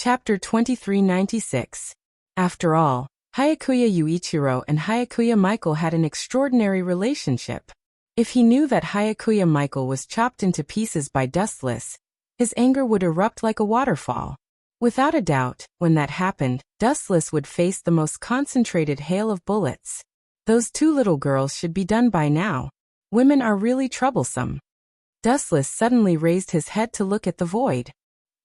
Chapter 2396. After all, Hyakuya Yuichiro and Hyakuya Michael had an extraordinary relationship. If he knew that Hyakuya Michael was chopped into pieces by Dustless, his anger would erupt like a waterfall. Without a doubt, when that happened, Dustless would face the most concentrated hail of bullets. Those two little girls should be done by now. Women are really troublesome. Dustless suddenly raised his head to look at the void.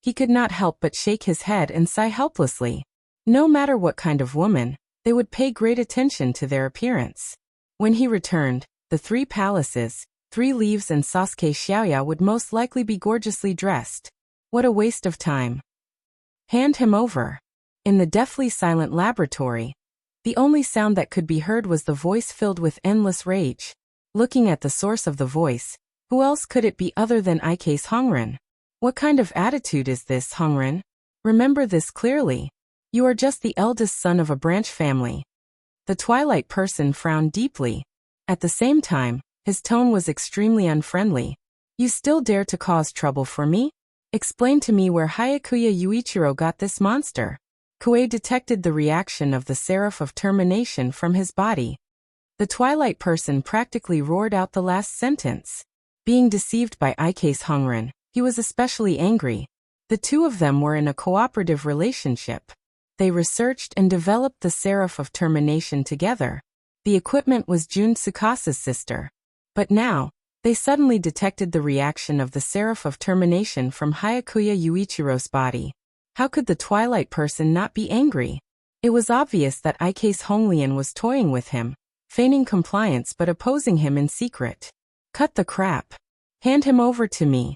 He could not help but shake his head and sigh helplessly. No matter what kind of woman, they would pay great attention to their appearance. When he returned, the 3 palaces, 3 Leaves and Sasuke Xiaoya would most likely be gorgeously dressed. What a waste of time. Hand him over. In the deathly silent laboratory, the only sound that could be heard was the voice filled with endless rage. Looking at the source of the voice, who else could it be other than Ike's Hongren? What kind of attitude is this, Hongren? Remember this clearly. You are just the eldest son of a branch family. The Twilight person frowned deeply. At the same time, his tone was extremely unfriendly. You still dare to cause trouble for me? Explain to me where Hyakuya Yuichiro got this monster. Koei detected the reaction of the Seraph of Termination from his body. The Twilight person practically roared out the last sentence. Being deceived by Ike's Hongren, he was especially angry. The two of them were in a cooperative relationship. They researched and developed the Seraph of Termination together. The equipment was Jun Tsukasa's sister. But now, they suddenly detected the reaction of the Seraph of Termination from Hyakuya Yuichiro's body. How could the Twilight person not be angry? It was obvious that Ike's Honglian was toying with him, feigning compliance but opposing him in secret. Cut the crap. Hand him over to me.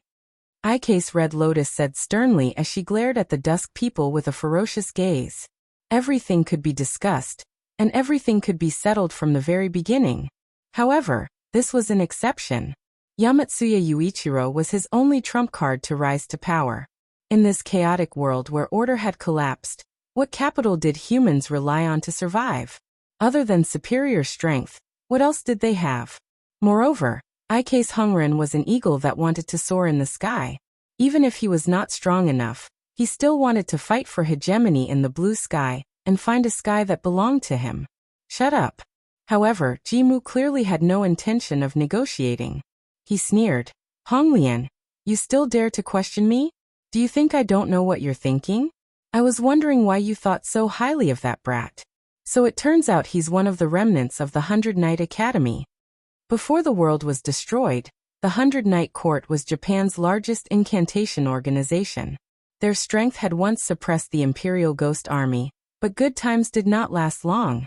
Ike's Red Lotus said sternly as she glared at the Dusk people with a ferocious gaze. Everything could be discussed, and everything could be settled from the very beginning. However, this was an exception. Yamatsuya Yuichiro was his only trump card to rise to power. In this chaotic world where order had collapsed, what capital did humans rely on to survive? Other than superior strength, what else did they have? Moreover, Ike's Hongren was an eagle that wanted to soar in the sky. Even if he was not strong enough, he still wanted to fight for hegemony in the blue sky, and find a sky that belonged to him. Shut up. However, Jimu clearly had no intention of negotiating. He sneered. Honglian, you still dare to question me? Do you think I don't know what you're thinking? I was wondering why you thought so highly of that brat. So it turns out he's one of the remnants of the 100 Knight Academy. Before the world was destroyed, the 100 Knight Court was Japan's largest incantation organization. Their strength had once suppressed the Imperial Ghost Army, but good times did not last long.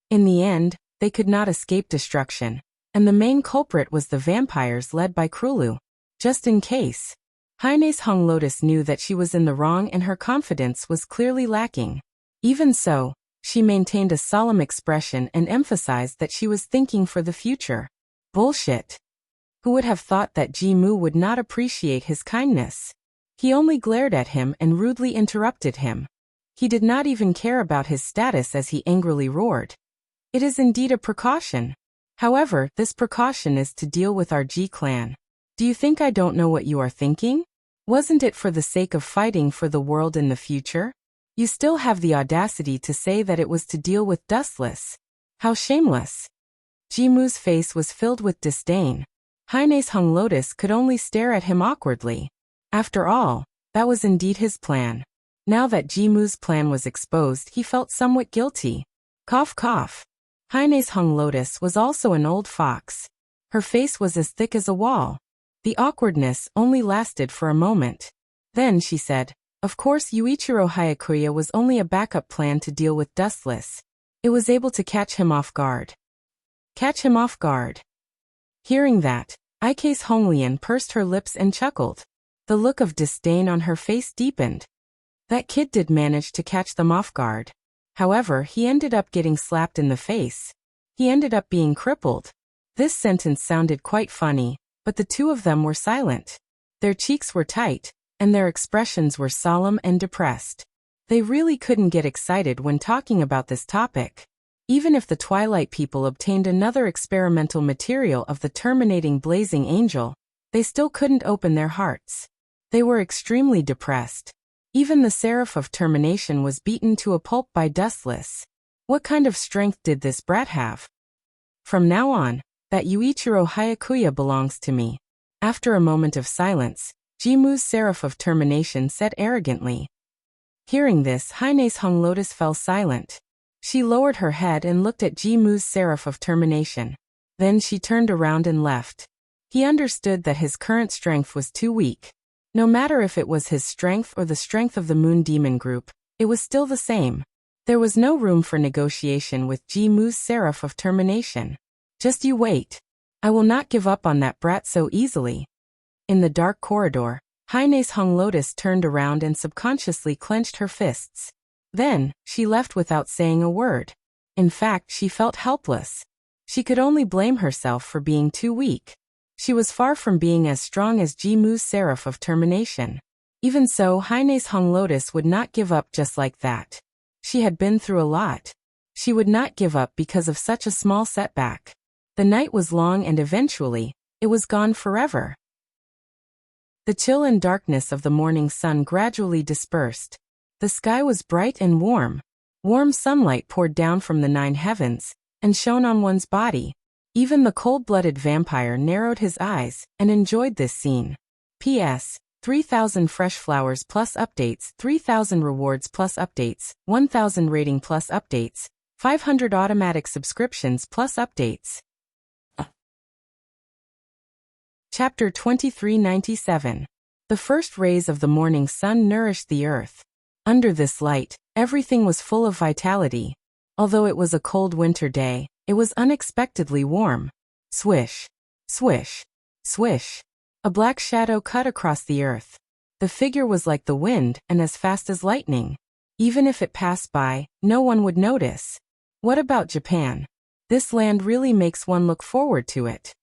In the end, they could not escape destruction, and the main culprit was the vampires led by Krulu. Just in case. Heine's Hung Lotus knew that she was in the wrong and her confidence was clearly lacking. Even so, she maintained a solemn expression and emphasized that she was thinking for the future. Bullshit. Who would have thought that Jimu would not appreciate his kindness? He only glared at him and rudely interrupted him. He did not even care about his status as he angrily roared. It is indeed a precaution. However, this precaution is to deal with our G clan. Do you think I don't know what you are thinking? Wasn't it for the sake of fighting for the world in the future? You still have the audacity to say that it was to deal with Dustless. How shameless. Jimu's face was filled with disdain. Heine's Hung Lotus could only stare at him awkwardly. After all, that was indeed his plan. Now that Jimu's plan was exposed, he felt somewhat guilty. Cough cough. Heine's Hung Lotus was also an old fox. Her face was as thick as a wall. The awkwardness only lasted for a moment. Then she said, of course Yuichiro Hyakuya was only a backup plan to deal with Dustless. It was able to catch him off guard. Catch him off guard. Hearing that, Ike's Honglian pursed her lips and chuckled. The look of disdain on her face deepened. That kid did manage to catch them off guard. However, he ended up getting slapped in the face. He ended up being crippled. This sentence sounded quite funny, but the two of them were silent. Their cheeks were tight, and their expressions were solemn and depressed. They really couldn't get excited when talking about this topic. Even if the Twilight people obtained another experimental material of the terminating blazing angel, they still couldn't open their hearts. They were extremely depressed. Even the Seraph of Termination was beaten to a pulp by Dustless. What kind of strength did this brat have? From now on, that Yuichiro Hyakuya belongs to me. After a moment of silence, Jimu's Seraph of Termination said arrogantly. Hearing this, Heine's Hung Lotus fell silent. She lowered her head and looked at Jimu's Seraph of Termination. Then she turned around and left. He understood that his current strength was too weak. No matter if it was his strength or the strength of the Moon Demon Group, it was still the same. There was no room for negotiation with Jimu's Seraph of Termination. Just you wait. I will not give up on that brat so easily. In the dark corridor, Heine's Hung Lotus turned around and subconsciously clenched her fists. Then, she left without saying a word. In fact, she felt helpless. She could only blame herself for being too weak. She was far from being as strong as Jimu's Seraph of Termination. Even so, Heine's Hung Lotus would not give up just like that. She had been through a lot. She would not give up because of such a small setback. The night was long and eventually, it was gone forever. The chill and darkness of the morning sun gradually dispersed. The sky was bright and warm. Warm sunlight poured down from the 9 heavens and shone on one's body. Even the cold-blooded vampire narrowed his eyes and enjoyed this scene. P.S. 3,000 fresh flowers plus updates, 3,000 rewards plus updates, 1,000 rating plus updates, 500 automatic subscriptions plus updates. Chapter 2397. The first rays of the morning sun nourished the earth. Under this light, everything was full of vitality. Although it was a cold winter day, it was unexpectedly warm. Swish, swish, swish. A black shadow cut across the earth. The figure was like the wind and as fast as lightning. Even if it passed by, no one would notice. What about Japan? This land really makes one look forward to it.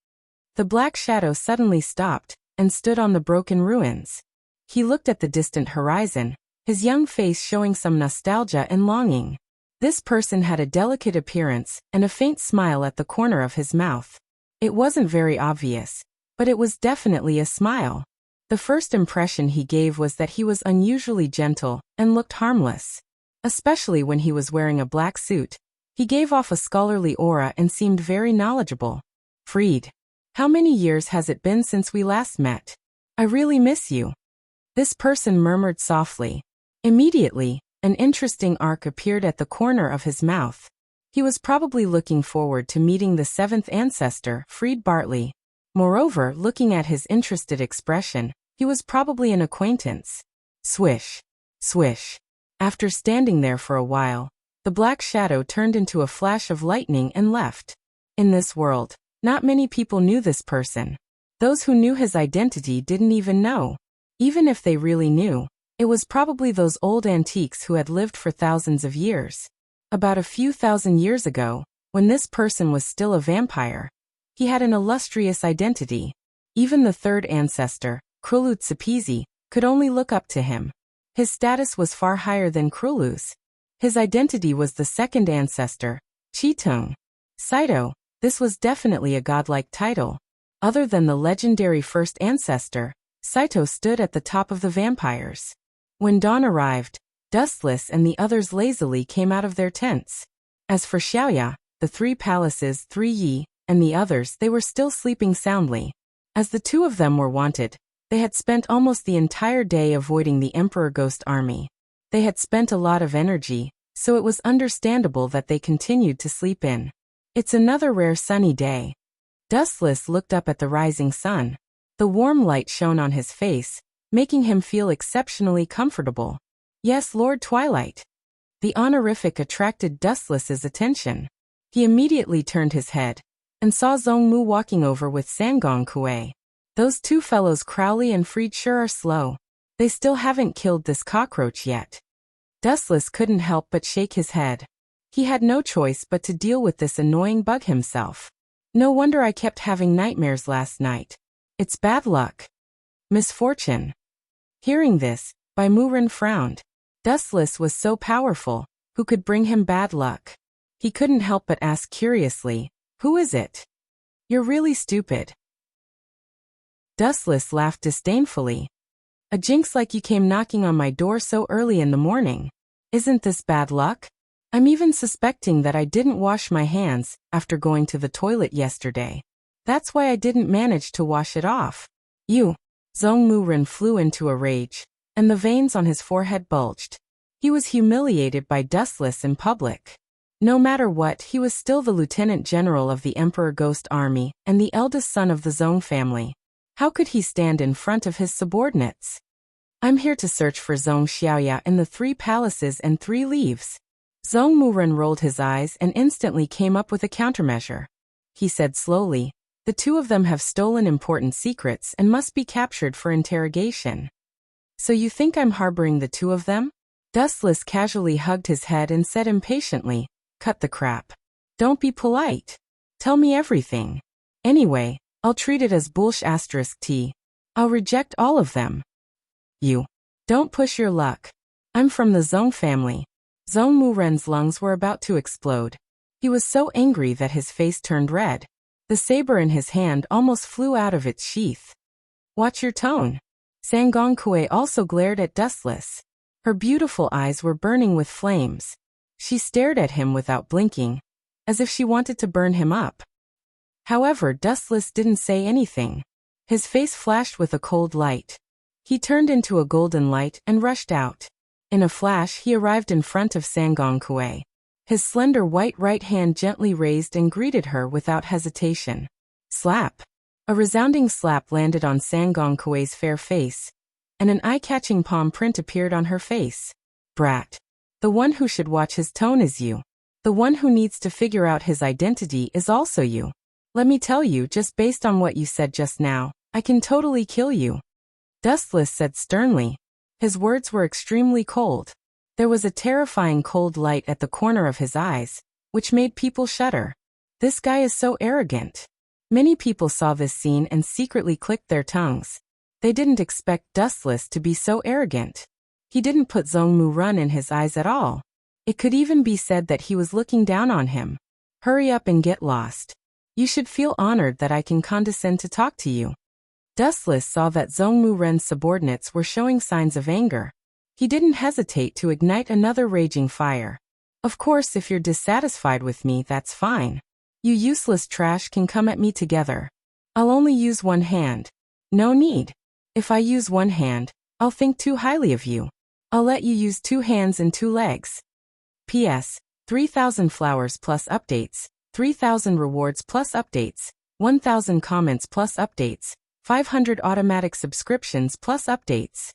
The black shadow suddenly stopped and stood on the broken ruins. He looked at the distant horizon, his young face showing some nostalgia and longing. This person had a delicate appearance and a faint smile at the corner of his mouth. It wasn't very obvious, but it was definitely a smile. The first impression he gave was that he was unusually gentle and looked harmless. Especially when he was wearing a black suit, he gave off a scholarly aura and seemed very knowledgeable. Freed. How many years has it been since we last met? I really miss you. This person murmured softly. Immediately, an interesting arc appeared at the corner of his mouth. He was probably looking forward to meeting the 7th ancestor, Freed Bartley. Moreover, looking at his interested expression, he was probably an acquaintance. Swish, swish. After standing there for a while, the black shadow turned into a flash of lightning and left. In this world, not many people knew this person. Those who knew his identity didn't even know. Even if they really knew, it was probably those old antiques who had lived for thousands of years. About a few thousand years ago, when this person was still a vampire, he had an illustrious identity. Even the 3rd ancestor, Krulutsipizi, could only look up to him. His status was far higher than Krulu's. His identity was the 2nd ancestor, Chitung. Saito. This was definitely a godlike title. Other than the legendary 1st ancestor, Saito stood at the top of the vampires. When dawn arrived, Dustless and the others lazily came out of their tents. As for Xiaoya, the 3 palaces, 3 Yi, and the others, they were still sleeping soundly. As the 2 of them were wanted, they had spent almost the entire day avoiding the Emperor Ghost Army. They had spent a lot of energy, so it was understandable that they continued to sleep in. It's another rare sunny day. Dustless looked up at the rising sun. The warm light shone on his face, making him feel exceptionally comfortable. Yes, Lord Twilight. The honorific attracted Dustless's attention. He immediately turned his head and saw Zhongmu walking over with Sangong Kuei. Those 2 fellows Crowley and Freed sure are slow. They still haven't killed this cockroach yet. Dustless couldn't help but shake his head. He had no choice but to deal with this annoying bug himself. No wonder I kept having nightmares last night. It's bad luck. Misfortune. Hearing this, Baimurin frowned. Dustless was so powerful, who could bring him bad luck? He couldn't help but ask curiously, who is it? You're really stupid. Dustless laughed disdainfully. A jinx like you came knocking on my door so early in the morning. Isn't this bad luck? I'm even suspecting that I didn't wash my hands after going to the toilet yesterday. That's why I didn't manage to wash it off. You. Zhong Muren flew into a rage, and the veins on his forehead bulged. He was humiliated by Dustless in public. No matter what, he was still the lieutenant general of the Emperor Ghost Army and the eldest son of the Zhong family. How could he stand in front of his subordinates? I'm here to search for Zhong Xiaoya in the 3 palaces and 3 leaves. Zhong Muren rolled his eyes and instantly came up with a countermeasure. He said slowly, the 2 of them have stolen important secrets and must be captured for interrogation. So you think I'm harboring the 2 of them? Dustless casually hugged his head and said impatiently, cut the crap. Don't be polite. Tell me everything. Anyway, I'll treat it as bullsh*t. I'll reject all of them. You. Don't push your luck. I'm from the Zhong family. Zhong Muren's lungs were about to explode. He was so angry that his face turned red. The saber in his hand almost flew out of its sheath. Watch your tone. Sangongkue also glared at Dustless. Her beautiful eyes were burning with flames. She stared at him without blinking, as if she wanted to burn him up. However, Dustless didn't say anything. His face flashed with a cold light. He turned into a golden light and rushed out. In a flash, he arrived in front of Sangongkue. His slender white right hand gently raised and greeted her without hesitation. Slap. A resounding slap landed on Sangongkue's fair face, and an eye-catching palm print appeared on her face. Brat. The one who should watch his tone is you. The one who needs to figure out his identity is also you. Let me tell you, just based on what you said just now, I can totally kill you. Dustless said sternly. His words were extremely cold. There was a terrifying cold light at the corner of his eyes, which made people shudder. This guy is so arrogant. Many people saw this scene and secretly clicked their tongues. They didn't expect Dustless to be so arrogant. He didn't put Zhong Muren in his eyes at all. It could even be said that he was looking down on him. Hurry up and get lost. You should feel honored that I can condescend to talk to you. Dustless saw that Zhong Muren's subordinates were showing signs of anger. He didn't hesitate to ignite another raging fire. Of course, if you're dissatisfied with me, that's fine. You useless trash can come at me together. I'll only use one hand. No need. If I use one hand, I'll think too highly of you. I'll let you use 2 hands and 2 legs. P.S. 3,000 flowers plus updates, 3,000 rewards plus updates, 1,000 comments plus updates, 500 automatic subscriptions plus updates.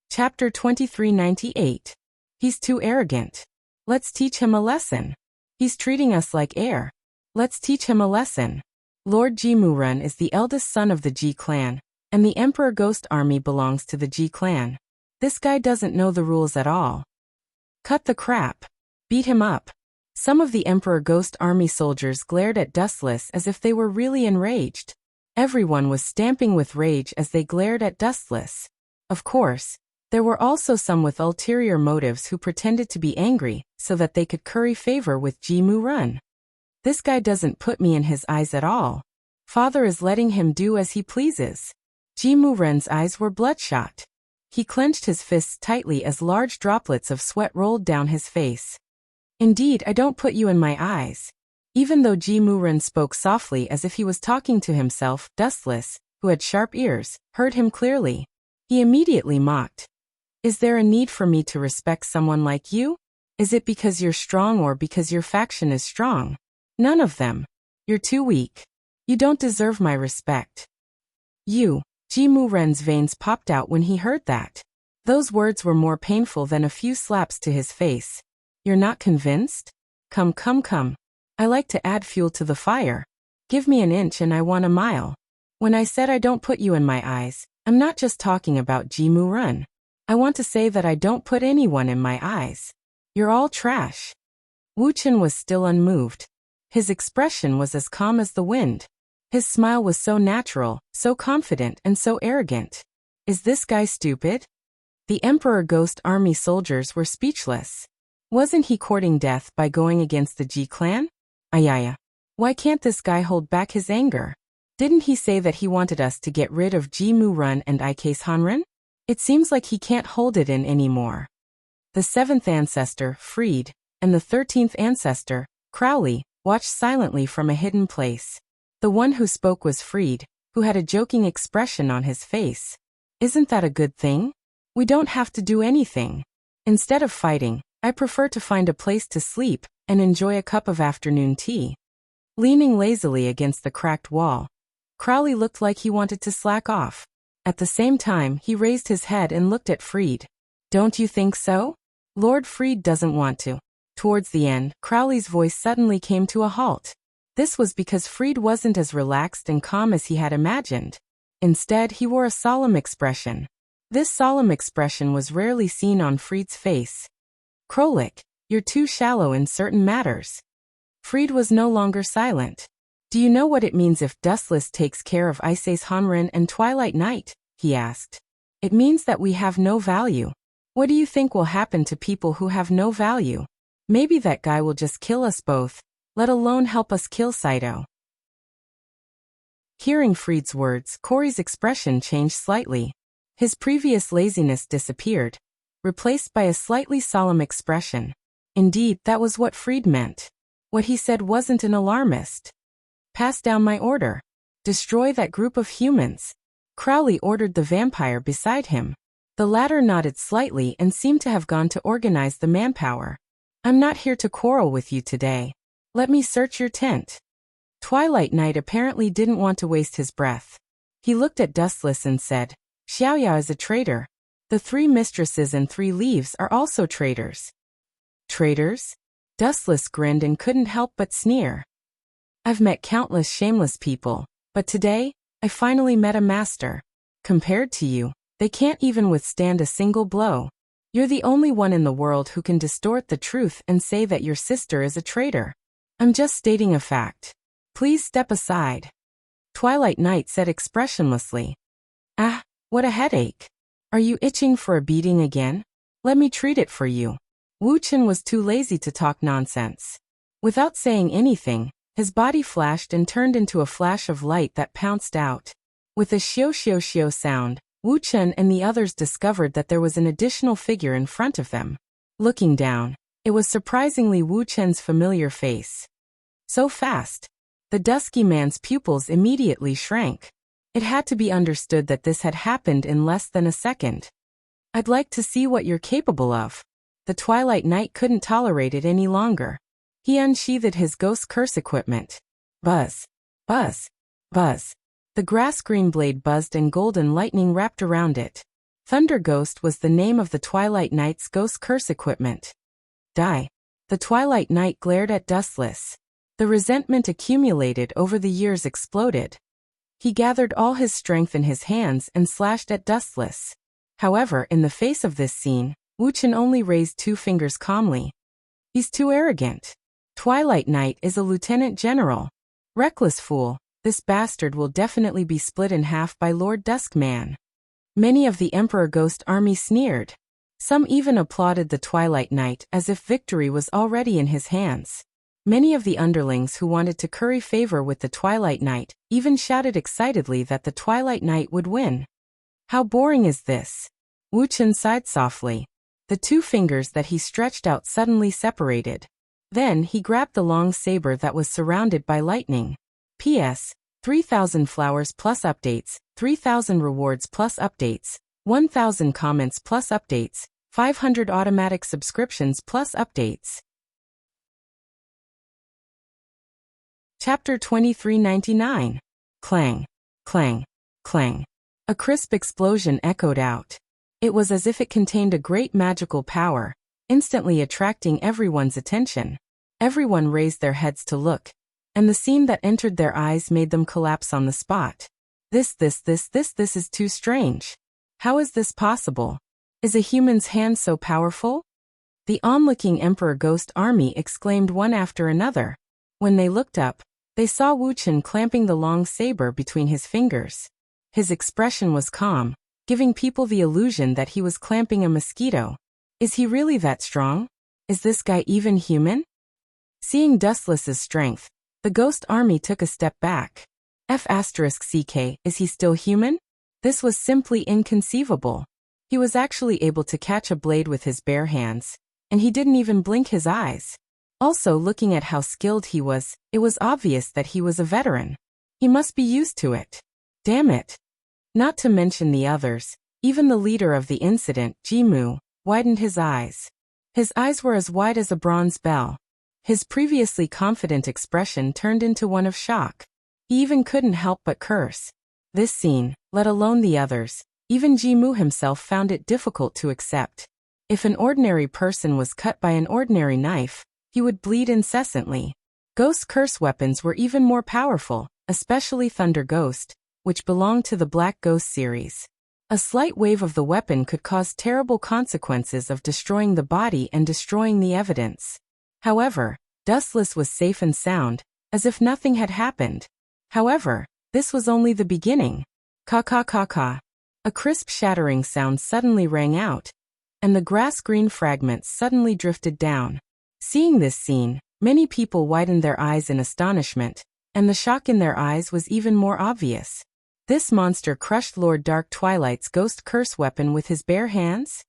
Chapter 2398. He's too arrogant. Let's teach him a lesson. He's treating us like air. Let's teach him a lesson. Lord Ji Muren is the eldest son of the Ji clan, and the Emperor Ghost Army belongs to the Ji clan. This guy doesn't know the rules at all. Cut the crap. Beat him up. Some of the Emperor Ghost Army soldiers glared at Dustless as if they were really enraged. Everyone was stamping with rage as they glared at Dustless. Of course, there were also some with ulterior motives who pretended to be angry so that they could curry favor with Ji Muren. This guy doesn't put me in his eyes at all. Father is letting him do as he pleases. Ji Muren's eyes were bloodshot. He clenched his fists tightly as large droplets of sweat rolled down his face. Indeed, I don't put you in my eyes. Even though Ji Muren spoke softly as if he was talking to himself, Dustless, who had sharp ears, heard him clearly. He immediately mocked. Is there a need for me to respect someone like you? Is it because you're strong or because your faction is strong? None of them. You're too weak. You don't deserve my respect. You. Ji Muren's veins popped out when he heard that. Those words were more painful than a few slaps to his face. You're not convinced? Come. I like to add fuel to the fire. Give me an inch and I want a mile. When I said I don't put you in my eyes, I'm not just talking about Ji Muren. I want to say that I don't put anyone in my eyes. You're all trash. Wu Chen was still unmoved. His expression was as calm as the wind. His smile was so natural, so confident and so arrogant. Is this guy stupid? The Emperor Ghost Army soldiers were speechless. Wasn't he courting death by going against the Ji clan? Ayaya. Why can't this guy hold back his anger? Didn't he say that he wanted us to get rid of Ji Mu Run and Ike's Hanren? It seems like he can't hold it in anymore. The 7th ancestor, Freed, and the 13th ancestor, Crowley, watched silently from a hidden place. The one who spoke was Freed, who had a joking expression on his face. Isn't that a good thing? We don't have to do anything. Instead of fighting, I prefer to find a place to sleep and enjoy a cup of afternoon tea. Leaning lazily against the cracked wall, Crowley looked like he wanted to slack off. At the same time, he raised his head and looked at Freed. Don't you think so? Lord Freed doesn't want to. Towards the end, Crowley's voice suddenly came to a halt. This was because Freed wasn't as relaxed and calm as he had imagined. Instead, he wore a solemn expression. This solemn expression was rarely seen on Freed's face. Krolik, you're too shallow in certain matters. Freed was no longer silent. Do you know what it means if Dustless takes care of Ise's Hanren and Twilight Night? He asked. It means that we have no value. What do you think will happen to people who have no value? Maybe that guy will just kill us both, let alone help us kill Saito. Hearing Freed's words, Corey's expression changed slightly. His previous laziness disappeared, replaced by a slightly solemn expression. Indeed, that was what Freed meant. What he said wasn't an alarmist. Pass down my order. Destroy that group of humans. Crowley ordered the vampire beside him. The latter nodded slightly and seemed to have gone to organize the manpower. I'm not here to quarrel with you today. Let me search your tent. Twilight Night apparently didn't want to waste his breath. He looked at Dustless and said, Xiaoya is a traitor. The 3 mistresses and 3 leaves are also traitors. Traitors? Dustless grinned and couldn't help but sneer. I've met countless shameless people, but today, I finally met a master. Compared to you, they can't even withstand a single blow. You're the only one in the world who can distort the truth and say that your sister is a traitor. I'm just stating a fact. Please step aside. Twilight Night said expressionlessly. Ah, what a headache. Are you itching for a beating again? Let me treat it for you. Wu Chen was too lazy to talk nonsense. Without saying anything, his body flashed and turned into a flash of light that pounced out. With a xiao sound, Wu Chen and the others discovered that there was an additional figure in front of them. Looking down, it was surprisingly Wu Chen's familiar face. So fast. The dusky man's pupils immediately shrank. It had to be understood that this had happened in less than a second. I'd like to see what you're capable of. The Twilight Knight couldn't tolerate it any longer. He unsheathed his ghost curse equipment. Buzz. Buzz. Buzz. The grass green blade buzzed and golden lightning wrapped around it. Thunder Ghost was the name of the Twilight Knight's ghost curse equipment. Die. The Twilight Knight glared at Dustless. The resentment accumulated over the years exploded. He gathered all his strength in his hands and slashed at Dustless. However, in the face of this scene, Wu Chen only raised 2 fingers calmly. He's too arrogant. Twilight Knight is a lieutenant general. Reckless fool, this bastard will definitely be split in half by Lord Duskman. Many of the Emperor Ghost Army sneered. Some even applauded the Twilight Knight as if victory was already in his hands. Many of the underlings who wanted to curry favor with the Twilight Knight even shouted excitedly that the Twilight Knight would win. How boring is this? Wu Chen sighed softly. The 2 fingers that he stretched out suddenly separated. Then he grabbed the long saber that was surrounded by lightning. P.S. 3,000 flowers plus updates, 3,000 rewards plus updates, 1,000 comments plus updates, 500 automatic subscriptions plus updates. Chapter 2399. Clang. Clang. Clang. A crisp explosion echoed out. It was as if it contained a great magical power, instantly attracting everyone's attention. Everyone raised their heads to look, and the scene that entered their eyes made them collapse on the spot. This is too strange. How is this possible? Is a human's hand so powerful? The onlooking Emperor Ghost Army exclaimed one after another. When they looked up, they saw Wu Chen clamping the long saber between his fingers. His expression was calm, giving people the illusion that he was clamping a mosquito. Is he really that strong? Is this guy even human? Seeing Dustless's strength, the Ghost Army took a step back. F***ck, is he still human? This was simply inconceivable. He was actually able to catch a blade with his bare hands, and he didn't even blink his eyes. Also, looking at how skilled he was, it was obvious that he was a veteran. He must be used to it. Damn it. Not to mention the others, even the leader of the incident, Jimu, widened his eyes. His eyes were as wide as a bronze bell. His previously confident expression turned into one of shock. He even couldn't help but curse. This scene, let alone the others, even Jimu himself found it difficult to accept. If an ordinary person was cut by an ordinary knife, he would bleed incessantly. Ghost curse weapons were even more powerful, especially Thunder Ghost, which belonged to the Black Ghost series. A slight wave of the weapon could cause terrible consequences of destroying the body and destroying the evidence. However, Dustless was safe and sound, as if nothing had happened. However, this was only the beginning. Ka. A crisp shattering sound suddenly rang out, and the grass-green fragments suddenly drifted down. Seeing this scene, many people widened their eyes in astonishment, and the shock in their eyes was even more obvious. This monster crushed Lord Dark Twilight's ghost curse weapon with his bare hands?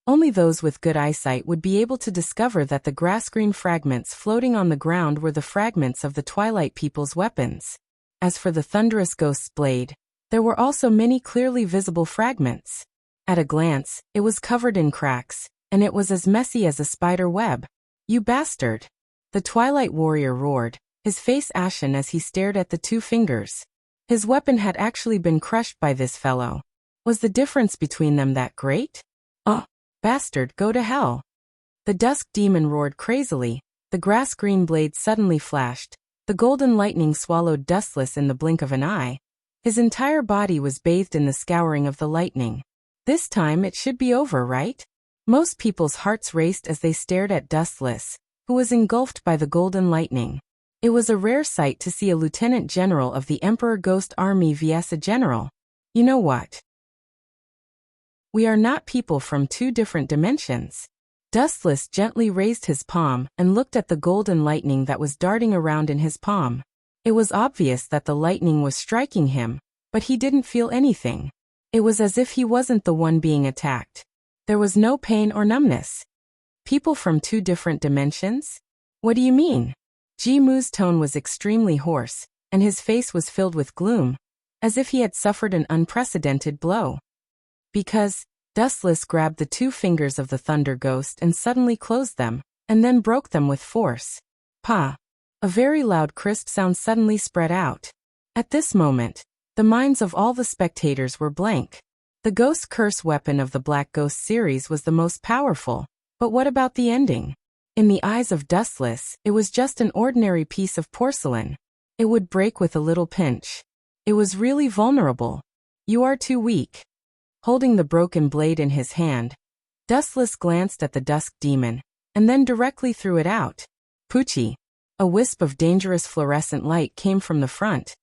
Only those with good eyesight would be able to discover that the grass-green fragments floating on the ground were the fragments of the Twilight people's weapons. As for the thunderous ghost's blade, there were also many clearly visible fragments. At a glance, it was covered in cracks, and it was as messy as a spider web. You bastard! The Twilight warrior roared, his face ashen as he stared at the two fingers. His weapon had actually been crushed by this fellow. Was the difference between them that great? Oh, bastard, go to hell! The dusk demon roared crazily. The grass-green blade suddenly flashed. The golden lightning swallowed Dustless in the blink of an eye. His entire body was bathed in the scouring of the lightning. This time it should be over, right? Most people's hearts raced as they stared at Dustless, who was engulfed by the golden lightning. It was a rare sight to see a lieutenant general of the Emperor Ghost Army vs a general. You know what? We are not people from two different dimensions. Dustless gently raised his palm and looked at the golden lightning that was darting around in his palm. It was obvious that the lightning was striking him, but he didn't feel anything. It was as if he wasn't the one being attacked. There was no pain or numbness. People from two different dimensions? What do you mean? Jimu's tone was extremely hoarse, and his face was filled with gloom, as if he had suffered an unprecedented blow. Because, Dustless grabbed the two fingers of the Thunder Ghost and suddenly closed them, and then broke them with force. Pa! A very loud crisp sound suddenly spread out. At this moment, the minds of all the spectators were blank. The ghost curse weapon of the Black Ghost series was the most powerful, but what about the ending? In the eyes of Dustless, it was just an ordinary piece of porcelain. It would break with a little pinch. It was really vulnerable. You are too weak. Holding the broken blade in his hand, Dustless glanced at the dusk demon, and then directly threw it out. Poochie! A wisp of dangerous fluorescent light came from the front,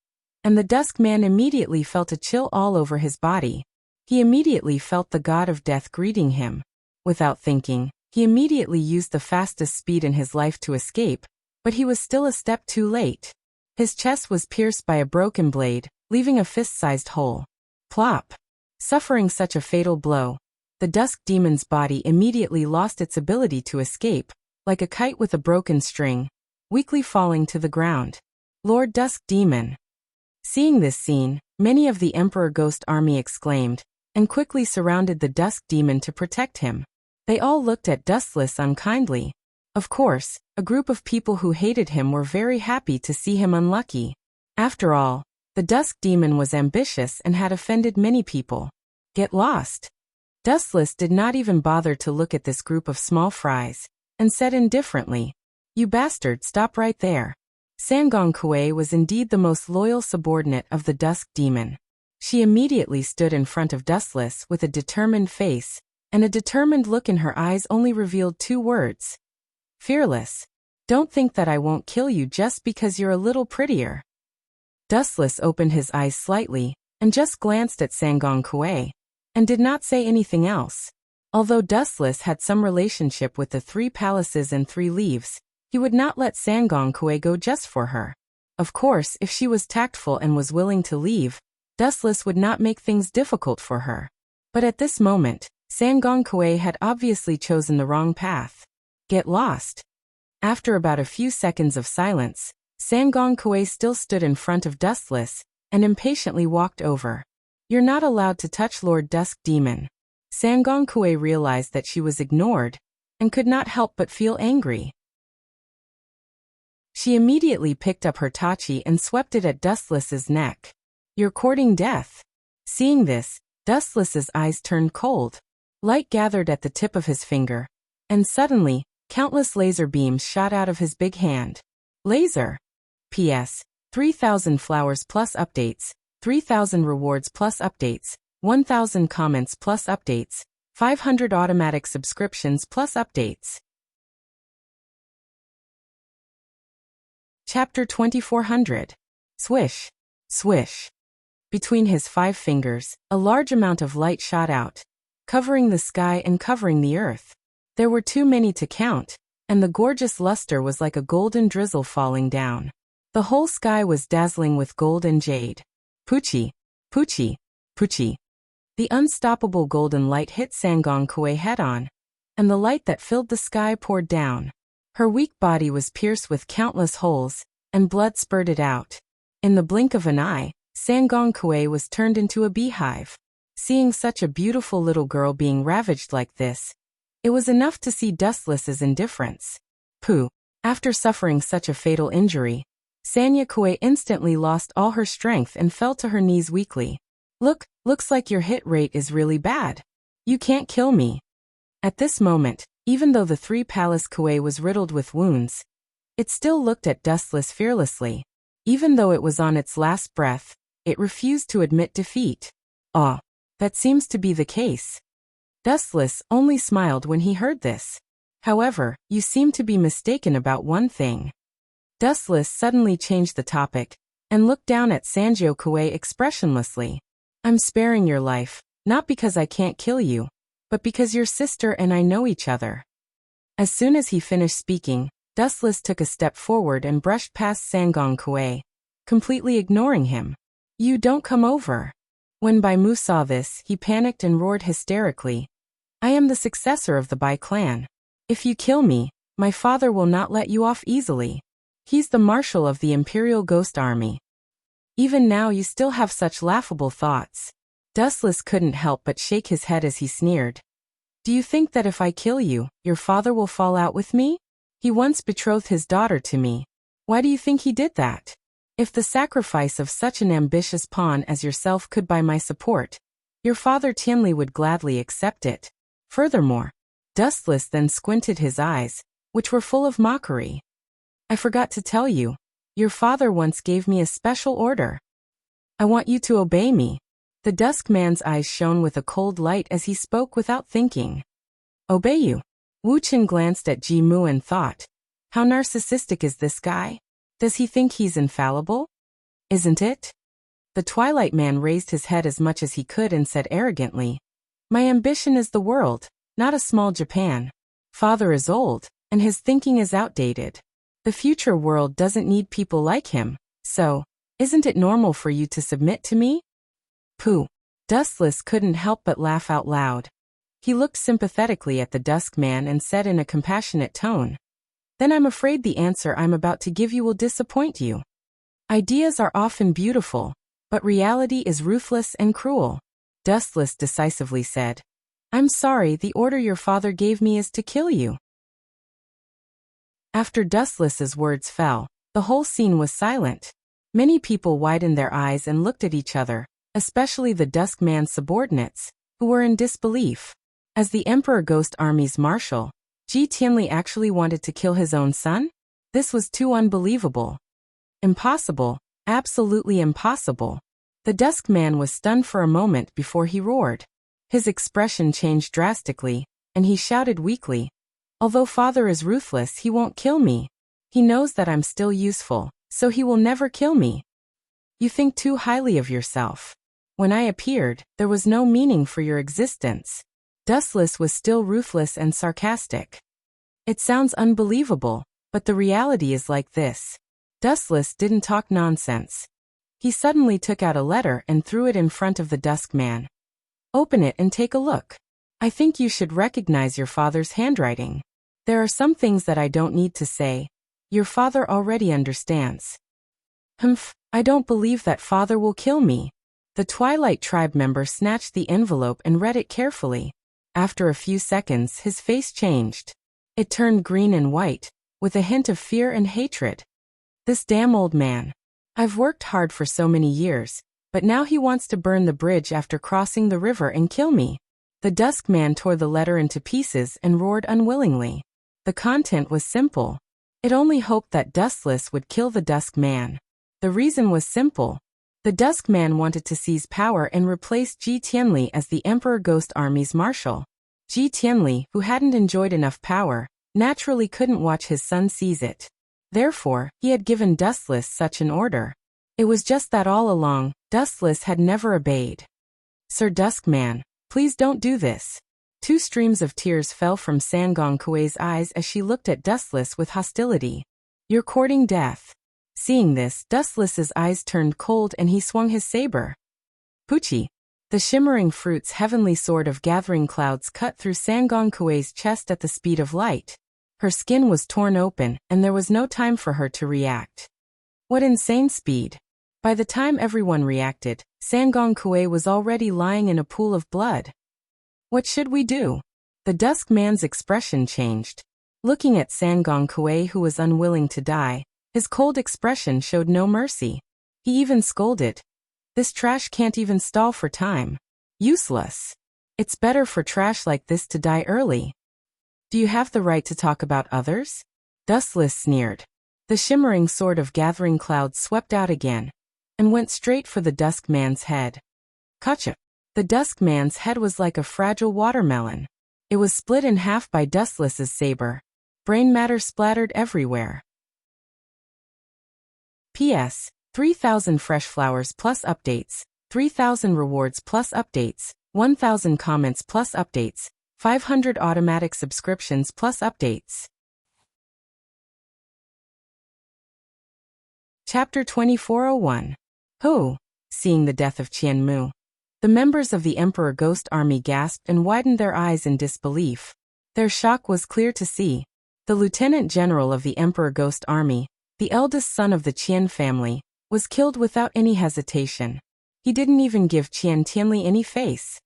and the dusk man immediately felt a chill all over his body. He immediately felt the god of death greeting him. Without thinking, he immediately used the fastest speed in his life to escape, but he was still a step too late. His chest was pierced by a broken blade, leaving a fist-sized hole. Plop! Suffering such a fatal blow, the dusk demon's body immediately lost its ability to escape, like a kite with a broken string, weakly falling to the ground. Lord Dusk Demon. Seeing this scene, many of the Emperor Ghost Army exclaimed, and quickly surrounded the dusk demon to protect him. They all looked at Dustless unkindly. Of course, a group of people who hated him were very happy to see him unlucky. After all, the dusk demon was ambitious and had offended many people. Get lost. Dustless did not even bother to look at this group of small fries, and said indifferently, "You bastard, stop right there." Sangong Kuei was indeed the most loyal subordinate of the dusk demon. She immediately stood in front of Dustless with a determined face, and a determined look in her eyes only revealed two words. Fearless. Don't think that I won't kill you just because you're a little prettier. Dustless opened his eyes slightly, and just glanced at Sangong Kuei, and did not say anything else. Although Dustless had some relationship with the 3 palaces and 3 leaves, he would not let Sangong Kuei go just for her. Of course, if she was tactful and was willing to leave, Dustless would not make things difficult for her. But at this moment, Sangong Kuei had obviously chosen the wrong path. Get lost. After about a few seconds of silence, Sangong Kuei still stood in front of Dustless and impatiently walked over. You're not allowed to touch Lord Dusk Demon. Sangong Kuei realized that she was ignored and could not help but feel angry. She immediately picked up her tachi and swept it at Dustless's neck. You're courting death. Seeing this, Dustless's eyes turned cold. Light gathered at the tip of his finger, and suddenly, countless laser beams shot out of his big hand. Laser. P.S. 3,000 flowers plus updates, 3,000 rewards plus updates, 1,000 comments plus updates, 500 automatic subscriptions plus updates. Chapter 2400. Swish. Swish. Between his 5 fingers, a large amount of light shot out, covering the sky and covering the earth. There were too many to count, and the gorgeous luster was like a golden drizzle falling down. The whole sky was dazzling with gold and jade. Poochie, Poochie, Poochie. The unstoppable golden light hit Sangong Kuei head-on, and the light that filled the sky poured down. Her weak body was pierced with countless holes, and blood spurted out. In the blink of an eye, Sangong Kuei was turned into a beehive. Seeing such a beautiful little girl being ravaged like this, it was enough to see Dustless's indifference. Pooh. After suffering such a fatal injury, Sanya Kuei instantly lost all her strength and fell to her knees weakly. Looks like your hit rate is really bad. You can't kill me. At this moment, even though the 3 Palace Kuei was riddled with wounds, it still looked at Dustless fearlessly. Even though it was on its last breath, it refused to admit defeat. Ah, that seems to be the case. Dustless only smiled when he heard this. However, you seem to be mistaken about one thing. Dustless suddenly changed the topic and looked down at Sanjo Kuei expressionlessly. I'm sparing your life, not because I can't kill you, but because your sister and I know each other. As soon as he finished speaking, Dustless took a step forward and brushed past Sangong Kuei, completely ignoring him. You don't come over. When Bai Mu saw this, he panicked and roared hysterically. I am the successor of the Bai clan. If you kill me, my father will not let you off easily. He's the marshal of the Imperial Ghost Army. Even now you still have such laughable thoughts. Dustless couldn't help but shake his head as he sneered. Do you think that if I kill you, your father will fall out with me? He once betrothed his daughter to me. Why do you think he did that? If the sacrifice of such an ambitious pawn as yourself could buy my support, your father Tianli would gladly accept it. Furthermore, Dustless then squinted his eyes, which were full of mockery. I forgot to tell you, your father once gave me a special order. I want you to obey me. The Dusk Man's eyes shone with a cold light as he spoke without thinking. Obey you? Wu Chen glanced at Ji Mu and thought, how narcissistic is this guy? Does he think he's infallible? Isn't it? The Twilight Man raised his head as much as he could and said arrogantly, my ambition is the world, not a small Japan. Father is old, and his thinking is outdated. The future world doesn't need people like him, so, isn't it normal for you to submit to me? Pooh. Dustless couldn't help but laugh out loud. He looked sympathetically at the Dusk Man and said in a compassionate tone, then I'm afraid the answer I'm about to give you will disappoint you. Ideas are often beautiful, but reality is ruthless and cruel. Dustless decisively said, I'm sorry, the order your father gave me is to kill you. After Dustless's words fell, the whole scene was silent. Many people widened their eyes and looked at each other, especially the Dusk Man's subordinates, who were in disbelief. As the Emperor Ghost Army's marshal, Ji Tianli actually wanted to kill his own son? This was too unbelievable. Impossible, absolutely impossible. The Dusk Man was stunned for a moment before he roared. His expression changed drastically, and he shouted weakly, although father is ruthless, he won't kill me. He knows that I'm still useful, so he will never kill me. You think too highly of yourself. When I appeared, there was no meaning for your existence. Dustless was still ruthless and sarcastic. It sounds unbelievable, but the reality is like this. Dustless didn't talk nonsense. He suddenly took out a letter and threw it in front of the Dusk Man. Open it and take a look. I think you should recognize your father's handwriting. There are some things that I don't need to say. Your father already understands. Humph, I don't believe that father will kill me. The Twilight Tribe member snatched the envelope and read it carefully. After a few seconds, his face changed. It turned green and white, with a hint of fear and hatred. This damn old man. I've worked hard for so many years, but now he wants to burn the bridge after crossing the river and kill me. The Dusk Man tore the letter into pieces and roared unwillingly. The content was simple. It only hoped that Dustless would kill the Dusk Man. The reason was simple. The Dusk Man wanted to seize power and replace Ji Tianli as the Emperor Ghost Army's marshal. Ji Tianli, who hadn't enjoyed enough power, naturally couldn't watch his son seize it. Therefore, he had given Dustless such an order. It was just that all along, Dustless had never obeyed. Sir Dusk Man, please don't do this. 2 streams of tears fell from Sangong Kuei's eyes as she looked at Dustless with hostility. You're courting death. Seeing this, Dustless's eyes turned cold and he swung his saber. Puchi. The shimmering fruit's heavenly sword of gathering clouds cut through Sangong Kuei's chest at the speed of light. Her skin was torn open, and there was no time for her to react. What insane speed! By the time everyone reacted, Sangong Kuei was already lying in a pool of blood. What should we do? The Dusk Man's expression changed. Looking at Sangong Kuei, who was unwilling to die, his cold expression showed no mercy. He even scolded. This trash can't even stall for time. Useless. It's better for trash like this to die early. Do you have the right to talk about others? Dustless sneered. The shimmering sword of gathering clouds swept out again, and went straight for the Dusk Man's head. Gotcha! The Dusk Man's head was like a fragile watermelon. It was split in half by Dustless's saber. Brain matter splattered everywhere. P.S. 3,000 fresh flowers plus updates, 3,000 rewards plus updates, 1,000 comments plus updates, 500 automatic subscriptions plus updates. Chapter 2401. Who? Seeing the death of Qianmu. The members of the Emperor Ghost Army gasped and widened their eyes in disbelief. Their shock was clear to see. The Lieutenant General of the Emperor Ghost Army, the eldest son of the Qian family, was killed without any hesitation. He didn't even give Qian Tianli any face.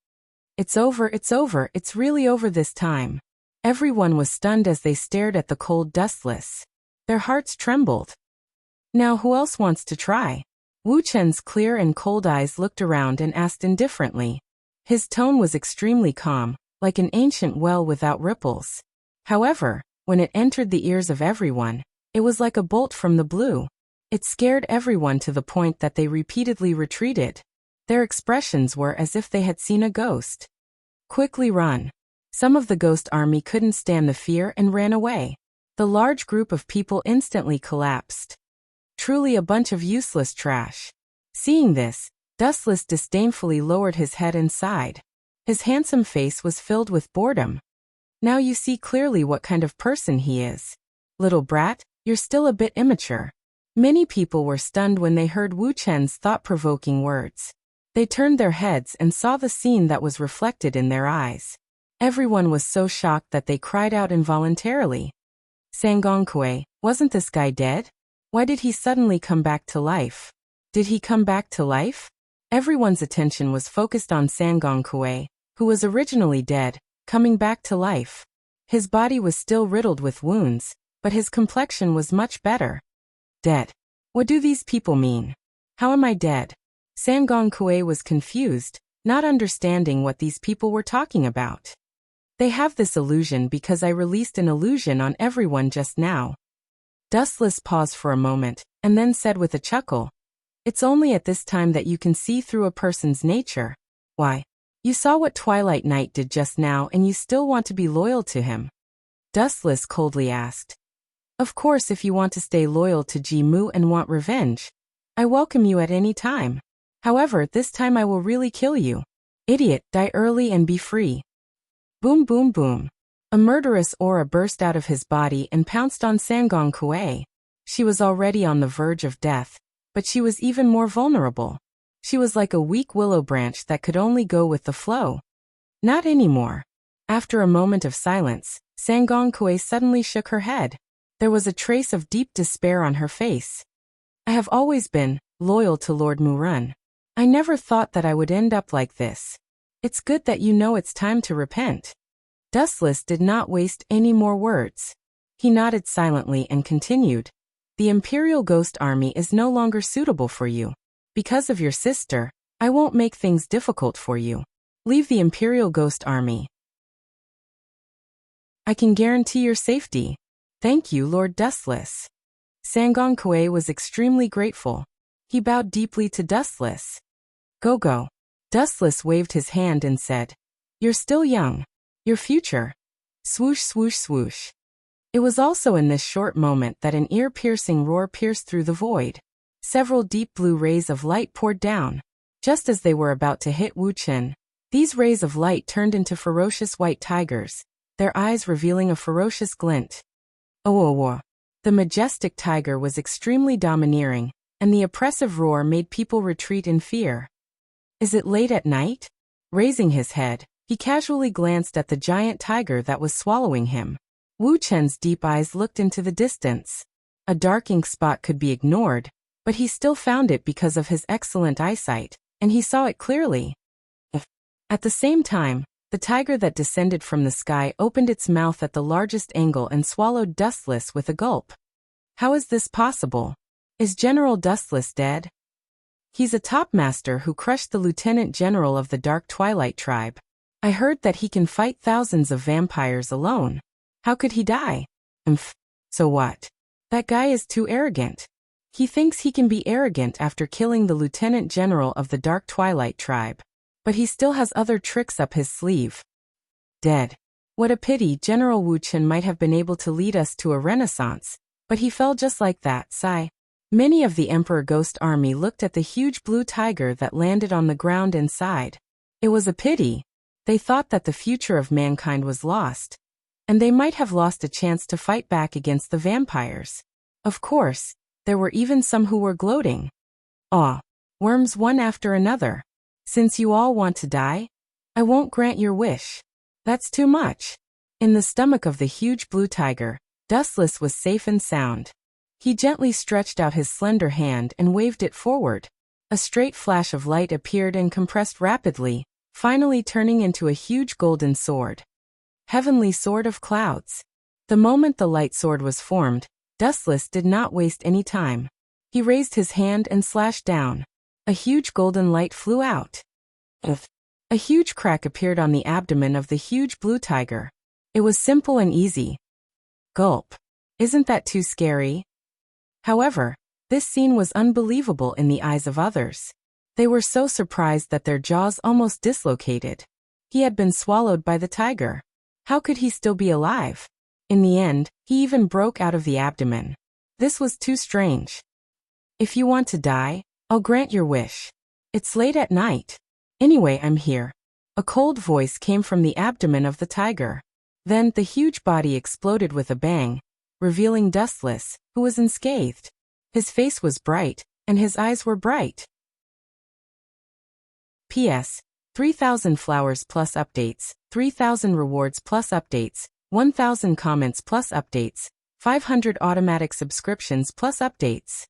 It's over, it's really over this time. Everyone was stunned as they stared at the cold Dustless. Their hearts trembled. Now who else wants to try? Wu Chen's clear and cold eyes looked around and asked indifferently. His tone was extremely calm, like an ancient well without ripples. However, when it entered the ears of everyone, it was like a bolt from the blue. It scared everyone to the point that they repeatedly retreated. Their expressions were as if they had seen a ghost. Quickly run. Some of the Ghost Army couldn't stand the fear and ran away. The large group of people instantly collapsed. Truly a bunch of useless trash. Seeing this, Dustless disdainfully lowered his head and sighed. His handsome face was filled with boredom. Now you see clearly what kind of person he is. Little brat, you're still a bit immature. Many people were stunned when they heard Wu Chen's thought-provoking words. They turned their heads and saw the scene that was reflected in their eyes. Everyone was so shocked that they cried out involuntarily. Sangong Kuei, wasn't this guy dead? Why did he suddenly come back to life? Did he come back to life? Everyone's attention was focused on Sangong Kuei, who was originally dead, coming back to life. His body was still riddled with wounds, but his complexion was much better. Dead. What do these people mean? How am I dead? Sangong Kuei was confused, not understanding what these people were talking about. They have this illusion because I released an illusion on everyone just now. Dustless paused for a moment, and then said with a chuckle, "It's only at this time that you can see through a person's nature. Why? You saw what Twilight Knight did just now and you still want to be loyal to him?" Dustless coldly asked. "Of course, if you want to stay loyal to Ji Mu and want revenge, I welcome you at any time. However, this time I will really kill you. Idiot, die early and be free." Boom boom boom. A murderous aura burst out of his body and pounced on Sangong Kuei. She was already on the verge of death, but she was even more vulnerable. She was like a weak willow branch that could only go with the flow. Not anymore. After a moment of silence, Sangong Kuei suddenly shook her head. There was a trace of deep despair on her face. I have always been loyal to Lord Murun. I never thought that I would end up like this. It's good that you know it's time to repent. Dustless did not waste any more words. He nodded silently and continued. The Imperial Ghost Army is no longer suitable for you. Because of your sister, I won't make things difficult for you. Leave the Imperial Ghost Army. I can guarantee your safety. Thank you, Lord Dustless. Sangong Kuei was extremely grateful. He bowed deeply to Dustless. Go. Dustless waved his hand and said, You're still young. Your future. Swoosh, swoosh, swoosh. It was also in this short moment that an ear-piercing roar pierced through the void. Several deep blue rays of light poured down. Just as they were about to hit Wu Chen, these rays of light turned into ferocious white tigers, their eyes revealing a ferocious glint. Oh. The majestic tiger was extremely domineering, and the oppressive roar made people retreat in fear. Is it late at night? Raising his head, he casually glanced at the giant tiger that was swallowing him. Wu Chen's deep eyes looked into the distance. A dark ink spot could be ignored, but he still found it because of his excellent eyesight, and he saw it clearly. At the same time, the tiger that descended from the sky opened its mouth at the largest angle and swallowed Dustless with a gulp. How is this possible? Is General Dustless dead? He's a top master who crushed the lieutenant general of the Dark Twilight tribe. I heard that he can fight thousands of vampires alone. How could he die? So what? That guy is too arrogant. He thinks he can be arrogant after killing the lieutenant general of the Dark Twilight tribe. But he still has other tricks up his sleeve. Dead. What a pity. General Wu Chen might have been able to lead us to a renaissance, but he fell just like that. Sigh. Many of the Emperor Ghost Army looked at the huge blue tiger that landed on the ground and sighed. It was a pity. They thought that the future of mankind was lost, and they might have lost a chance to fight back against the vampires. Of course, there were even some who were gloating. Aw, worms one after another. Since you all want to die, I won't grant your wish. That's too much. In the stomach of the huge blue tiger, Dustless was safe and sound. He gently stretched out his slender hand and waved it forward. A straight flash of light appeared and compressed rapidly, finally turning into a huge golden sword. Heavenly Sword of Clouds. The moment the light sword was formed, Dustless did not waste any time. He raised his hand and slashed down. A huge golden light flew out. A huge crack appeared on the abdomen of the huge blue tiger. It was simple and easy. Gulp. Isn't that too scary? However, this scene was unbelievable in the eyes of others. They were so surprised that their jaws almost dislocated. He had been swallowed by the tiger. How could he still be alive? In the end, he even broke out of the abdomen. This was too strange. If you want to die, I'll grant your wish. It's late at night. Anyway, I'm here. A cold voice came from the abdomen of the tiger. Then the huge body exploded with a bang, revealing Dustless, who was unscathed. His face was bright, and his eyes were bright. P.S. 3,000 flowers plus updates, 3,000 rewards plus updates, 1,000 comments plus updates, 500 automatic subscriptions plus updates.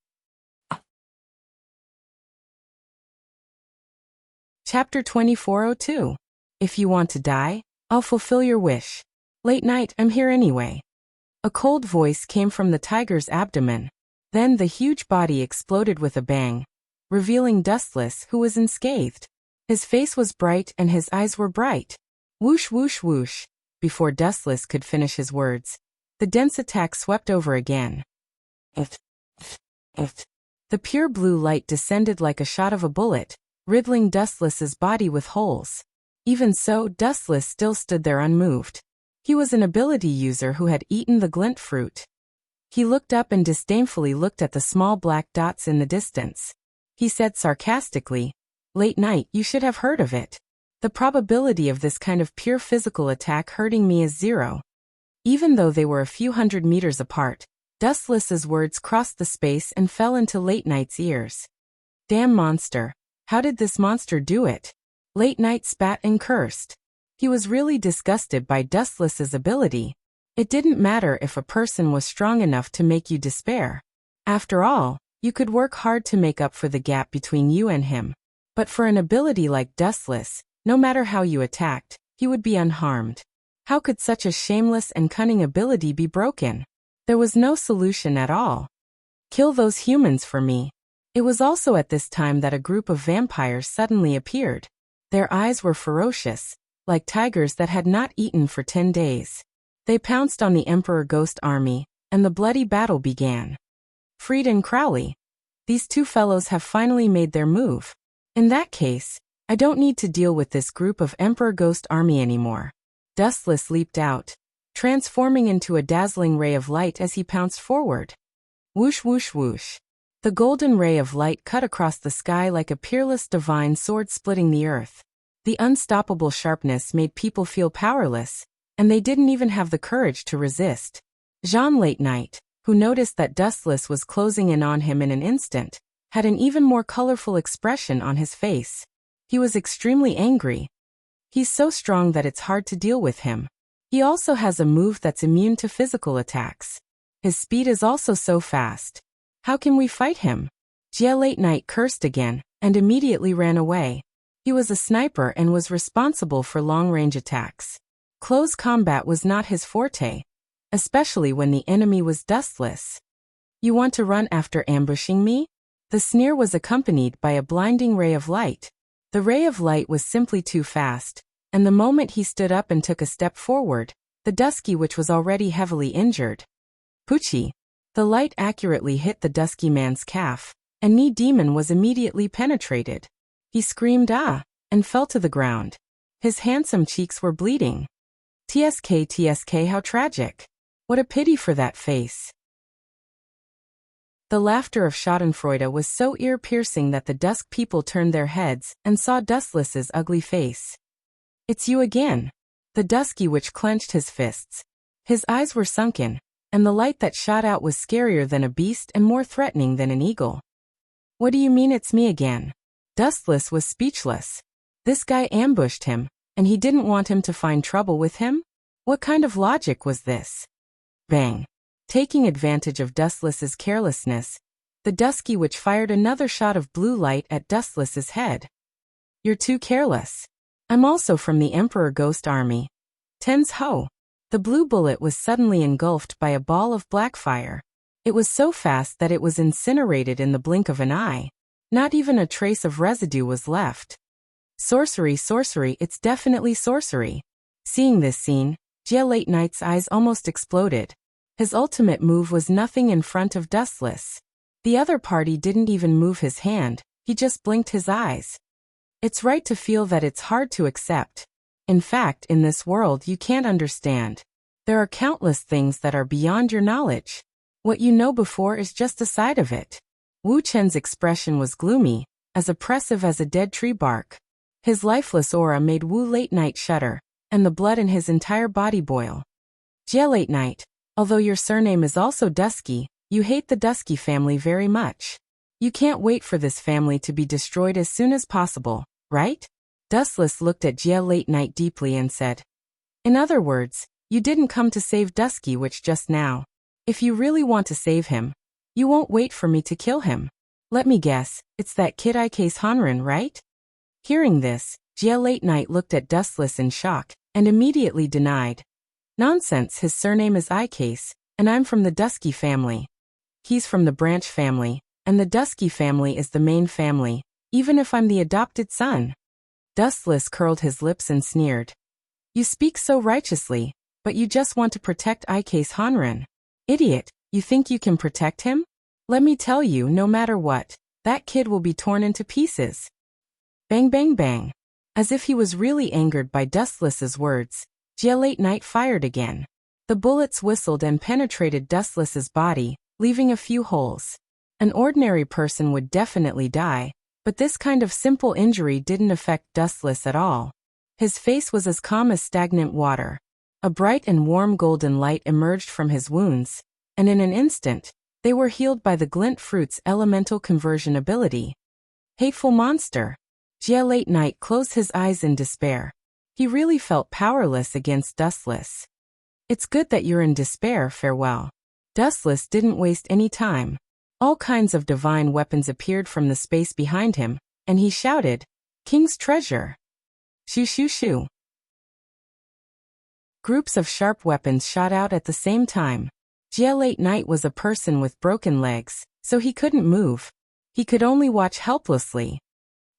Chapter 2402. If you want to die, I'll fulfill your wish. Late night, I'm here anyway. A cold voice came from the tiger's abdomen. Then the huge body exploded with a bang, revealing Dustless, who was unscathed. His face was bright and his eyes were bright. Whoosh, whoosh, whoosh. Before Dustless could finish his words, the dense attack swept over again. The pure blue light descended like a shot of a bullet, riddling Dustless's body with holes. Even so, Dustless still stood there unmoved. He was an ability user who had eaten the glint fruit. He looked up and disdainfully looked at the small black dots in the distance. He said sarcastically, "Late night, you should have heard of it. The probability of this kind of pure physical attack hurting me is 0. Even though they were a few hundred meters apart, Dustless's words crossed the space and fell into Late Night's ears. Damn monster. How did this monster do it? Late Night spat and cursed. He was really disgusted by Dustless's ability. It didn't matter if a person was strong enough to make you despair. After all, you could work hard to make up for the gap between you and him. But for an ability like Dustless, no matter how you attacked, he would be unharmed. How could such a shameless and cunning ability be broken? There was no solution at all. Kill those humans for me. It was also at this time that a group of vampires suddenly appeared. Their eyes were ferocious, like tigers that had not eaten for 10 days. They pounced on the Emperor Ghost army, and the bloody battle began. Freed and Crowley. These two fellows have finally made their move. In that case, I don't need to deal with this group of Emperor Ghost army anymore. Dustless leaped out, transforming into a dazzling ray of light as he pounced forward. Whoosh whoosh whoosh. The golden ray of light cut across the sky like a peerless divine sword splitting the earth. The unstoppable sharpness made people feel powerless, and they didn't even have the courage to resist. Jean Late Night, who noticed that Dustless was closing in on him in an instant, had an even more colorful expression on his face. He was extremely angry. He's so strong that it's hard to deal with him. He also has a move that's immune to physical attacks. His speed is also so fast. How can we fight him? Jia Late Night cursed again, and immediately ran away. He was a sniper and was responsible for long-range attacks. Close combat was not his forte, especially when the enemy was Dustless. You want to run after ambushing me? The sneer was accompanied by a blinding ray of light. The ray of light was simply too fast, and the moment he stood up and took a step forward, the Dusky Witch was already heavily injured. Poochie. The light accurately hit the Dusky Man's calf, and Knee Demon was immediately penetrated. He screamed ah, and fell to the ground. His handsome cheeks were bleeding. TSK TSK, how tragic. What a pity for that face. The laughter of Schadenfreude was so ear-piercing that the Dusk people turned their heads and saw Dustless's ugly face. It's you again. The Dusky Witch clenched his fists. His eyes were sunken, and the light that shot out was scarier than a beast and more threatening than an eagle. What do you mean it's me again? Dustless was speechless. This guy ambushed him, and he didn't want him to find trouble with him? What kind of logic was this? Bang. Taking advantage of Dustless's carelessness, the Dusky Witch fired another shot of blue light at Dustless's head. You're too careless. I'm also from the Emperor Ghost Army. Tens ho. The blue bullet was suddenly engulfed by a ball of black fire. It was so fast that it was incinerated in the blink of an eye. Not even a trace of residue was left. Sorcery, sorcery, it's definitely sorcery. Seeing this scene, Jia Late Night's eyes almost exploded. His ultimate move was nothing in front of Dustless. The other party didn't even move his hand, he just blinked his eyes. It's right to feel that it's hard to accept. In fact, in this world you can't understand. There are countless things that are beyond your knowledge. What you know before is just a side of it. Wu Chen's expression was gloomy, as oppressive as a dead tree bark. His lifeless aura made Wu Late Night shudder, and the blood in his entire body boil. Jia Late Night, although your surname is also Dusky, you hate the Dusky family very much. You can't wait for this family to be destroyed as soon as possible, right? Dustless looked at Jia Late Night deeply and said, in other words, you didn't come to save Dusky Witch just now. If you really want to save him, you won't wait for me to kill him. Let me guess, it's that kid Ike's Hanrin, right? Hearing this, Jia Late Night looked at Dustless in shock, and immediately denied. Nonsense, his surname is Ike's, and I'm from the Dusky family. He's from the Branch family, and the Dusky family is the main family, even if I'm the adopted son. Dustless curled his lips and sneered. You speak so righteously, but you just want to protect Ike's Hanrin. Idiot, you think you can protect him? Let me tell you, no matter what, that kid will be torn into pieces. Bang bang bang. As if he was really angered by Dustless's words, Jia Late Night fired again. The bullets whistled and penetrated Dustless's body, leaving a few holes. An ordinary person would definitely die, but this kind of simple injury didn't affect Dustless at all. His face was as calm as stagnant water. A bright and warm golden light emerged from his wounds, and in an instant, they were healed by the glint fruit's elemental conversion ability. Hateful monster. Jia Late Night closed his eyes in despair. He really felt powerless against Dustless. It's good that you're in despair, farewell. Dustless didn't waste any time. All kinds of divine weapons appeared from the space behind him, and he shouted, King's treasure! Shoo shoo shoo! Groups of sharp weapons shot out at the same time. Jia Late Night was a person with broken legs, so he couldn't move. He could only watch helplessly.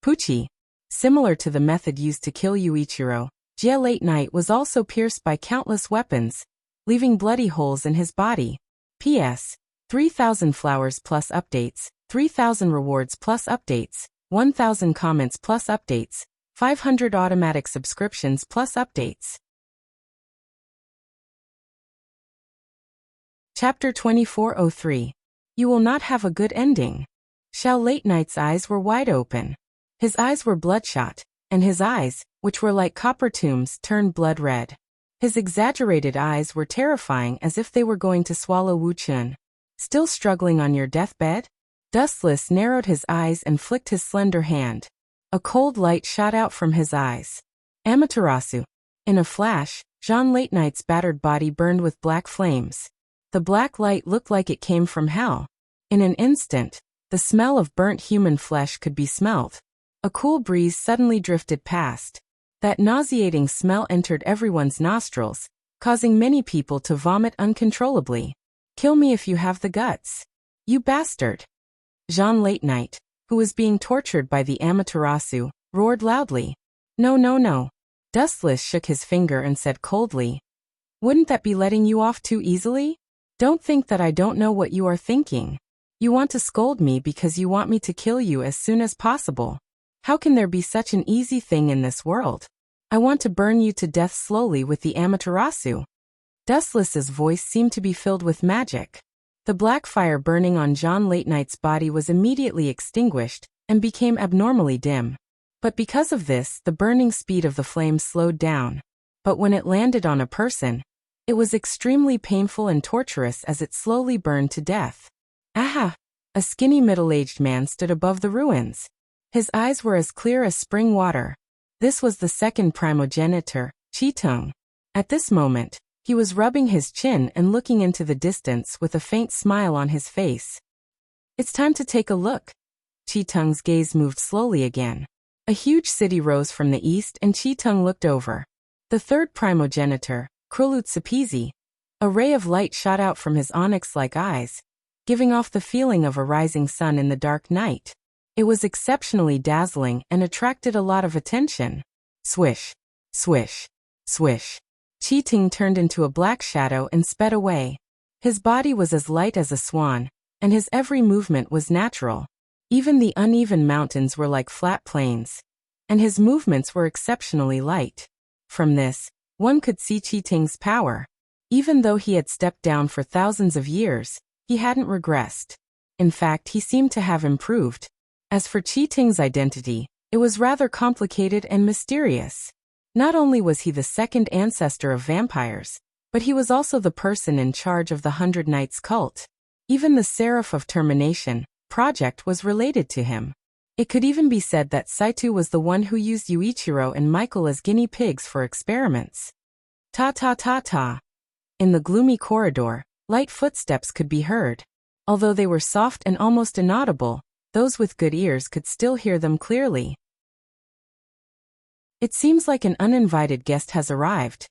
Pucci. Similar to the method used to kill Yuichiro, Jia Late Night was also pierced by countless weapons, leaving bloody holes in his body. P.S. 3,000 flowers plus updates, 3,000 rewards plus updates, 1,000 comments plus updates, 500 automatic subscriptions plus updates. Chapter 2403. You will not have a good ending. Xiao Late Night's eyes were wide open. His eyes were bloodshot, and his eyes, which were like copper tombs, turned blood red. His exaggerated eyes were terrifying, as if they were going to swallow Wu Chun. Still struggling on your deathbed? Dustless narrowed his eyes and flicked his slender hand. A cold light shot out from his eyes. Amaterasu. In a flash, Jean Late Night's battered body burned with black flames. The black light looked like it came from hell. In an instant, the smell of burnt human flesh could be smelled. A cool breeze suddenly drifted past. That nauseating smell entered everyone's nostrils, causing many people to vomit uncontrollably. Kill me if you have the guts. You bastard. Jean Late Night, who was being tortured by the Amaterasu, roared loudly. No, no, no. Dustless shook his finger and said coldly. Wouldn't that be letting you off too easily? Don't think that I don't know what you are thinking. You want to scold me because you want me to kill you as soon as possible. How can there be such an easy thing in this world? I want to burn you to death slowly with the Amaterasu. Dustless's voice seemed to be filled with magic. The black fire burning on Jean Late Night's body was immediately extinguished and became abnormally dim. But because of this, the burning speed of the flame slowed down. But when it landed on a person, it was extremely painful and torturous as it slowly burned to death. Aha! A skinny middle-aged man stood above the ruins. His eyes were as clear as spring water. This was the second primogenitor, Chitung. At this moment, he was rubbing his chin and looking into the distance with a faint smile on his face. It's time to take a look. Chitung's gaze moved slowly again. A huge city rose from the east and Chitung looked over. The third primogenitor, Krulutsupizi. A ray of light shot out from his onyx-like eyes, giving off the feeling of a rising sun in the dark night. It was exceptionally dazzling and attracted a lot of attention. Swish, swish, swish. Chitung turned into a black shadow and sped away. His body was as light as a swan, and his every movement was natural. Even the uneven mountains were like flat plains, and his movements were exceptionally light. From this, one could see Chitung's power. Even though he had stepped down for thousands of years, he hadn't regressed. In fact, he seemed to have improved. As for Chitung's identity, it was rather complicated and mysterious. Not only was he the second ancestor of vampires, but he was also the person in charge of the 100 Knights cult. Even the Seraph of Termination project was related to him. It could even be said that Saito was the one who used Yuichiro and Michael as guinea pigs for experiments. Ta-ta-ta-ta. In the gloomy corridor, light footsteps could be heard. Although they were soft and almost inaudible, those with good ears could still hear them clearly. It seems like an uninvited guest has arrived.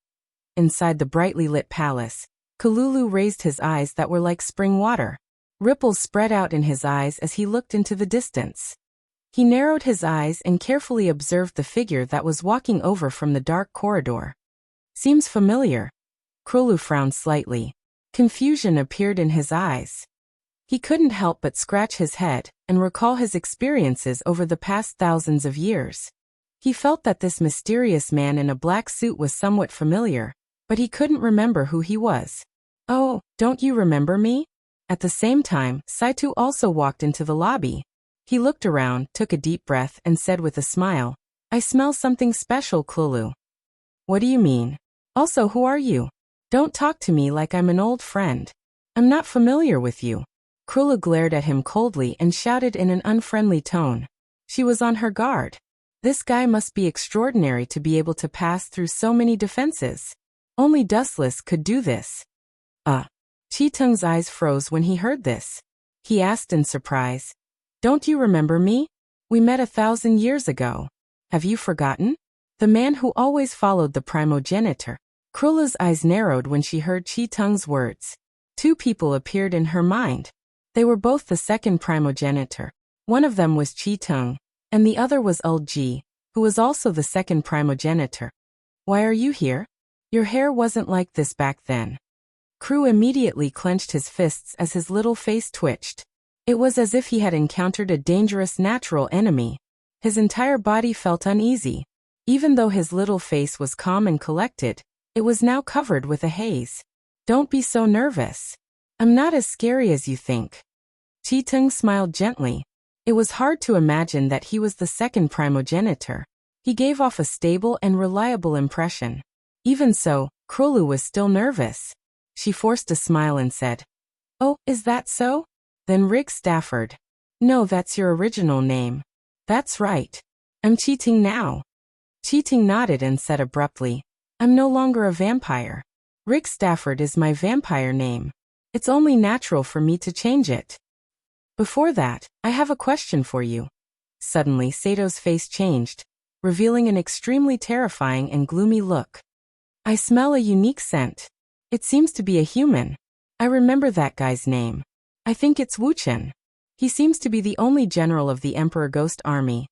Inside the brightly lit palace, Kalulu raised his eyes that were like spring water. Ripples spread out in his eyes as he looked into the distance. He narrowed his eyes and carefully observed the figure that was walking over from the dark corridor. Seems familiar. Krulu frowned slightly. Confusion appeared in his eyes. He couldn't help but scratch his head and recall his experiences over the past thousands of years. He felt that this mysterious man in a black suit was somewhat familiar, but he couldn't remember who he was. Oh, don't you remember me? At the same time, Saito also walked into the lobby. He looked around, took a deep breath, and said with a smile, I smell something special, Krulu. What do you mean? Also, who are you? Don't talk to me like I'm an old friend. I'm not familiar with you. Krula glared at him coldly and shouted in an unfriendly tone. She was on her guard. This guy must be extraordinary to be able to pass through so many defenses. Only Dustless could do this. Chi-Tung's eyes froze when he heard this. He asked in surprise, "Don't you remember me? We met 1,000 years ago. Have you forgotten? The man who always followed the primogenitor." Krula's eyes narrowed when she heard Chi-Tung's words. Two people appeared in her mind. They were both the second primogenitor. One of them was Chi-Tung, and the other was Ulji, who was also the second primogenitor. "Why are you here? Your hair wasn't like this back then." Kru immediately clenched his fists as his little face twitched. It was as if he had encountered a dangerous natural enemy. His entire body felt uneasy. Even though his little face was calm and collected, it was now covered with a haze. "Don't be so nervous. I'm not as scary as you think." Chi-Tung smiled gently. It was hard to imagine that he was the second primogenitor. He gave off a stable and reliable impression. Even so, Krulu was still nervous. She forced a smile and said, "Oh, is that so? Then Rick Stafford." "No, that's your original name." "That's right. I'm cheating now." Cheating nodded and said abruptly, "I'm no longer a vampire. Rick Stafford is my vampire name. It's only natural for me to change it." "Before that, I have a question for you." Suddenly Sato's face changed, revealing an extremely terrifying and gloomy look. "I smell a unique scent. It seems to be a human. I remember that guy's name. I think it's Wu-Chen. He seems to be the only general of the Emperor Ghost Army.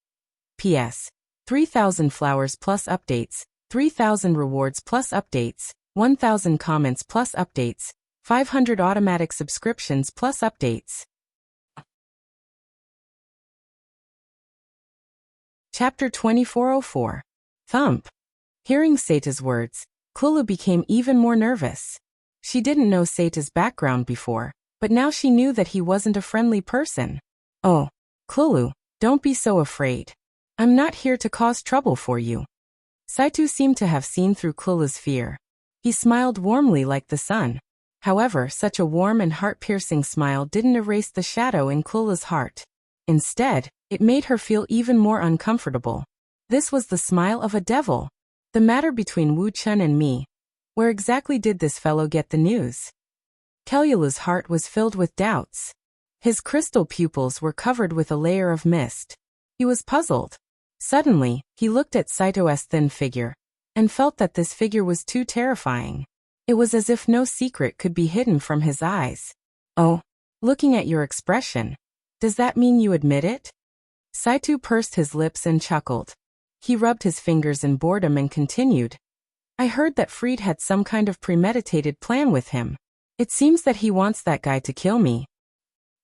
P.S. 3,000 flowers plus updates, 3,000 rewards plus updates, 1,000 comments plus updates, 500 automatic subscriptions plus updates." Chapter 2404. Thump. Hearing Seta's words, Klulu became even more nervous. She didn't know Seta's background before, but now she knew that he wasn't a friendly person. "Oh, Klulu, don't be so afraid. I'm not here to cause trouble for you." Saito seemed to have seen through Klulu's fear. He smiled warmly like the sun. However, such a warm and heart-piercing smile didn't erase the shadow in Klulu's heart. Instead, it made her feel even more uncomfortable. This was the smile of a devil. "The matter between Wu-Chen and me. Where exactly did this fellow get the news?" Kelula's heart was filled with doubts. His crystal pupils were covered with a layer of mist. He was puzzled. Suddenly, he looked at Saito's thin figure, and felt that this figure was too terrifying. It was as if no secret could be hidden from his eyes. "Oh, looking at your expression, does that mean you admit it?" Saito pursed his lips and chuckled. He rubbed his fingers in boredom and continued, "I heard that Fried had some kind of premeditated plan with him. It seems that he wants that guy to kill me."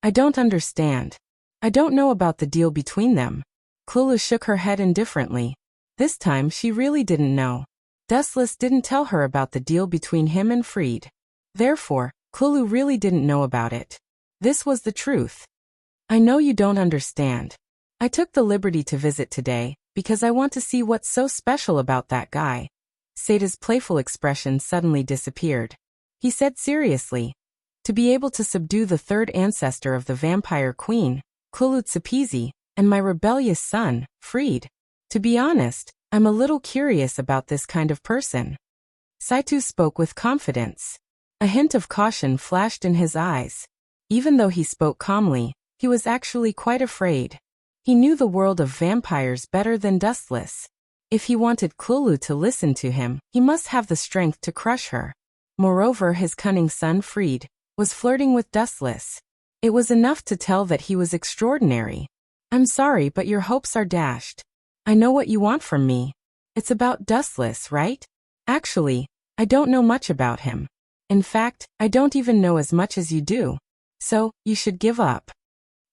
"I don't understand. I don't know about the deal between them." Klulu shook her head indifferently. This time she really didn't know. Dustless didn't tell her about the deal between him and Fried. Therefore, Klulu really didn't know about it. This was the truth. "I know you don't understand. I took the liberty to visit today, because I want to see what's so special about that guy." Seta's playful expression suddenly disappeared. He said seriously, "To be able to subdue the third ancestor of the vampire queen, Kulutsupizi, and my rebellious son, Fried. To be honest, I'm a little curious about this kind of person." Saito spoke with confidence. A hint of caution flashed in his eyes. Even though he spoke calmly, he was actually quite afraid. He knew the world of vampires better than Dustless. If he wanted Klulu to listen to him, he must have the strength to crush her. Moreover, his cunning son Fried was flirting with Dustless. It was enough to tell that he was extraordinary. "I'm sorry, but your hopes are dashed. I know what you want from me. It's about Dustless, right? Actually, I don't know much about him. In fact, I don't even know as much as you do. So, you should give up."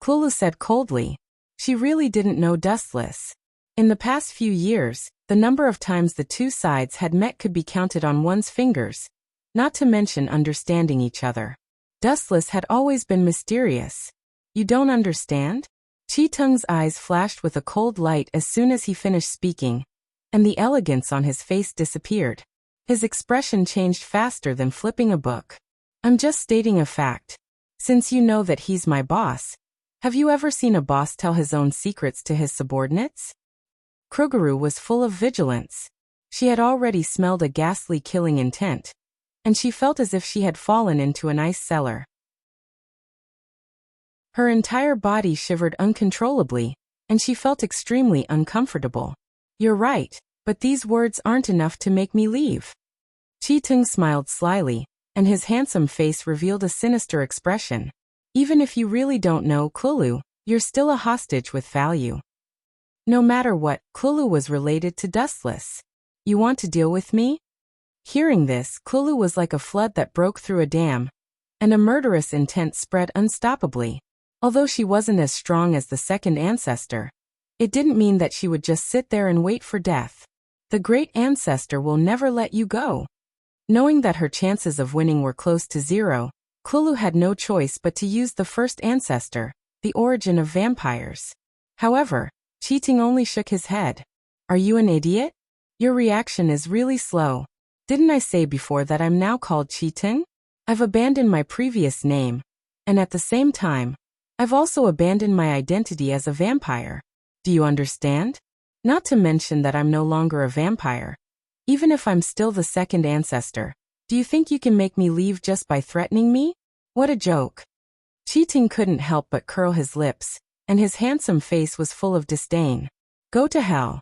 Klulu said coldly. She really didn't know Dustless. In the past few years, the number of times the two sides had met could be counted on one's fingers, not to mention understanding each other. Dustless had always been mysterious. "You don't understand?" Chi-Tung's eyes flashed with a cold light as soon as he finished speaking, and the elegance on his face disappeared. His expression changed faster than flipping a book. I'm just stating a fact. Since you know that he's my boss, have you ever seen a boss tell his own secrets to his subordinates? Kroguru was full of vigilance. She had already smelled a ghastly killing intent, and she felt as if she had fallen into an ice cellar. Her entire body shivered uncontrollably, and she felt extremely uncomfortable. You're right, but these words aren't enough to make me leave. Chi-tung smiled slyly, and his handsome face revealed a sinister expression. Even if you really don't know Klulu, you're still a hostage with value. No matter what, Klulu was related to Dustless. You want to deal with me? Hearing this, Klulu was like a flood that broke through a dam, and a murderous intent spread unstoppably. Although she wasn't as strong as the second ancestor, it didn't mean that she would just sit there and wait for death. The great ancestor will never let you go. Knowing that her chances of winning were close to zero, Klulu had no choice but to use the first ancestor, the origin of vampires. However, Chi-tung only shook his head. Are you an idiot? Your reaction is really slow. Didn't I say before that I'm now called Chi-tung? I've abandoned my previous name, and at the same time, I've also abandoned my identity as a vampire. Do you understand? Not to mention that I'm no longer a vampire. Even if I'm still the second ancestor, do you think you can make me leave just by threatening me? What a joke. Chi-tung couldn't help but curl his lips, and his handsome face was full of disdain. Go to hell.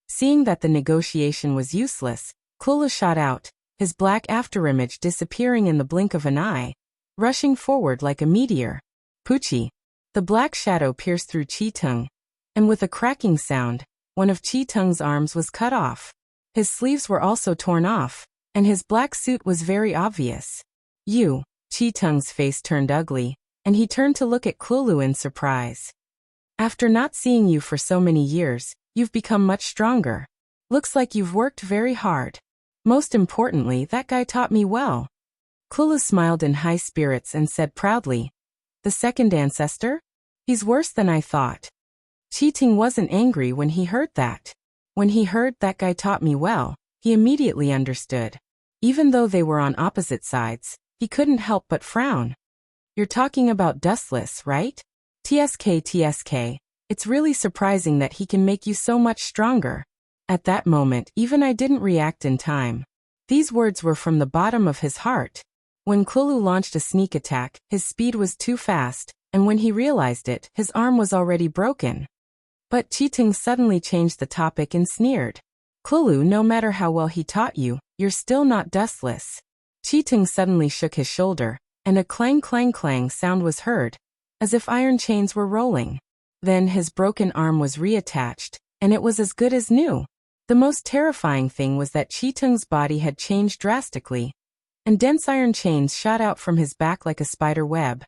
Seeing that the negotiation was useless, Klulu shot out, his black afterimage disappearing in the blink of an eye, rushing forward like a meteor. Poochie. The black shadow pierced through Chi-tung, and with a cracking sound, one of Chi-tung's arms was cut off. His sleeves were also torn off, and his black suit was very obvious. Chi-tung's face turned ugly, and he turned to look at Klulu in surprise. After not seeing you for so many years, you've become much stronger. Looks like you've worked very hard. Most importantly, that guy taught me well. Klulu smiled in high spirits and said proudly, the second ancestor? He's worse than I thought. Chi-tung wasn't angry when he heard that. When he heard that guy taught me well, he immediately understood. Even though they were on opposite sides, he couldn't help but frown. You're talking about Dustless, right? TSK. It's really surprising that he can make you so much stronger. At that moment, even I didn't react in time. These words were from the bottom of his heart. When Klulu launched a sneak attack, his speed was too fast, and when he realized it, his arm was already broken. But Chi-tung suddenly changed the topic and sneered. Klulu, no matter how well he taught you, you're still not Dustless. Chi-tung suddenly shook his shoulder, and a clang clang clang sound was heard, as if iron chains were rolling. Then his broken arm was reattached, and it was as good as new. The most terrifying thing was that Chi-tung's body had changed drastically, and dense iron chains shot out from his back like a spider web.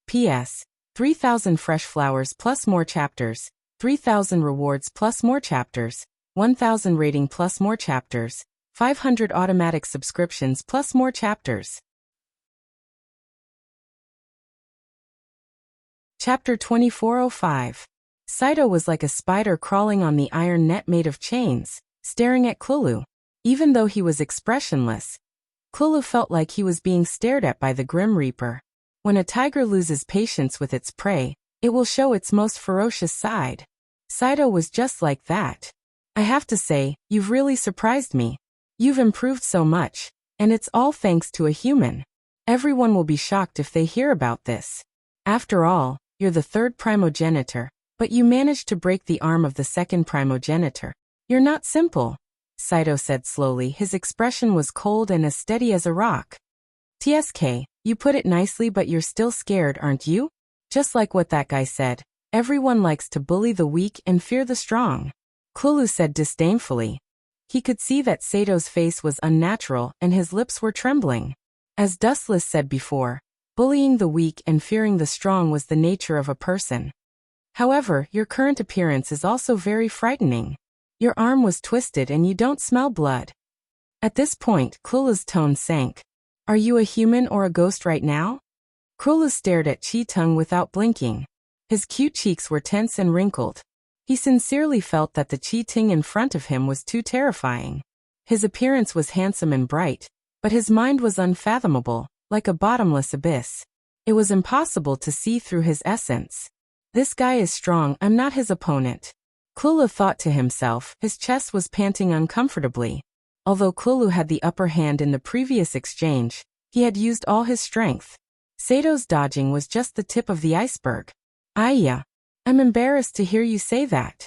P.S. 3,000 fresh flowers plus more chapters, 3,000 rewards plus more chapters, 1,000 rating plus more chapters, 500 automatic subscriptions plus more chapters. Chapter 2405. Saito was like a spider crawling on the iron net made of chains, staring at Klulu. Even though he was expressionless, Klulu felt like he was being stared at by the Grim Reaper. When a tiger loses patience with its prey, it will show its most ferocious side. Saito was just like that. I have to say, you've really surprised me. You've improved so much, and it's all thanks to a human. Everyone will be shocked if they hear about this. After all, you're the third primogenitor, but you managed to break the arm of the second primogenitor. You're not simple, Saito said slowly. His expression was cold and as steady as a rock. TSK, you put it nicely, but you're still scared, aren't you? Just like what that guy said, everyone likes to bully the weak and fear the strong. Klulu said disdainfully. He could see that Sato's face was unnatural and his lips were trembling. As Dustless said before, bullying the weak and fearing the strong was the nature of a person. However, your current appearance is also very frightening. Your arm was twisted and you don't smell blood. At this point, Klulu's tone sank. Are you a human or a ghost right now? Klulu stared at Chi-tung without blinking. His cute cheeks were tense and wrinkled. He sincerely felt that the Chi-tung in front of him was too terrifying. His appearance was handsome and bright, But his mind was unfathomable, like a bottomless abyss. It was impossible to see through his essence. This guy is strong, I'm not his opponent. Kulu thought to himself, his chest was panting uncomfortably. Although Kulu had the upper hand in the previous exchange, he had used all his strength. Sato's dodging was just the tip of the iceberg. Aya. I'm embarrassed to hear you say that.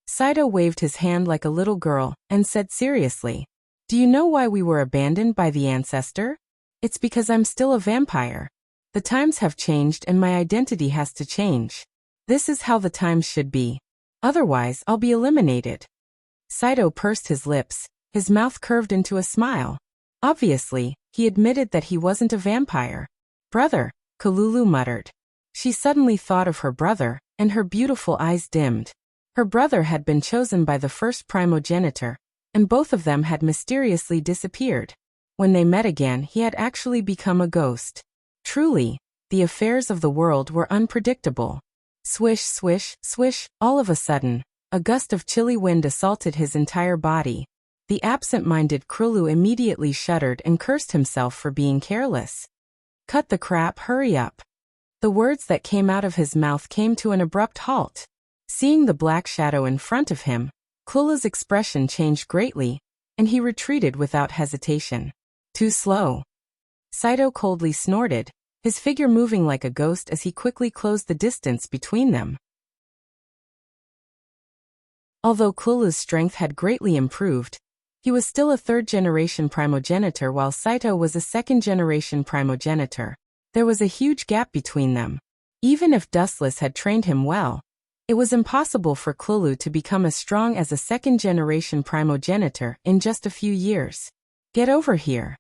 Saito waved his hand like a little girl, and said seriously, do you know why we were abandoned by the ancestor? It's because I'm still a vampire. The times have changed and my identity has to change. This is how the times should be. Otherwise, I'll be eliminated. Saito pursed his lips, his mouth curved into a smile. Obviously, he admitted that he wasn't a vampire. Brother, Kalulu muttered. She suddenly thought of her brother, and her beautiful eyes dimmed. Her brother had been chosen by the first primogenitor, and both of them had mysteriously disappeared. When they met again, he had actually become a ghost. Truly, the affairs of the world were unpredictable. Swish, swish, swish, all of a sudden, a gust of chilly wind assaulted his entire body. The absent-minded Krulu immediately shuddered and cursed himself for being careless. Cut the crap, hurry up. The words that came out of his mouth came to an abrupt halt. Seeing the black shadow in front of him, Krulu's expression changed greatly, and he retreated without hesitation. Too slow. Saito coldly snorted, his figure moving like a ghost as he quickly closed the distance between them. Although Krulu's strength had greatly improved, he was still a third-generation primogenitor while Saito was a second-generation primogenitor. There was a huge gap between them. Even if Dustless had trained him well, it was impossible for Krulu to become as strong as a second-generation primogenitor in just a few years. Get over here.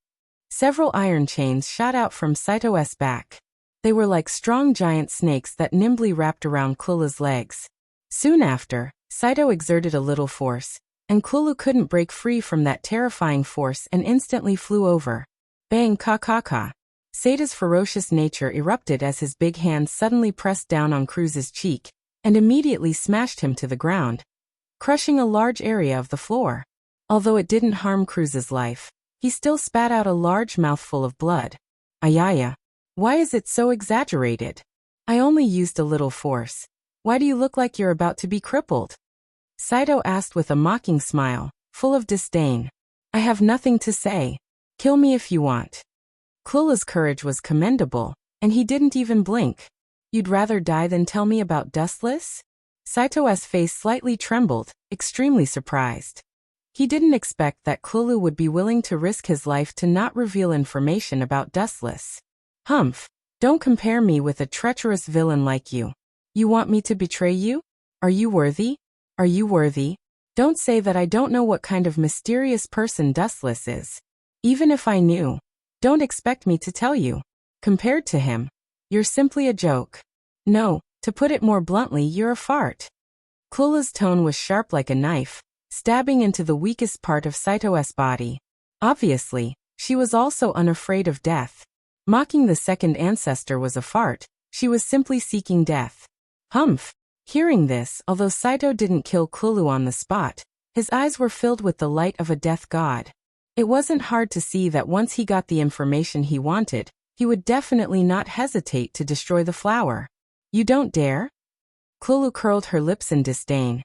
Several iron chains shot out from Saito's back. They were like strong giant snakes that nimbly wrapped around Krulu's legs. Soon after, Saito exerted a little force, and Krulu couldn't break free from that terrifying force and instantly flew over. Bang, ka ka ka. Saito's ferocious nature erupted as his big hand suddenly pressed down on Cruz's cheek, and immediately smashed him to the ground, crushing a large area of the floor. Although it didn't harm Cruz's life, he still spat out a large mouthful of blood. Ayaya. Why is it so exaggerated? I only used a little force. Why do you look like you're about to be crippled? Saito asked with a mocking smile, full of disdain. I have nothing to say. Kill me if you want. Krulu's courage was commendable, and he didn't even blink. You'd rather die than tell me about Dustless? Saito's face slightly trembled, extremely surprised. He didn't expect that Krulu would be willing to risk his life to not reveal information about Dustless. Humph, don't compare me with a treacherous villain like you. You want me to betray you? Are you worthy? Are you worthy? Don't say that I don't know what kind of mysterious person Dustless is. Even if I knew, don't expect me to tell you. Compared to him, you're simply a joke. No, to put it more bluntly, you're a fart. Krulu's tone was sharp like a knife, stabbing into the weakest part of Saito's body. Obviously, she was also unafraid of death. Mocking the second ancestor was a fart, she was simply seeking death. Humph. Hearing this, although Saito didn't kill Krulu on the spot, his eyes were filled with the light of a death god. It wasn't hard to see that once he got the information he wanted, he would definitely not hesitate to destroy the flower. You don't dare? Krulu curled her lips in disdain,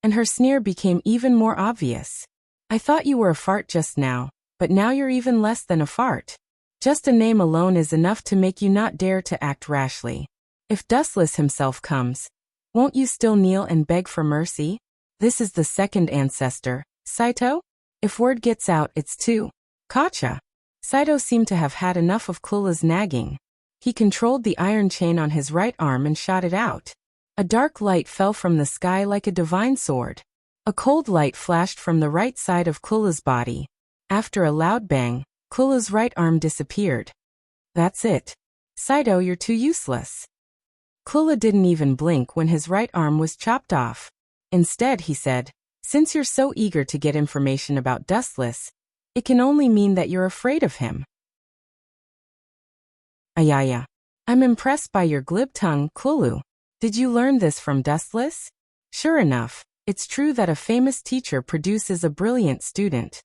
and her sneer became even more obvious. I thought you were a fart just now, but now you're even less than a fart. Just a name alone is enough to make you not dare to act rashly. If Dustless himself comes, won't you still kneel and beg for mercy? This is the second ancestor, Saito? If word gets out, it's two. Kacha. Saito seemed to have had enough of Krulu's nagging. He controlled the iron chain on his right arm and shot it out. A dark light fell from the sky like a divine sword. A cold light flashed from the right side of Krulu's body. After a loud bang, Krulu's right arm disappeared. That's it. Saito, you're too useless. Krulu didn't even blink when his right arm was chopped off. Instead, he said, since you're so eager to get information about Dustless, it can only mean that you're afraid of him. Ayaya. I'm impressed by your glib tongue, Krulu. Did you learn this from Dustless? Sure enough, it's true that a famous teacher produces a brilliant student.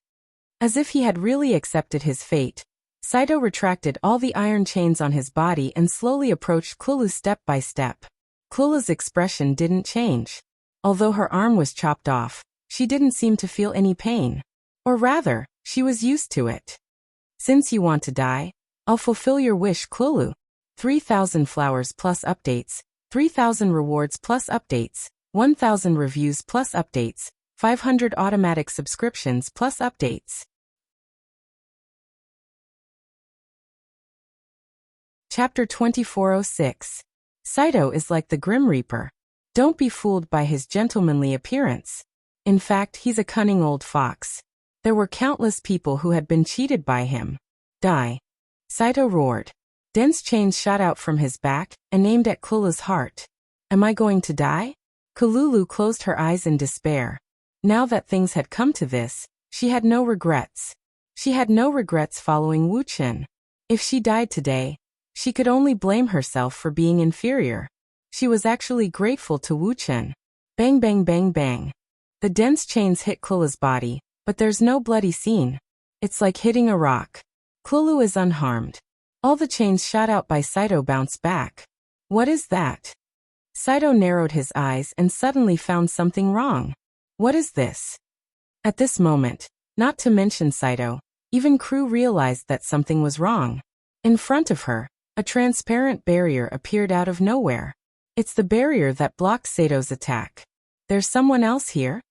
As if he had really accepted his fate, Saito retracted all the iron chains on his body and slowly approached Klulu step by step. Klulu's expression didn't change. Although her arm was chopped off, she didn't seem to feel any pain. Or rather, she was used to it. Since you want to die, I'll fulfill your wish, Klulu. 3,000 flowers plus updates, 3,000 rewards plus updates, 1,000 reviews plus updates, 500 automatic subscriptions plus updates. Chapter 2406. Saito is like the Grim Reaper. Don't be fooled by his gentlemanly appearance. In fact, he's a cunning old fox. There were countless people who had been cheated by him. Die. Saito roared. Dense chains shot out from his back and aimed at Klulu's heart. Am I going to die? Klulu closed her eyes in despair. Now that things had come to this, she had no regrets. She had no regrets following Wu Chen. If she died today, she could only blame herself for being inferior. She was actually grateful to Wu Chen. Bang bang bang bang. The dense chains hit Klulu's body, but there's no bloody scene. It's like hitting a rock. Klulu is unharmed. All the chains shot out by Saito bounced back. What is that? Saito narrowed his eyes and suddenly found something wrong. What is this? At this moment, not to mention Saito, even Crew realized that something was wrong. In front of her, a transparent barrier appeared out of nowhere. It's the barrier that blocked Sato's attack. There's someone else here?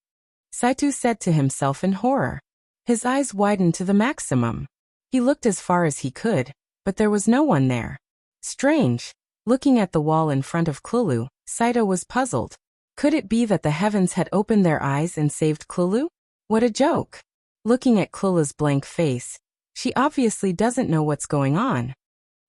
Saito said to himself in horror. His eyes widened to the maximum. He looked as far as he could, but there was no one there. Strange. Looking at the wall in front of Klulu, Saito was puzzled. Could it be that the heavens had opened their eyes and saved Klulu? What a joke. Looking at Klulu's blank face, she obviously doesn't know what's going on.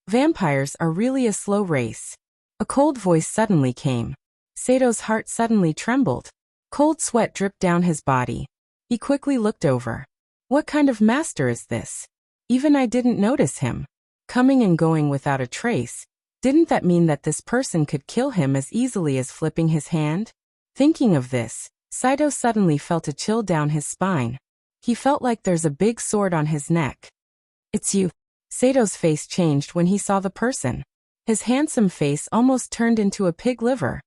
Vampires are really a slow race. A cold voice suddenly came. Sato's heart suddenly trembled. Cold sweat dripped down his body. He quickly looked over. What kind of master is this? Even I didn't notice him. Coming and going without a trace. Didn't that mean that this person could kill him as easily as flipping his hand? Thinking of this, Saito suddenly felt a chill down his spine. He felt like there's a big sword on his neck. It's you. Sato's face changed when he saw the person. His handsome face almost turned into a pig liver.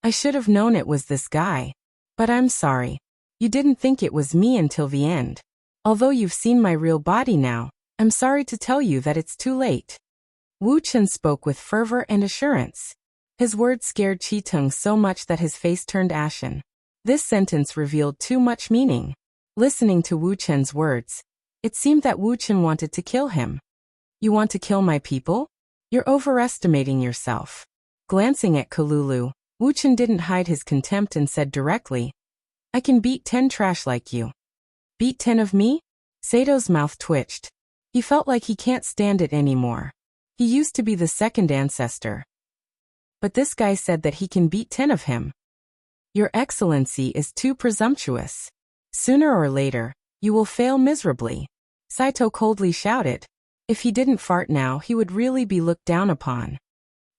I should have known it was this guy. But I'm sorry. You didn't think it was me until the end. Although you've seen my real body now, I'm sorry to tell you that it's too late. Wu Chen spoke with fervor and assurance. His words scared Chi-Tung so much that his face turned ashen. This sentence revealed too much meaning. Listening to Wu Chen's words, it seemed that Wu Chen wanted to kill him. You want to kill my people? You're overestimating yourself. Glancing at Klulu, Wu Chen didn't hide his contempt and said directly, I can beat 10 trash like you. Beat 10 of me? Sato's mouth twitched. He felt like he can't stand it anymore. He used to be the second ancestor. But this guy said that he can beat 10 of him. Your Excellency is too presumptuous. Sooner or later, you will fail miserably. Saito coldly shouted. If he didn't fart now, he would really be looked down upon.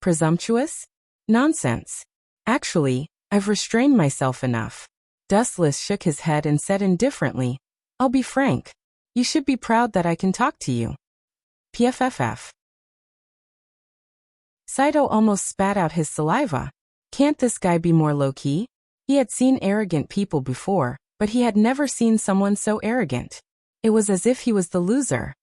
Presumptuous? Nonsense. Actually, I've restrained myself enough. Dustless shook his head and said indifferently, I'll be frank. You should be proud that I can talk to you. PFFF. Saito almost spat out his saliva. Can't this guy be more low-key? He had seen arrogant people before, but he had never seen someone so arrogant. It was as if he was the loser.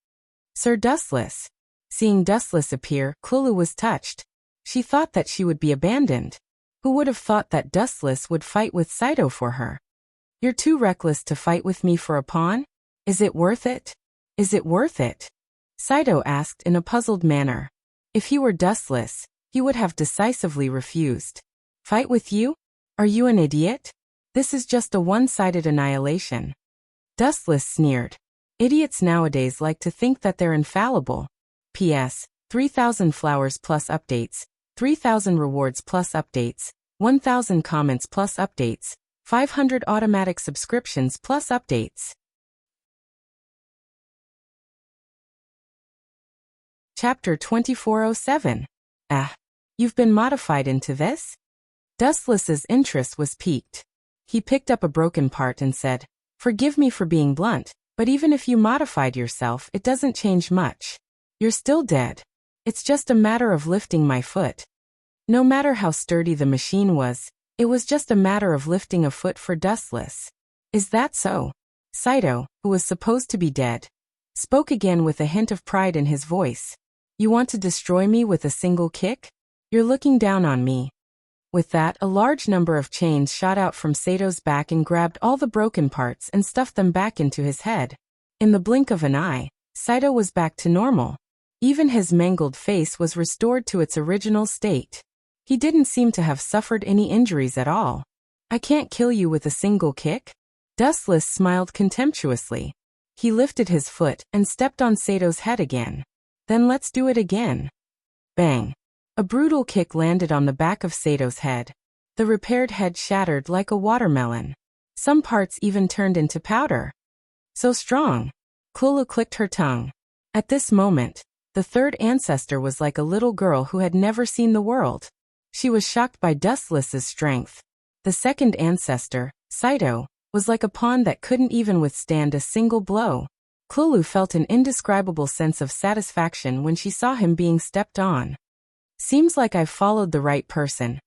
Sir Dustless. Seeing Dustless appear, Klulu was touched. She thought that she would be abandoned. Who would have thought that Dustless would fight with Saito for her? You're too reckless to fight with me for a pawn? Is it worth it? Is it worth it? Saito asked in a puzzled manner. If he were Dustless, he would have decisively refused. Fight with you? Are you an idiot? This is just a one-sided annihilation. Dustless sneered. Idiots nowadays like to think that they're infallible. P.S. 3,000 flowers plus updates, 3,000 rewards plus updates, 1,000 comments plus updates, 500 automatic subscriptions plus updates. Chapter 2407. You've been modified into this? Dustless's interest was piqued. He picked up a broken part and said, Forgive me for being blunt, But even if you modified yourself, it doesn't change much. You're still dead. It's just a matter of lifting my foot. No matter how sturdy the machine was, it was just a matter of lifting a foot for Dustless. Is that so? Saito, who was supposed to be dead, spoke again with a hint of pride in his voice. You want to destroy me with a single kick? You're looking down on me. With that, a large number of chains shot out from Sato's back and grabbed all the broken parts and stuffed them back into his head. In the blink of an eye, Saito was back to normal. Even his mangled face was restored to its original state. He didn't seem to have suffered any injuries at all. I can't kill you with a single kick? Dustless smiled contemptuously. He lifted his foot and stepped on Sato's head again. Then let's do it again. Bang. A brutal kick landed on the back of Sato's head. The repaired head shattered like a watermelon. Some parts even turned into powder. So strong. Klulu clicked her tongue. At this moment, the third ancestor was like a little girl who had never seen the world. She was shocked by Dustless's strength. The second ancestor, Saito, was like a pawn that couldn't even withstand a single blow. Klulu felt an indescribable sense of satisfaction when she saw him being stepped on. Seems like I've followed the right person.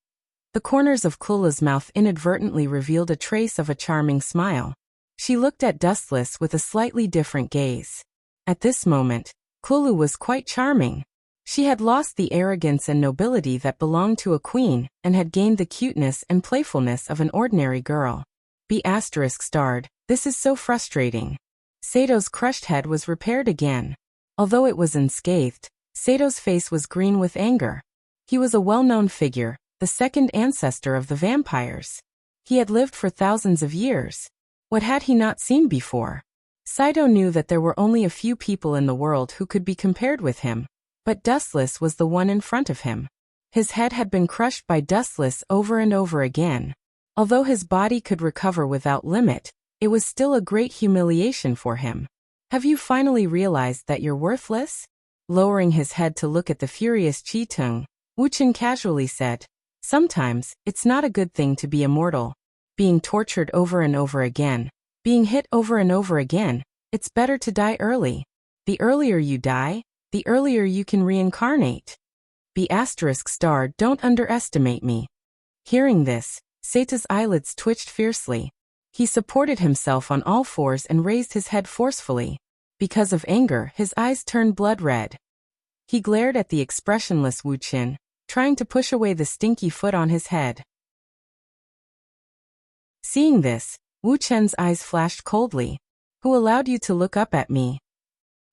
The corners of Klulu's mouth inadvertently revealed a trace of a charming smile. She looked at Dustless with a slightly different gaze. At this moment, Klulu was quite charming. She had lost the arrogance and nobility that belonged to a queen and had gained the cuteness and playfulness of an ordinary girl. B****, this is so frustrating. Sato's crushed head was repaired again. Although it was unscathed, Sato's face was green with anger. He was a well-known figure, the second ancestor of the vampires. He had lived for thousands of years. What had he not seen before? Saito knew that there were only a few people in the world who could be compared with him, but Dustless was the one in front of him. His head had been crushed by Dustless over and over again. Although his body could recover without limit, it was still a great humiliation for him. Have you finally realized that you're worthless? Lowering his head to look at the furious Chi-Tung, Wu-Chen casually said, sometimes, it's not a good thing to be immortal. Being tortured over and over again, being hit over and over again, it's better to die early. The earlier you die, the earlier you can reincarnate. Don't underestimate me. Hearing this, Sato's eyelids twitched fiercely. He supported himself on all fours and raised his head forcefully. Because of anger, his eyes turned blood red. He glared at the expressionless Wu-Chen, trying to push away the stinky foot on his head. Seeing this, Wu-Chen's eyes flashed coldly. Who allowed you to look up at me?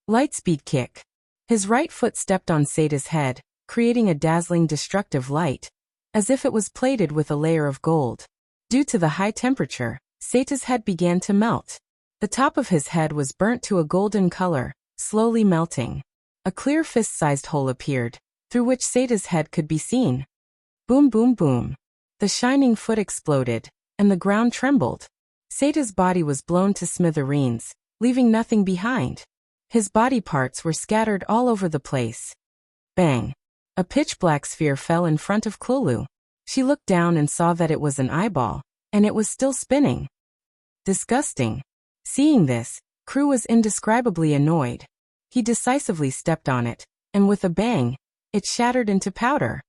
Lightspeed kick. His right foot stepped on Sato's head, creating a dazzling destructive light, as if it was plated with a layer of gold. Due to the high temperature, Sato's head began to melt. The top of his head was burnt to a golden color, slowly melting. A clear fist-sized hole appeared, through which Sato's head could be seen. Boom boom boom. The shining foot exploded, and the ground trembled. Sato's body was blown to smithereens, leaving nothing behind. His body parts were scattered all over the place. Bang. A pitch-black sphere fell in front of Klulu. She looked down and saw that it was an eyeball, and it was still spinning. Disgusting. Seeing this, Crew was indescribably annoyed. He decisively stepped on it, and with a bang, it shattered into powder.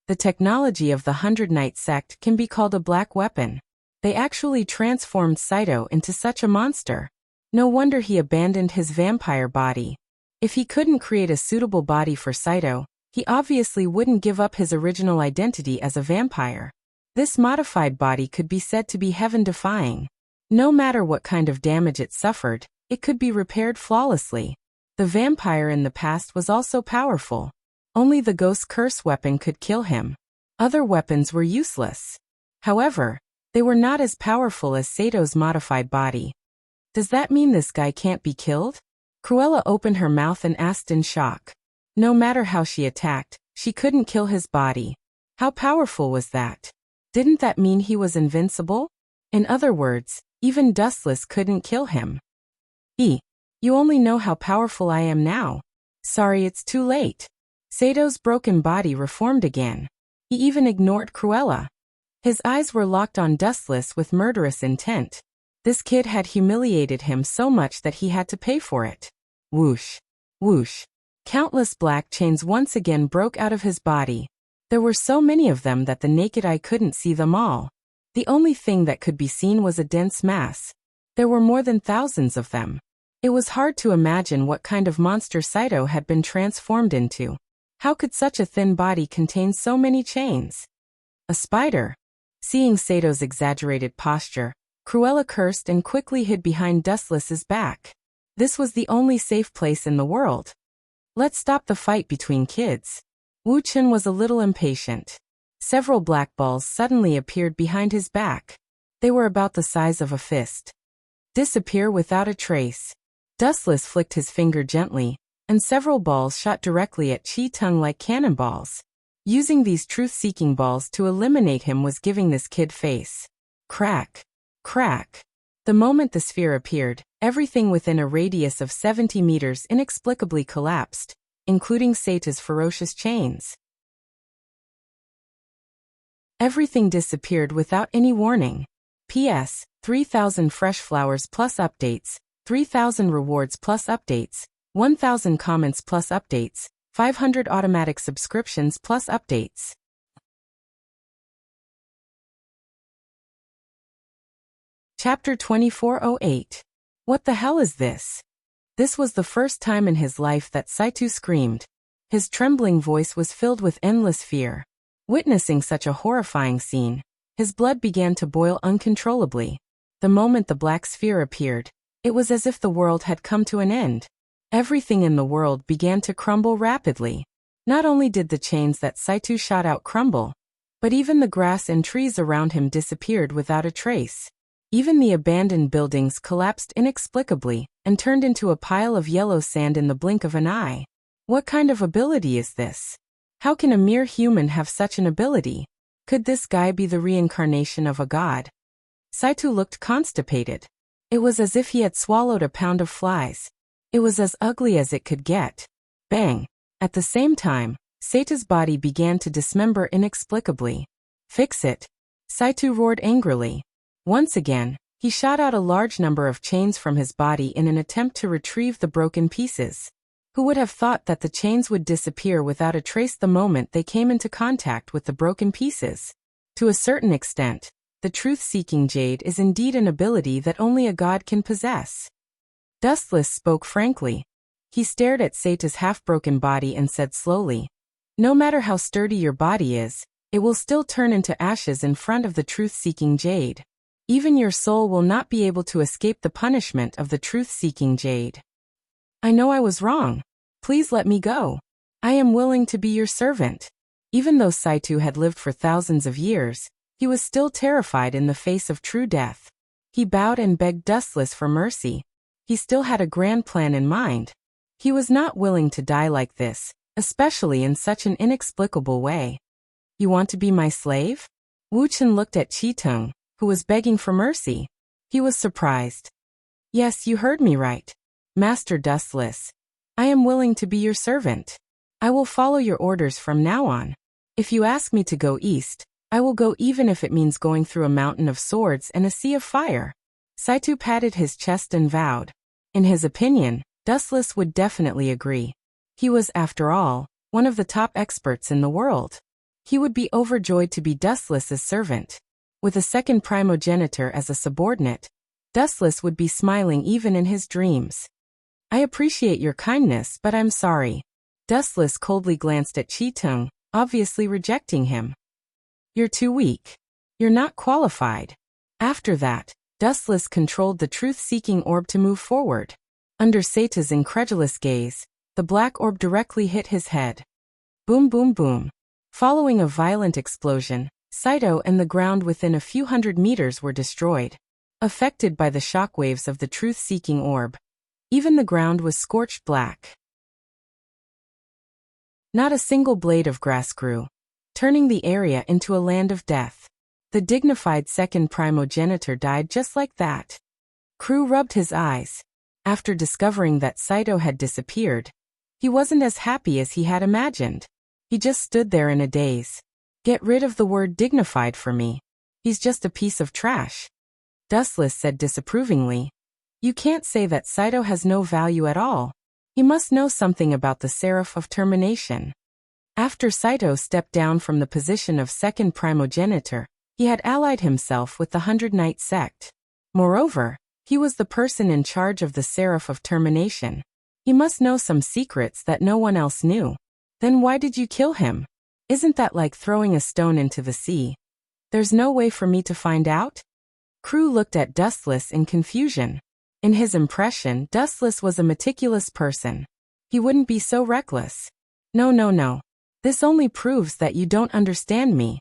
The technology of the 100 Knight sect can be called a black weapon. They actually transformed Saito into such a monster. No wonder he abandoned his vampire body. If he couldn't create a suitable body for Saito, he obviously wouldn't give up his original identity as a vampire. This modified body could be said to be heaven-defying. No matter what kind of damage it suffered, it could be repaired flawlessly. The vampire in the past was also powerful. Only the ghost curse weapon could kill him. Other weapons were useless. However, they were not as powerful as Sato's modified body. Does that mean this guy can't be killed? Cruella opened her mouth and asked in shock. No matter how she attacked, she couldn't kill his body. How powerful was that? Didn't that mean he was invincible? In other words, even Dustless couldn't kill him. You only know how powerful I am now. Sorry, it's too late. Sato's broken body reformed again. He even ignored Cruella. His eyes were locked on Dustless with murderous intent. This kid had humiliated him so much that he had to pay for it. Whoosh. Whoosh. Countless black chains once again broke out of his body. There were so many of them that the naked eye couldn't see them all. The only thing that could be seen was a dense mass. There were more than thousands of them. It was hard to imagine what kind of monster Saito had been transformed into. How could such a thin body contain so many chains? A spider. Seeing Sato's exaggerated posture, Cruella cursed and quickly hid behind Dustless's back. This was the only safe place in the world. Let's stop the fight between kids. Wu Chen was a little impatient. Several black balls suddenly appeared behind his back. They were about the size of a fist. Disappear without a trace. Dustless flicked his finger gently, and several balls shot directly at Chi-Tung like cannonballs. Using these truth-seeking balls to eliminate him was giving this kid face. Crack. Crack. The moment the sphere appeared, everything within a radius of 70 meters inexplicably collapsed, including Sata's ferocious chains. Everything disappeared without any warning. P.S. 3,000 fresh flowers plus updates, 3,000 rewards plus updates, 1,000 comments plus updates, 500 automatic subscriptions plus updates. Chapter 2408. What the hell is this? This was the first time in his life that Saito screamed. His trembling voice was filled with endless fear. Witnessing such a horrifying scene, his blood began to boil uncontrollably. The moment the black sphere appeared, it was as if the world had come to an end. Everything in the world began to crumble rapidly. Not only did the chains that Saito shot out crumble, but even the grass and trees around him disappeared without a trace. Even the abandoned buildings collapsed inexplicably and turned into a pile of yellow sand in the blink of an eye. What kind of ability is this? How can a mere human have such an ability? Could this guy be the reincarnation of a god? Saito looked constipated. It was as if he had swallowed a pound of flies. It was as ugly as it could get. Bang! At the same time, Saito's body began to dismember inexplicably. Fix it! Saito roared angrily. Once again, he shot out a large number of chains from his body in an attempt to retrieve the broken pieces. Who would have thought that the chains would disappear without a trace the moment they came into contact with the broken pieces? To a certain extent, the truth-seeking jade is indeed an ability that only a god can possess. Dustless spoke frankly. He stared at Saito's half-broken body and said slowly, "No matter how sturdy your body is, it will still turn into ashes in front of the truth-seeking jade. Even your soul will not be able to escape the punishment of the truth-seeking jade. I know I was wrong. Please let me go. I am willing to be your servant." Even though Saito had lived for thousands of years, he was still terrified in the face of true death. He bowed and begged Dustless for mercy. He still had a grand plan in mind. He was not willing to die like this, especially in such an inexplicable way. "You want to be my slave?" Wu Chen looked at Chi-Tung, who was begging for mercy. He was surprised. "Yes, you heard me right. Master Dustless. I am willing to be your servant. I will follow your orders from now on. If you ask me to go east, I will go even if it means going through a mountain of swords and a sea of fire." Saito patted his chest and vowed. In his opinion, Dustless would definitely agree. He was, after all, one of the top experts in the world. He would be overjoyed to be Dustless's servant. With a second primogenitor as a subordinate, Dustless would be smiling even in his dreams. "I appreciate your kindness, but I'm sorry." Dustless coldly glanced at Chi-Tung, obviously rejecting him. "You're too weak. You're not qualified." After that, Dustless controlled the truth-seeking orb to move forward. Under Saito's incredulous gaze, the black orb directly hit his head. Boom boom boom. Following a violent explosion, Saito and the ground within a few hundred meters were destroyed. Affected by the shockwaves of the truth-seeking orb, even the ground was scorched black. Not a single blade of grass grew, turning the area into a land of death. The dignified second primogenitor died just like that. Crew rubbed his eyes. After discovering that Saito had disappeared, he wasn't as happy as he had imagined. He just stood there in a daze. "Get rid of the word dignified for me. He's just a piece of trash." Dustless said disapprovingly. You can't say that Saito has no value at all. He must know something about the Seraph of Termination. After Saito stepped down from the position of second primogenitor, he had allied himself with the 100 Knight sect. Moreover, he was the person in charge of the Seraph of Termination. He must know some secrets that no one else knew. Then why did you kill him? Isn't that like throwing a stone into the sea? There's no way for me to find out? Crew looked at Dustless in confusion. In his impression, Dustless was a meticulous person. He wouldn't be so reckless. No. This only proves that you don't understand me.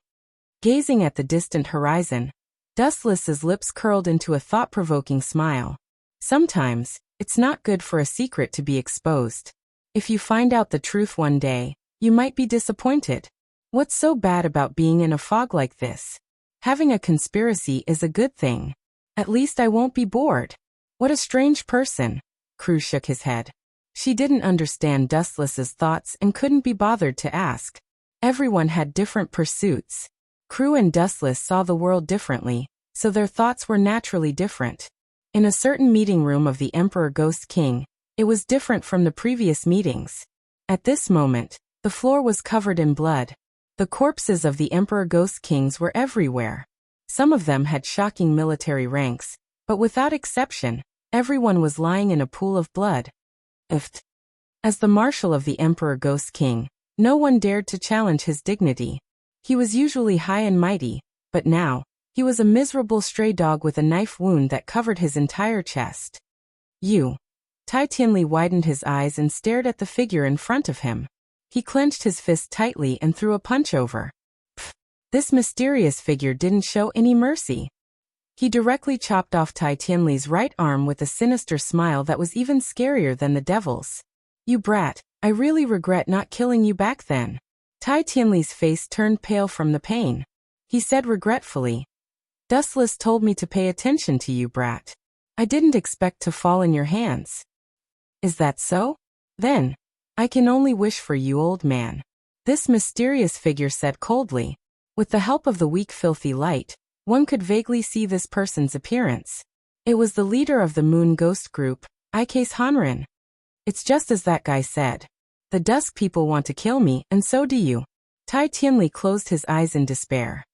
Gazing at the distant horizon, Dustless's lips curled into a thought-provoking smile. Sometimes, it's not good for a secret to be exposed. If you find out the truth one day, you might be disappointed. What's so bad about being in a fog like this? Having a conspiracy is a good thing. At least I won't be bored. What a strange person. Crew shook his head. She didn't understand Dustless's thoughts and couldn't be bothered to ask. Everyone had different pursuits. Crew and Dustless saw the world differently, so their thoughts were naturally different. In a certain meeting room of the Emperor Ghost King, it was different from the previous meetings. At this moment, the floor was covered in blood. The corpses of the Emperor Ghost Kings were everywhere. Some of them had shocking military ranks, but without exception, everyone was lying in a pool of blood. As the marshal of the Emperor Ghost King, no one dared to challenge his dignity. He was usually high and mighty, but now, he was a miserable stray dog with a knife wound that covered his entire chest. Tai Tianli widened his eyes and stared at the figure in front of him. He clenched his fist tightly and threw a punch over. This mysterious figure didn't show any mercy. He directly chopped off Tai Tianli's right arm with a sinister smile that was even scarier than the devil's. You brat, I really regret not killing you back then. Tai Tianli's face turned pale from the pain. He said regretfully, Dustless told me to pay attention to you, brat. I didn't expect to fall in your hands. Is that so? Then, I can only wish for you, old man. This mysterious figure said coldly. With the help of the weak filthy light, one could vaguely see this person's appearance. It was the leader of the Moon Ghost Group, Ike's Hanrin. It's just as that guy said. The Dusk people want to kill me, and so do you. Tai Tianli closed his eyes in despair.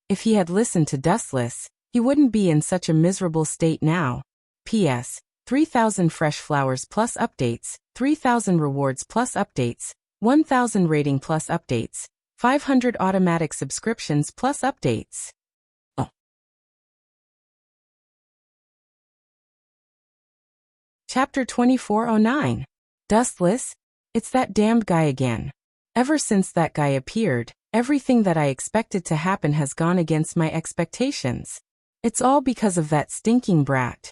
If he had listened to Dustless, he wouldn't be in such a miserable state now. P.S. 3,000 fresh flowers plus updates, 3,000 rewards plus updates, 1,000 rating plus updates, 500 automatic subscriptions plus updates. Oh. Chapter 2409. Dustless? It's that damned guy again. Ever since that guy appeared, everything that I expected to happen has gone against my expectations. It's all because of that stinking brat.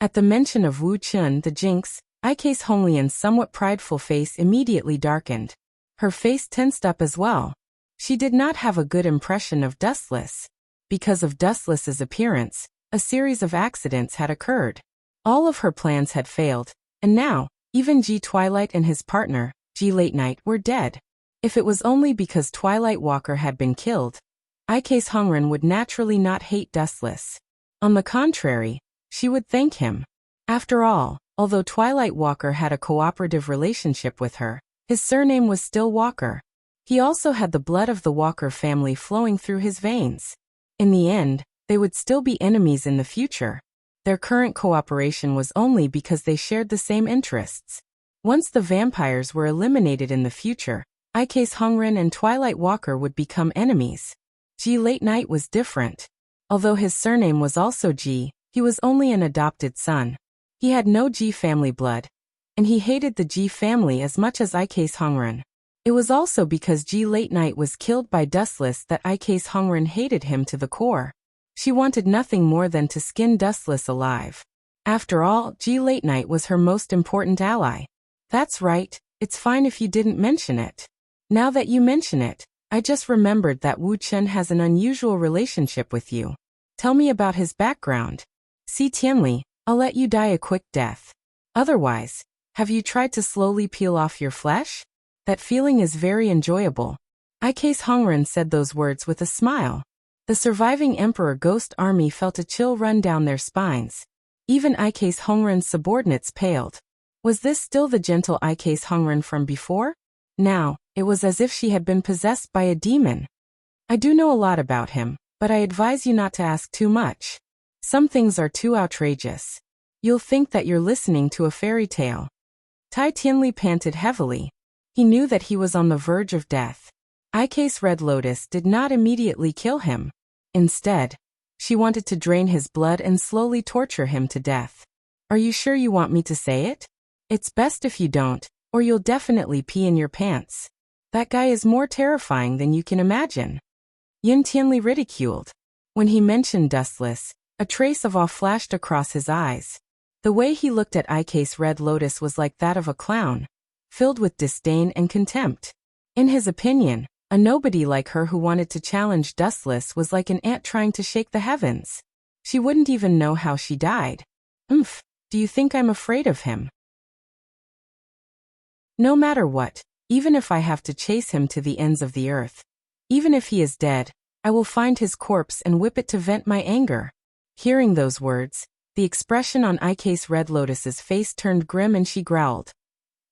At the mention of Wu Chun the Jinx, Ike's Honglian's somewhat prideful face immediately darkened. Her face tensed up as well. She did not have a good impression of Dustless. Because of Dustless's appearance, a series of accidents had occurred. All of her plans had failed, and now, even G Twilight and his partner, G Late Night, were dead. If it was only because Twilight Walker had been killed, Ike's Hongren would naturally not hate Dustless. On the contrary, she would thank him. After all, although Twilight Walker had a cooperative relationship with her, his surname was still Walker. He also had the blood of the Walker family flowing through his veins. In the end, they would still be enemies in the future. Their current cooperation was only because they shared the same interests. Once the vampires were eliminated in the future, Ike's Hongren and Twilight Walker would become enemies. G Late Night was different. Although his surname was also G, he was only an adopted son. He had no G family blood, and he hated the G family as much as Ike's Hongren. It was also because G Late Night was killed by Dustless that Ike's Hongren hated him to the core. She wanted nothing more than to skin Dustless alive. After all, G Late Night was her most important ally. That's right, it's fine if you didn't mention it. Now that you mention it, I just remembered that Wu Chun has an unusual relationship with you. Tell me about his background. See Tianli, I'll let you die a quick death. Otherwise, have you tried to slowly peel off your flesh? That feeling is very enjoyable. Ike's Hongren said those words with a smile. The surviving Emperor Ghost Army felt a chill run down their spines. Even Ike's Hongren's subordinates paled. Was this still the gentle Ike's Hongren from before? Now, it was as if she had been possessed by a demon. I do know a lot about him, but I advise you not to ask too much. Some things are too outrageous. You'll think that you're listening to a fairy tale. Tai Tianli panted heavily. He knew that he was on the verge of death. Ike's Red Lotus did not immediately kill him. Instead, she wanted to drain his blood and slowly torture him to death. Are you sure you want me to say it? It's best if you don't, or you'll definitely pee in your pants. That guy is more terrifying than you can imagine. Yin Tianli ridiculed. When he mentioned Dustless, a trace of awe flashed across his eyes. The way he looked at Ike's Red Lotus was like that of a clown, filled with disdain and contempt. In his opinion, a nobody like her who wanted to challenge Dustless was like an ant trying to shake the heavens. She wouldn't even know how she died. Do you think I'm afraid of him? No matter what, even if I have to chase him to the ends of the earth, even if he is dead, I will find his corpse and whip it to vent my anger. Hearing those words, the expression on Ike's Red Lotus's face turned grim and she growled.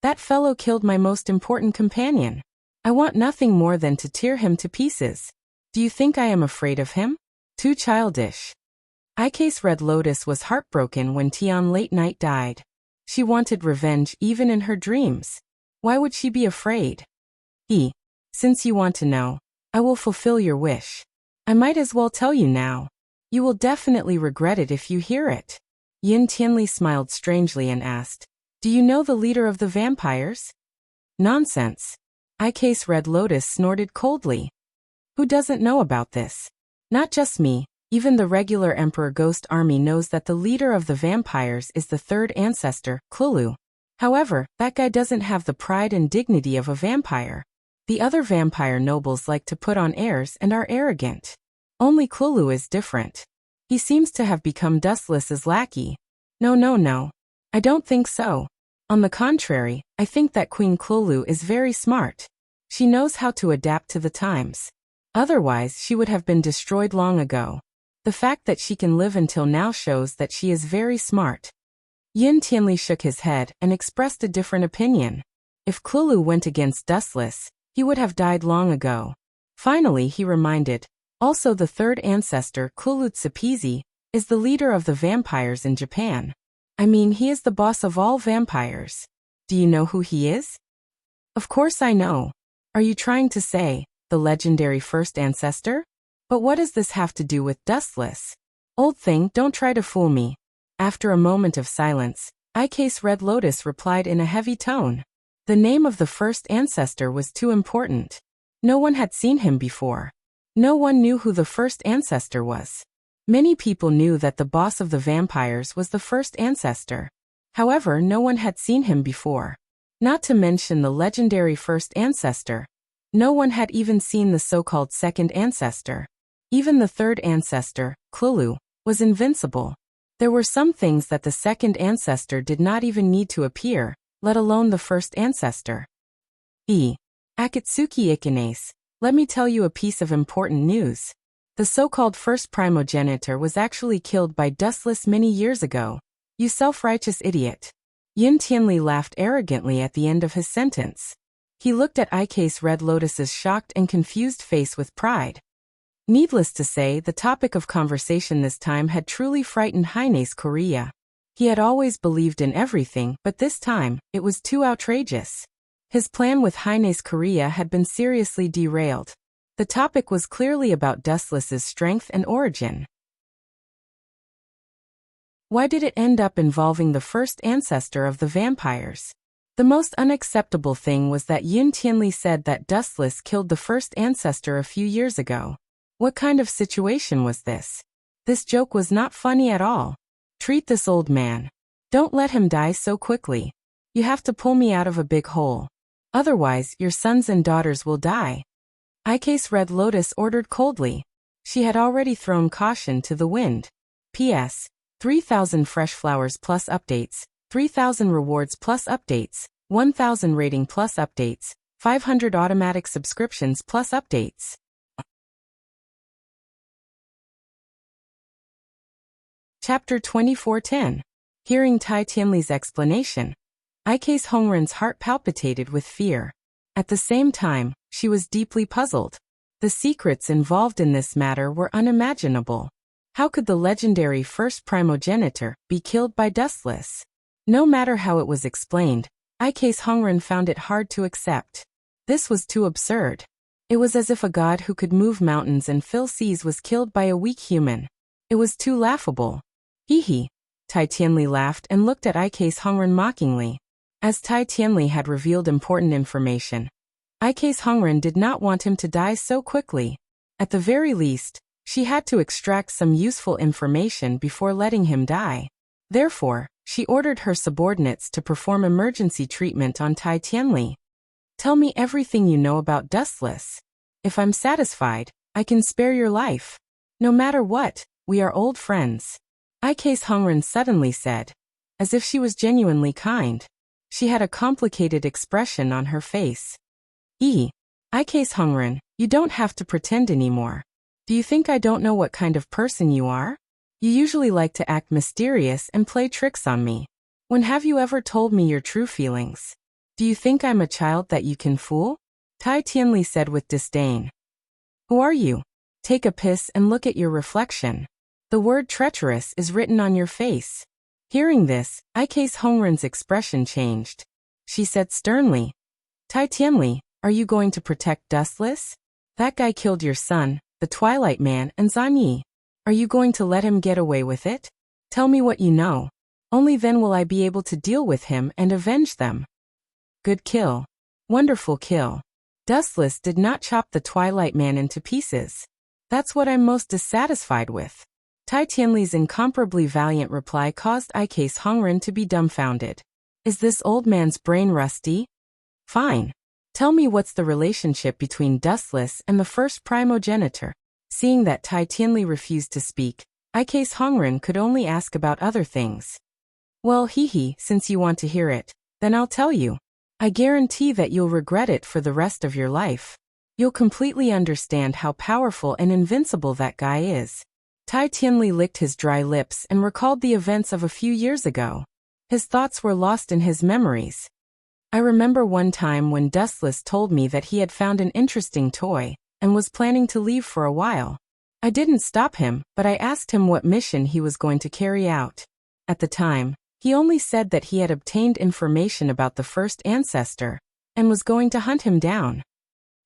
That fellow killed my most important companion. I want nothing more than to tear him to pieces. Do you think I am afraid of him? Too childish. Ike's Red Lotus was heartbroken when Tian Late Night died. She wanted revenge even in her dreams. Why would she be afraid? Since you want to know, I will fulfill your wish. I might as well tell you now. You will definitely regret it if you hear it. Yin Tianli smiled strangely and asked, Do you know the leader of the vampires? Nonsense. Ike's Red Lotus snorted coldly. Who doesn't know about this? Not just me, even the regular Emperor Ghost Army knows that the leader of the vampires is the third ancestor, Klulu. However, that guy doesn't have the pride and dignity of a vampire. The other vampire nobles like to put on airs and are arrogant. Only Klulu is different. He seems to have become Dustless's lackey. No. I don't think so. On the contrary, I think that Queen Klulu is very smart. She knows how to adapt to the times. Otherwise, she would have been destroyed long ago. The fact that she can live until now shows that she is very smart. Yin Tianli shook his head and expressed a different opinion. If Klulu went against Dustless, he would have died long ago. Finally, he reminded, also the third ancestor, Klulu is the leader of the vampires in Japan. I mean, he is the boss of all vampires. Do you know who he is? Of course I know. Are you trying to say, the legendary first ancestor? But what does this have to do with Dustless? Old thing, don't try to fool me. After a moment of silence, Ike's Red Lotus replied in a heavy tone. The name of the first ancestor was too important. No one had seen him before. No one knew who the first ancestor was. Many people knew that the boss of the vampires was the first ancestor. However, no one had seen him before. Not to mention the legendary first ancestor. No one had even seen the so-called second ancestor. Even the third ancestor, Klulu, was invincible. There were some things that the second ancestor did not even need to appear, let alone the first ancestor. Akatsuki Ikanes, let me tell you a piece of important news. The so-called first primogenitor was actually killed by Dustless many years ago. You self-righteous idiot. Yin Tianli laughed arrogantly at the end of his sentence. He looked at Ike's Red Lotus's shocked and confused face with pride. Needless to say, the topic of conversation this time had truly frightened Heine's Korea. He had always believed in everything, but this time, it was too outrageous. His plan with Heine's Korea had been seriously derailed. The topic was clearly about Dustless's strength and origin. Why did it end up involving the first ancestor of the vampires? The most unacceptable thing was that Yin Tianli said that Dustless killed the first ancestor a few years ago. What kind of situation was this? This joke was not funny at all. Treat this old man. Don't let him die so quickly. You have to pull me out of a big hole. Otherwise, your sons and daughters will die. Ike's Red Lotus ordered coldly. She had already thrown caution to the wind. P.S. 3,000 fresh flowers plus updates, 3,000 rewards plus updates, 1,000 rating plus updates, 500 automatic subscriptions plus updates. Chapter 24:10. Hearing Tai Tianli's explanation, Ike's Hongren's heart palpitated with fear. At the same time, she was deeply puzzled. The secrets involved in this matter were unimaginable. How could the legendary first primogenitor be killed by Dustless? No matter how it was explained, Ike's Hongren found it hard to accept. This was too absurd. It was as if a god who could move mountains and fill seas was killed by a weak human. It was too laughable. Hee hee. Tai Tianli laughed and looked at Ike's Hongren mockingly. As Tai Tianli had revealed important information, Ike's Hongren did not want him to die so quickly. At the very least, she had to extract some useful information before letting him die. Therefore, she ordered her subordinates to perform emergency treatment on Tai Tianli. Tell me everything you know about Dustless. If I'm satisfied, I can spare your life. No matter what, we are old friends. Ike's Hongren suddenly said, as if she was genuinely kind. She had a complicated expression on her face. Ike's Hongren, you don't have to pretend anymore. Do you think I don't know what kind of person you are? You usually like to act mysterious and play tricks on me. When have you ever told me your true feelings? Do you think I'm a child that you can fool? Tai Tianli said with disdain. Who are you? Take a piss and look at your reflection. The word treacherous is written on your face. Hearing this, Ike's Hongren's expression changed. She said sternly, Tai Tianli, are you going to protect Dustless? That guy killed your son, the Twilight Man, and Zanyi. Are you going to let him get away with it? Tell me what you know. Only then will I be able to deal with him and avenge them. Good kill. Wonderful kill. Dustless did not chop the Twilight Man into pieces. That's what I'm most dissatisfied with. Tai Tianli's incomparably valiant reply caused Ike's Hongren to be dumbfounded. Is this old man's brain rusty? Fine. Tell me what's the relationship between Dustless and the first primogenitor. Seeing that Tai Tianli refused to speak, Ike's Hongren could only ask about other things. Well, since you want to hear it, then I'll tell you. I guarantee that you'll regret it for the rest of your life. You'll completely understand how powerful and invincible that guy is. Tai Tianli licked his dry lips and recalled the events of a few years ago. His thoughts were lost in his memories. I remember one time when Dustless told me that he had found an interesting toy and was planning to leave for a while. I didn't stop him, but I asked him what mission he was going to carry out. At the time, he only said that he had obtained information about the first ancestor and was going to hunt him down.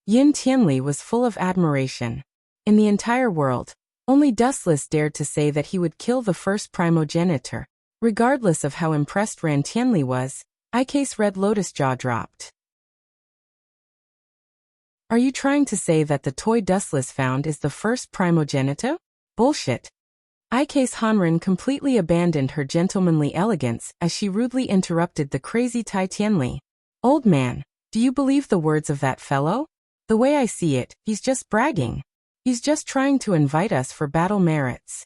Yin Tianli was full of admiration. In the entire world, only Dustless dared to say that he would kill the first primogenitor. Regardless of how impressed Ran Tianli was, Ike's Red Lotus jaw dropped. Are you trying to say that the toy Dustless found is the first primogenitor? Bullshit. Ike's Hongren completely abandoned her gentlemanly elegance as she rudely interrupted the crazy Tai Tianli. Old man, do you believe the words of that fellow? The way I see it, he's just bragging. He's just trying to invite us for battle merits.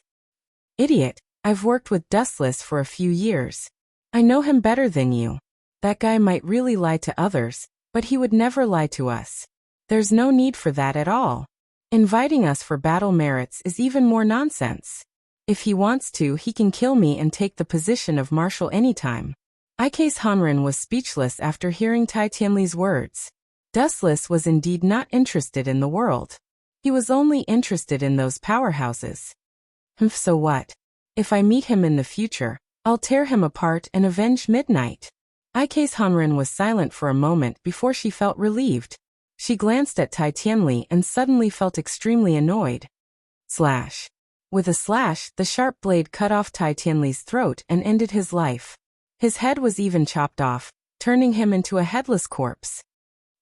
Idiot, I've worked with Dustless for a few years. I know him better than you. That guy might really lie to others, but he would never lie to us. There's no need for that at all. Inviting us for battle merits is even more nonsense. If he wants to, he can kill me and take the position of marshal anytime. Ike's Hongren was speechless after hearing Tai Tianli's words. Dustless was indeed not interested in the world. He was only interested in those powerhouses. So what? If I meet him in the future, I'll tear him apart and avenge Midnight. Ike's Hongren was silent for a moment before she felt relieved. She glanced at Tai Tianli and suddenly felt extremely annoyed. Slash. With a slash, the sharp blade cut off Tai Tianli's throat and ended his life. His head was even chopped off, turning him into a headless corpse.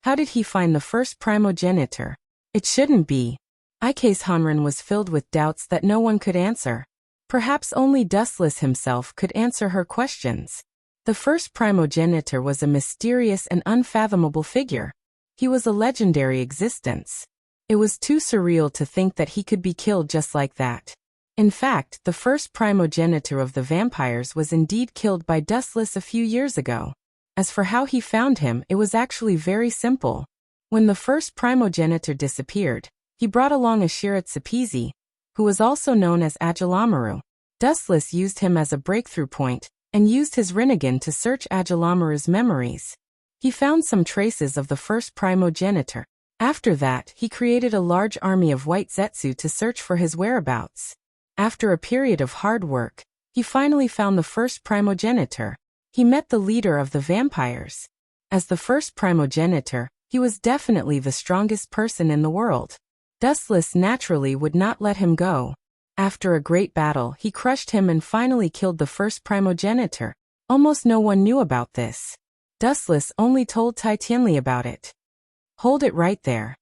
How did he find the first primogenitor? It shouldn't be. Ike's Hongren was filled with doubts that no one could answer. Perhaps only Dustless himself could answer her questions. The first primogenitor was a mysterious and unfathomable figure. He was a legendary existence. It was too surreal to think that he could be killed just like that. In fact, the first primogenitor of the vampires was indeed killed by Dustless a few years ago. As for how he found him, it was actually very simple. When the first primogenitor disappeared, he brought along a Shiratsupizi, who was also known as Agilamaru. Dustless used him as a breakthrough point, and used his Rinnegan to search Agilammaru's memories. He found some traces of the first primogenitor. After that, he created a large army of white Zetsu to search for his whereabouts. After a period of hard work, he finally found the first primogenitor. He met the leader of the vampires. As the first primogenitor, he was definitely the strongest person in the world. Dustless naturally would not let him go. After a great battle, he crushed him and finally killed the first primogenitor. Almost no one knew about this. Dustless only told Tai Tianli about it. Hold it right there.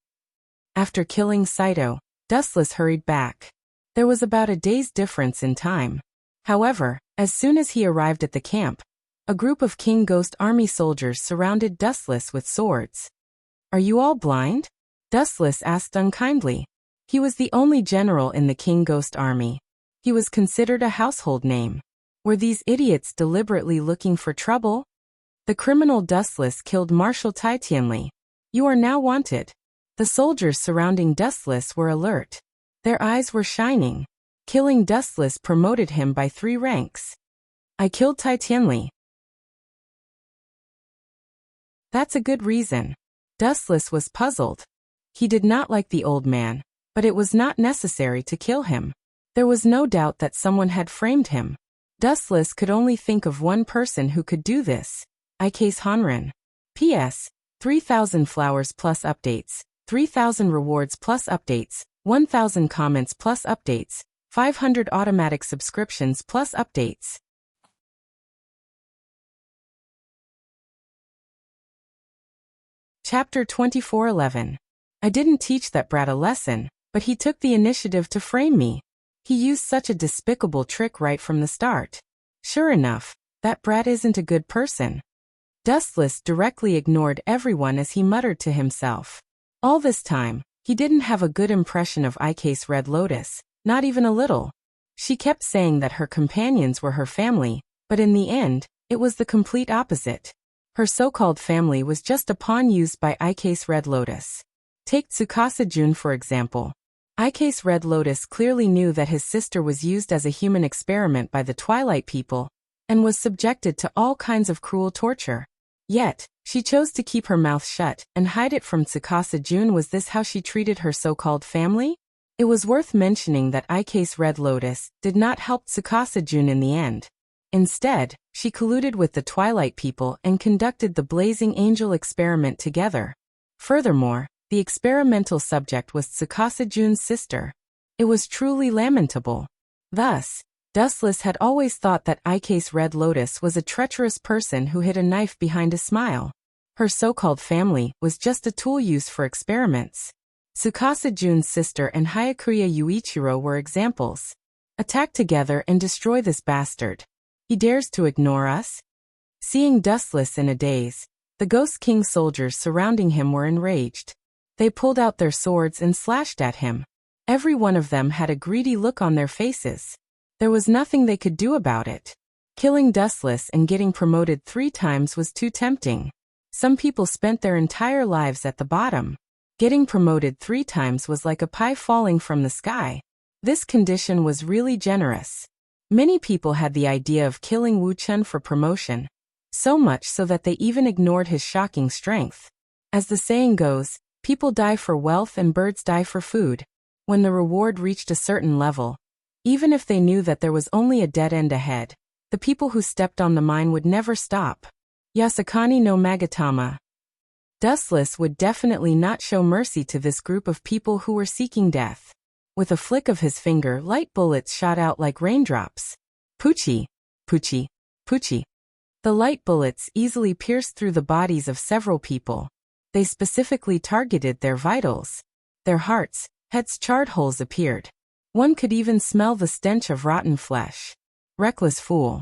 After killing Saito, Dustless hurried back. There was about a day's difference in time. However, as soon as he arrived at the camp, a group of King Ghost army soldiers surrounded Dustless with swords. "Are you all blind?" Dustless asked unkindly. He was the only general in the King Ghost army. He was considered a household name. Were these idiots deliberately looking for trouble? The criminal Dustless killed Marshal Tai Tianli. You are now wanted. The soldiers surrounding Dustless were alert. Their eyes were shining. Killing Dustless promoted him by 3 ranks. I killed Tai Tianli. That's a good reason. Dustless was puzzled. He did not like the old man, but it was not necessary to kill him. There was no doubt that someone had framed him. Dustless could only think of one person who could do this. Ike's Hanren. P.S. 3,000 flowers plus updates, 3,000 rewards plus updates, 1,000 comments plus updates, 500 automatic subscriptions plus updates. Chapter 24:11. I didn't teach that brat a lesson, but he took the initiative to frame me. He used such a despicable trick right from the start. Sure enough, that brat isn't a good person. Dustless directly ignored everyone as he muttered to himself. All this time, he didn't have a good impression of Ike's Red Lotus, not even a little. She kept saying that her companions were her family, but in the end, it was the complete opposite. Her so-called family was just a pawn used by Ike's Red Lotus. Take Tsukasa Jun for example. Ike's Red Lotus clearly knew that his sister was used as a human experiment by the Twilight people, and was subjected to all kinds of cruel torture. Yet, she chose to keep her mouth shut and hide it from Tsukasa Jun. Was this how she treated her so-called family? It was worth mentioning that Ike's Red Lotus did not help Tsukasa Jun in the end. Instead, she colluded with the Twilight people and conducted the Blazing Angel experiment together. Furthermore, the experimental subject was Tsukasa Jun's sister. It was truly lamentable. Thus, Dustless had always thought that Ike's Red Lotus was a treacherous person who hid a knife behind a smile. Her so-called family was just a tool used for experiments. Tsukasa Jun's sister and Hyakuya Yuichiro were examples. Attack together and destroy this bastard. He dares to ignore us? Seeing Dustless in a daze, the Ghost King soldiers surrounding him were enraged. They pulled out their swords and slashed at him. Every one of them had a greedy look on their faces. There was nothing they could do about it. Killing Dustless and getting promoted 3 times was too tempting. Some people spent their entire lives at the bottom. Getting promoted 3 times was like a pie falling from the sky. This condition was really generous. Many people had the idea of killing Wu Chun for promotion, so much so that they even ignored his shocking strength. As the saying goes, people die for wealth and birds die for food. When the reward reached a certain level, even if they knew that there was only a dead end ahead, the people who stepped on the mine would never stop. Yasukani no Magatama. Dustless would definitely not show mercy to this group of people who were seeking death. With a flick of his finger, light bullets shot out like raindrops. Poochie, poochie, poochie. The light bullets easily pierced through the bodies of several people. They specifically targeted their vitals. Their hearts, heads, charred holes appeared. One could even smell the stench of rotten flesh. Reckless fool.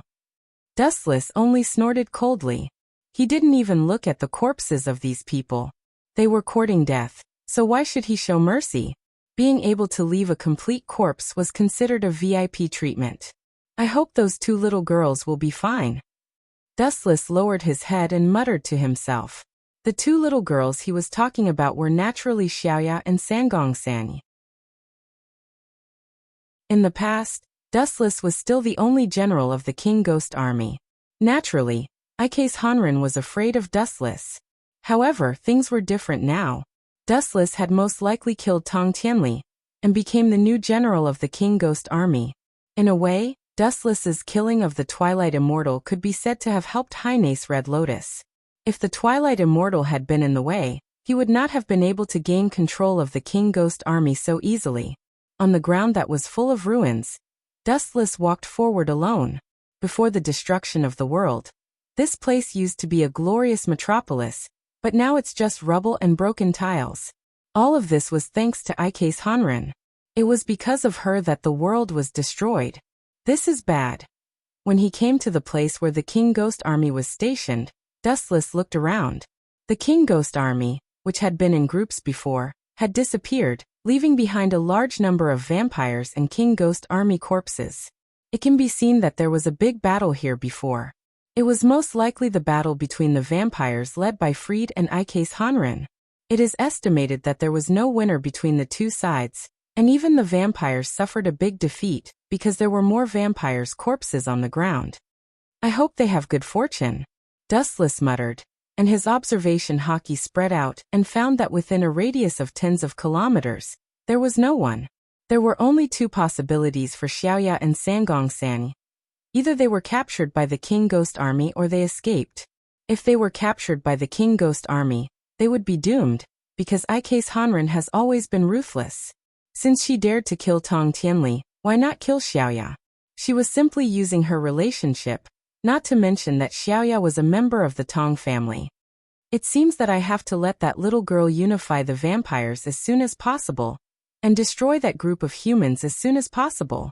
Dustless only snorted coldly. He didn't even look at the corpses of these people. They were courting death, so why should he show mercy? Being able to leave a complete corpse was considered a VIP treatment. I hope those 2 little girls will be fine. Dustless lowered his head and muttered to himself. The 2 little girls he was talking about were naturally Xiaoya and Sangong San. In the past, Dustless was still the only general of the King Ghost army. Naturally, Ike's Hanrin was afraid of Dustless. However, things were different now. Dustless had most likely killed Tong Tianli and became the new general of the King Ghost army. In a way, Dustless's killing of the Twilight Immortal could be said to have helped Highness Red Lotus. If the Twilight Immortal had been in the way, he would not have been able to gain control of the King Ghost army so easily. On the ground that was full of ruins, Dustless walked forward alone. Before the destruction of the world, this place used to be a glorious metropolis, but now it's just rubble and broken tiles. All of this was thanks to Ike's Hanrin. It was because of her that the world was destroyed. This is bad. When he came to the place where the King Ghost army was stationed, Dustless looked around. The King Ghost army, which had been in groups before, had disappeared, leaving behind a large number of vampires and King Ghost army corpses. It can be seen that there was a big battle here before. It was most likely the battle between the vampires led by Fried and Ike's Hanrin. It is estimated that there was no winner between the two sides, and even the vampires suffered a big defeat, because there were more vampires' corpses on the ground. I hope they have good fortune, Dustless muttered, and his observation hockey spread out and found that within a radius of tens of kilometers, there was no one. There were only two possibilities for Xiaoya and Sangong San. Either they were captured by the King Ghost army or they escaped. If they were captured by the King Ghost army, they would be doomed, because Ike's Hanrin has always been ruthless. Since she dared to kill Tong Tianli, why not kill Xiaoya? She was simply using her relationship, not to mention that Xiaoya was a member of the Tong family. It seems that I have to let that little girl unify the vampires as soon as possible, and destroy that group of humans as soon as possible.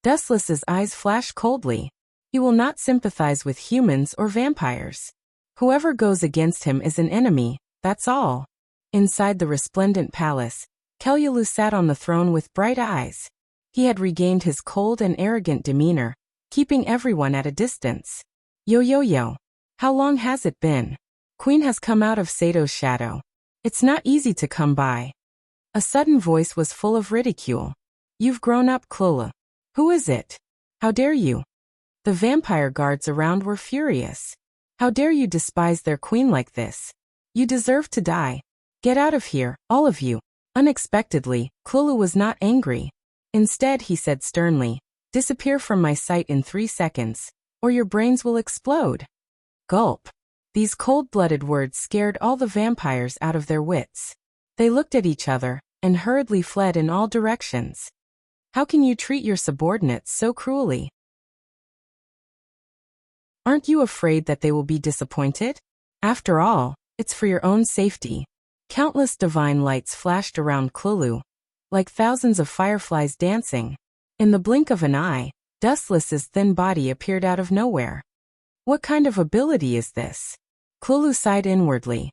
Dustless's eyes flashed coldly. He will not sympathize with humans or vampires. Whoever goes against him is an enemy, that's all. Inside the resplendent palace, Kelyalu sat on the throne with bright eyes. He had regained his cold and arrogant demeanor, keeping everyone at a distance. Yo. How long has it been? Queen has come out of Sato's shadow. It's not easy to come by. A sudden voice was full of ridicule. You've grown up, Klola. Who is it? How dare you? The vampire guards around were furious. How dare you despise their queen like this? You deserve to die. Get out of here, all of you. Unexpectedly, Klola was not angry. Instead, he said sternly, disappear from my sight in 3 seconds, or your brains will explode. Gulp. These cold-blooded words scared all the vampires out of their wits. They looked at each other, and hurriedly fled in all directions. How can you treat your subordinates so cruelly? Aren't you afraid that they will be disappointed? After all, it's for your own safety. Countless divine lights flashed around Klulu, like thousands of fireflies dancing. In the blink of an eye, Dustless's thin body appeared out of nowhere. What kind of ability is this? Klulu sighed inwardly.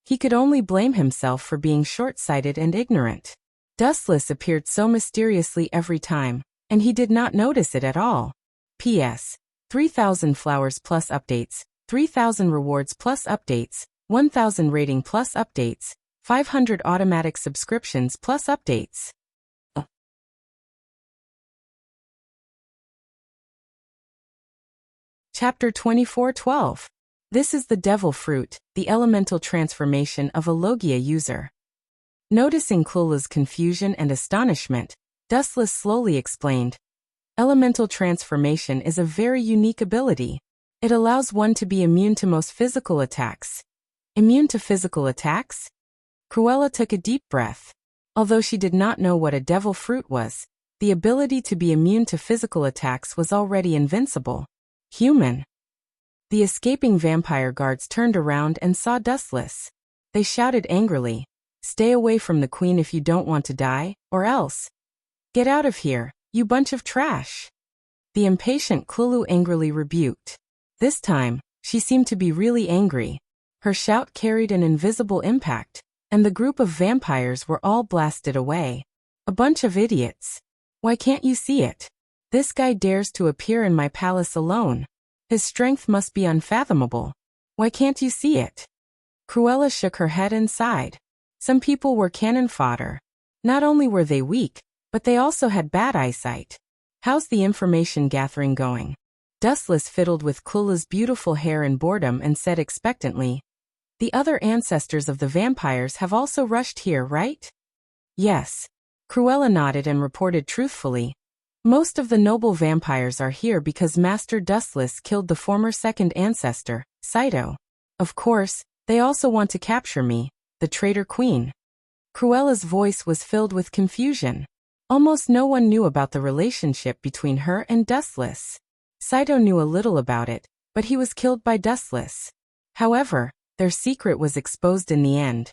He could only blame himself for being short-sighted and ignorant. Dustless appeared so mysteriously every time, and he did not notice it at all. P.S. 3,000 flowers plus updates, 3,000 rewards plus updates, 1,000 rating plus updates, 500 automatic subscriptions plus updates. Chapter 24:12. This is the devil fruit, the elemental transformation of a Logia user. Noticing Klula's confusion and astonishment, Dustless slowly explained, elemental transformation is a very unique ability. It allows one to be immune to most physical attacks. Immune to physical attacks? Cruella took a deep breath. Although she did not know what a devil fruit was, the ability to be immune to physical attacks was already invincible. Human. The escaping vampire guards turned around and saw Dustless. They shouted angrily, stay away from the queen if you don't want to die, or else. Get out of here, you bunch of trash. The impatient Klulu angrily rebuked. This time, she seemed to be really angry. Her shout carried an invisible impact, and the group of vampires were all blasted away. A bunch of idiots. Why can't you see it? This guy dares to appear in my palace alone. His strength must be unfathomable. Why can't you see it? Cruella shook her head and sighed. Some people were cannon fodder. Not only were they weak, but they also had bad eyesight. How's the information gathering going? Dustless fiddled with Klula's beautiful hair in boredom and said expectantly, the other ancestors of the vampires have also rushed here, right? Yes. Cruella nodded and reported truthfully. Most of the noble vampires are here because Master Dustless killed the former second ancestor, Saito. Of course, they also want to capture me, the traitor queen. Cruella's voice was filled with confusion. Almost no one knew about the relationship between her and Dustless. Saito knew a little about it, but he was killed by Dustless. However, their secret was exposed in the end.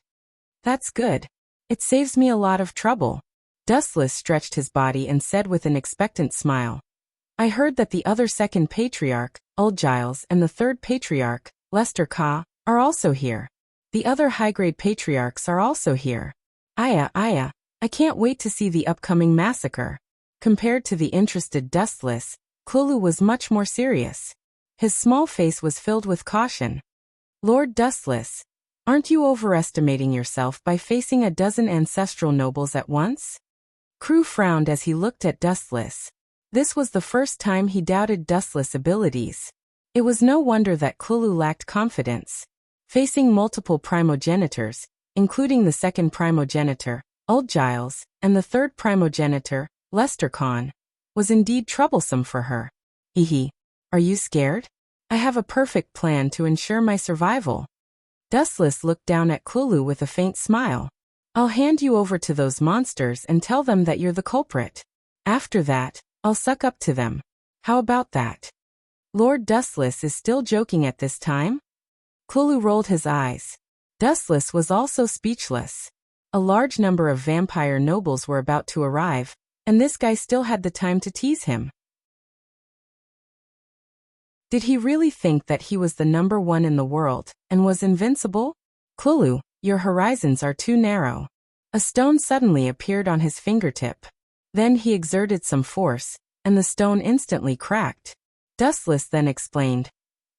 That's good. It saves me a lot of trouble. Dustless stretched his body and said with an expectant smile. I heard that the other second patriarch, Giles, and the third patriarch, Lester Ka, are also here. The other high-grade patriarchs are also here. Aya, I can't wait to see the upcoming massacre. Compared to the interested Dustless, Klulu was much more serious. His small face was filled with caution. Lord Dustless, aren't you overestimating yourself by facing a dozen ancestral nobles at once? Crew frowned as he looked at Dustless. This was the first time he doubted Dustless' abilities. It was no wonder that Klulu lacked confidence. Facing multiple primogenitors, including the second primogenitor, Giles, and the third primogenitor, Lester Khan, was indeed troublesome for her. Are you scared? I have a perfect plan to ensure my survival. Dustless looked down at Klulu with a faint smile. I'll hand you over to those monsters and tell them that you're the culprit. After that, I'll suck up to them. How about that? Lord Dustless is still joking at this time? Klulu rolled his eyes. Dustless was also speechless. A large number of vampire nobles were about to arrive, and this guy still had the time to tease him. Did he really think that he was the number one in the world, and was invincible? Klulu, your horizons are too narrow. A stone suddenly appeared on his fingertip. Then he exerted some force, and the stone instantly cracked. Dustless then explained,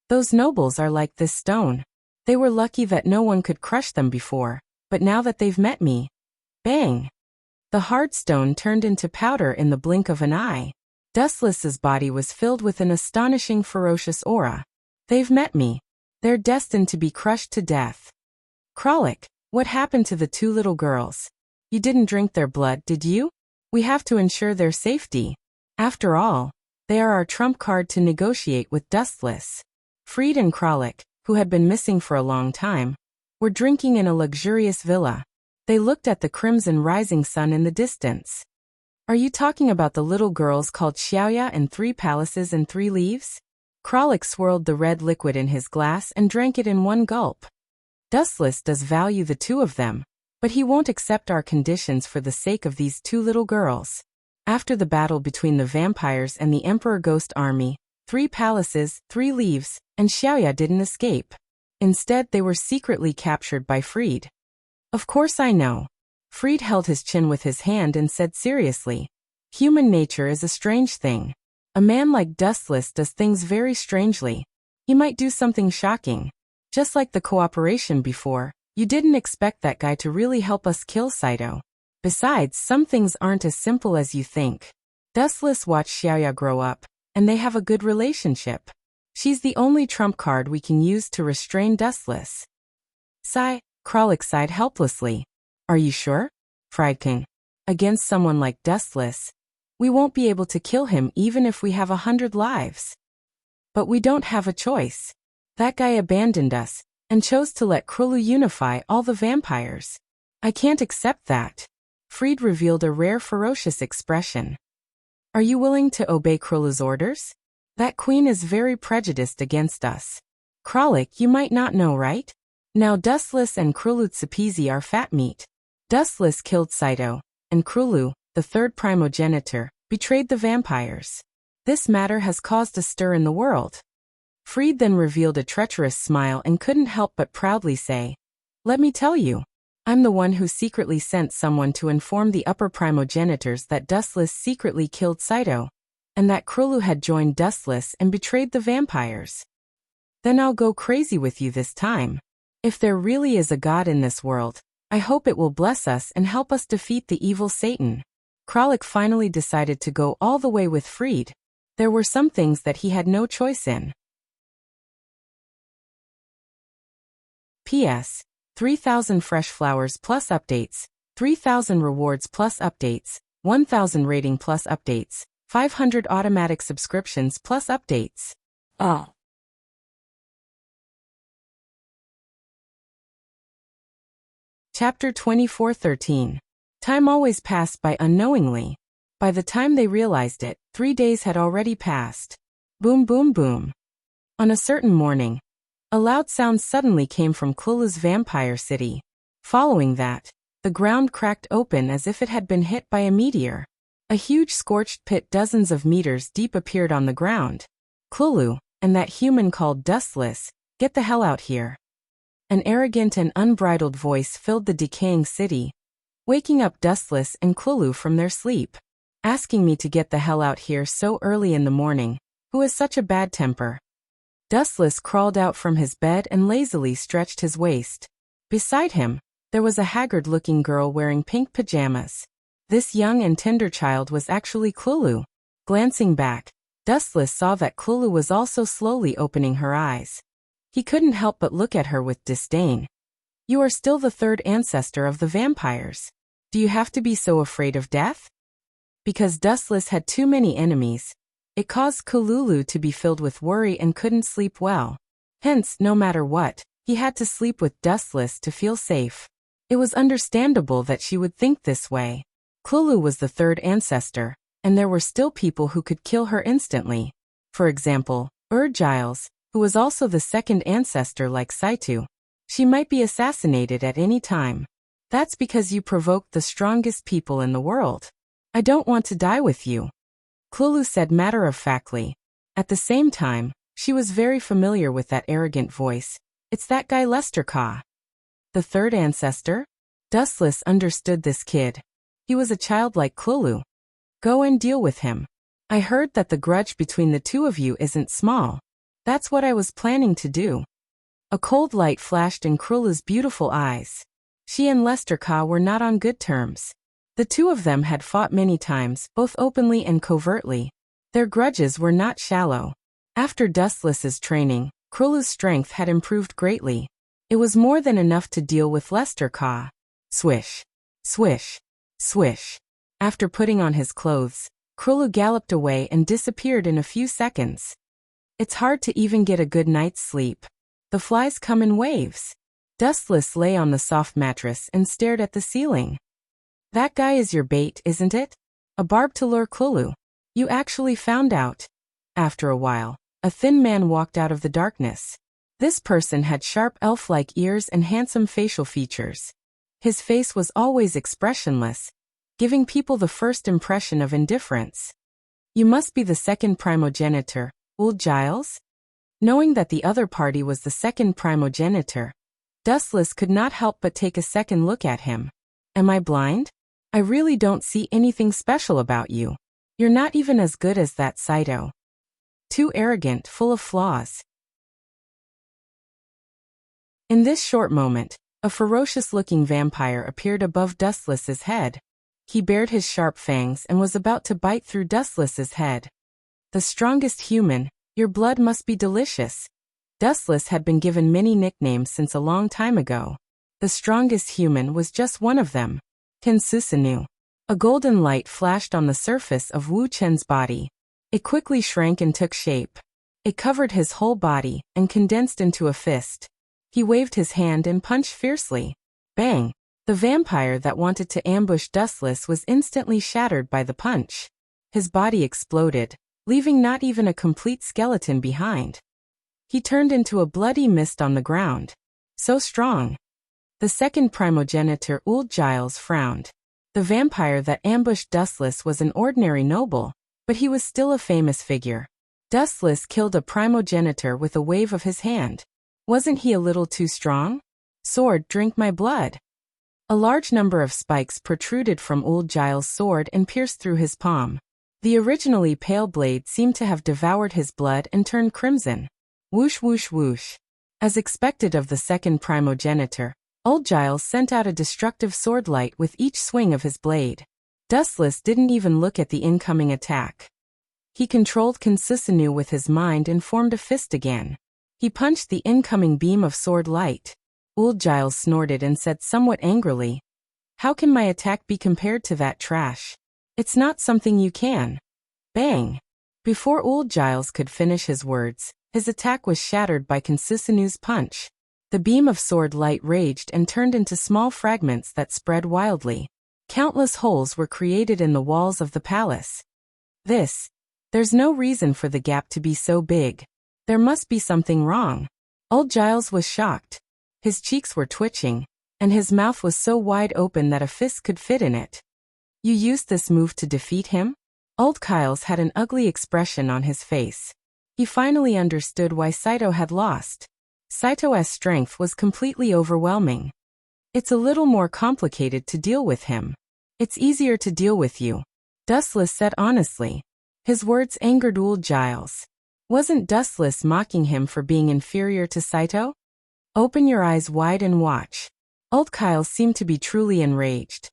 those nobles are like this stone. They were lucky that no one could crush them before, but now that they've met me, bang! The hard stone turned into powder in the blink of an eye. Dustless's body was filled with an astonishing ferocious aura. They've met me. They're destined to be crushed to death. Kralik, what happened to the two little girls? You didn't drink their blood, did you? We have to ensure their safety. After all, they are our trump card to negotiate with Dustless. Fried and Kralik, who had been missing for a long time, were drinking in a luxurious villa. They looked at the crimson rising sun in the distance. Are you talking about the little girls called Xiaoya and 3 Palaces and 3 Leaves? Kralik swirled the red liquid in his glass and drank it in one gulp. Dustless does value the two of them, but he won't accept our conditions for the sake of these 2 little girls. After the battle between the vampires and the Emperor Ghost Army, 3 Palaces, 3 Leaves, and Xiaoya didn't escape. Instead, they were secretly captured by Fried. Of course I know. Fried held his chin with his hand and said seriously, human nature is a strange thing. A man like Dustless does things very strangely. He might do something shocking. Just like the cooperation before, you didn't expect that guy to really help us kill Saito. Besides, some things aren't as simple as you think. Dustless watched Xiaoya grow up, and they have a good relationship. She's the only trump card we can use to restrain Dustless. Sigh, Kralik sighed helplessly. Are you sure? Friedkin. Against someone like Dustless, we won't be able to kill him even if we have 100 lives. But we don't have a choice. That guy abandoned us, and chose to let Krulu unify all the vampires. I can't accept that. Fried revealed a rare ferocious expression. Are you willing to obey Krulu's orders? That queen is very prejudiced against us. Kralik, you might not know, right? Now Dustless and Krulu Tsupizi are fat meat. Dustless killed Saito, and Krulu, the third primogenitor, betrayed the vampires. This matter has caused a stir in the world. Fried then revealed a treacherous smile and couldn't help but proudly say, let me tell you, I'm the one who secretly sent someone to inform the upper primogenitors that Dustless secretly killed Saito, and that Krulu had joined Dustless and betrayed the vampires. Then I'll go crazy with you this time. If there really is a god in this world, I hope it will bless us and help us defeat the evil Satan. Kralik finally decided to go all the way with Freed. There were some things that he had no choice in. P.S. 3,000 fresh flowers plus updates, 3,000 rewards plus updates, 1,000 rating plus updates, 500 automatic subscriptions plus updates. Oh. Chapter 24:13. Time always passed by unknowingly. By the time they realized it, 3 days had already passed. Boom boom boom. On a certain morning, a loud sound suddenly came from Klulu's vampire city. Following that, the ground cracked open as if it had been hit by a meteor. A huge scorched pit dozens of meters deep appeared on the ground. Klulu, and that human called Dustless, get the hell out here. An arrogant and unbridled voice filled the decaying city, waking up Dustless and Klulu from their sleep. Asking me to get the hell out here so early in the morning. Who has such a bad temper? Dustless crawled out from his bed and lazily stretched his waist. Beside him, there was a haggard-looking girl wearing pink pajamas. This young and tender child was actually Klulu. Glancing back, Dustless saw that Klulu was also slowly opening her eyes. He couldn't help but look at her with disdain. You are still the third ancestor of the vampires. Do you have to be so afraid of death? Because Dustless had too many enemies, it caused Klulu to be filled with worry and couldn't sleep well. Hence, no matter what, he had to sleep with Dustless to feel safe. It was understandable that she would think this way. Klulu was the third ancestor, and there were still people who could kill her instantly. For example, Giles, who was also the second ancestor like Saitu. She might be assassinated at any time. That's because you provoked the strongest people in the world. I don't want to die with you, Klulu said matter-of-factly. At the same time, she was very familiar with that arrogant voice. It's that guy Lester Ka. The third ancestor? Dustless understood this kid. He was a child like Klulu. Go and deal with him. I heard that the grudge between the two of you isn't small. That's what I was planning to do. A cold light flashed in Klulu's beautiful eyes. She and Lester Ka were not on good terms. The two of them had fought many times, both openly and covertly. Their grudges were not shallow. After Dustless's training, Klulu's strength had improved greatly. It was more than enough to deal with Lester Ka. Swish. Swish. Swish. After putting on his clothes, Klulu galloped away and disappeared in a few seconds. It's hard to even get a good night's sleep. The flies come in waves. Dustless lay on the soft mattress and stared at the ceiling. That guy is your bait, isn't it? A barb to lure Klulu. You actually found out. After a while, a thin man walked out of the darkness. This person had sharp elf-like ears and handsome facial features. His face was always expressionless, giving people the first impression of indifference. You must be the second primogenitor, old Giles? Knowing that the other party was the second primogenitor, Dustless could not help but take a second look at him. Am I blind? I really don't see anything special about you. You're not even as good as that Saito. Too arrogant, full of flaws. In this short moment, a ferocious-looking vampire appeared above Dustless's head. He bared his sharp fangs and was about to bite through Dustless's head. The strongest human, your blood must be delicious. Dustless had been given many nicknames since a long time ago. The strongest human was just one of them. Ken Susanu. A golden light flashed on the surface of Wu Chen's body. It quickly shrank and took shape. It covered his whole body and condensed into a fist. He waved his hand and punched fiercely. Bang! The vampire that wanted to ambush Dustless was instantly shattered by the punch. His body exploded, leaving not even a complete skeleton behind. He turned into a bloody mist on the ground. So strong. The second primogenitor, old Giles, frowned. The vampire that ambushed Dustless was an ordinary noble, but he was still a famous figure. Dustless killed a primogenitor with a wave of his hand. Wasn't he a little too strong? Sword, drink my blood. A large number of spikes protruded from old Giles' sword and pierced through his palm. The originally pale blade seemed to have devoured his blood and turned crimson. Whoosh whoosh whoosh. As expected of the second primogenitor, old Giles sent out a destructive sword light with each swing of his blade. Dustless didn't even look at the incoming attack. He controlled Consisinu with his mind and formed a fist again. He punched the incoming beam of sword light. Old Giles snorted and said somewhat angrily, "How can my attack be compared to that trash? It's not something you can." Bang! Before Old Giles could finish his words, his attack was shattered by Consisinu's punch. The beam of sword light raged and turned into small fragments that spread wildly. Countless holes were created in the walls of the palace. There's no reason for the gap to be so big. There must be something wrong. Old Giles was shocked. His cheeks were twitching, and his mouth was so wide open that a fist could fit in it. You used this move to defeat him? Old Giles had an ugly expression on his face. He finally understood why Saito had lost. Saito's strength was completely overwhelming. It's a little more complicated to deal with him. It's easier to deal with you, Dustless said honestly. His words angered Old Giles. Wasn't Dustless mocking him for being inferior to Saito? Open your eyes wide and watch. Old Giles seemed to be truly enraged.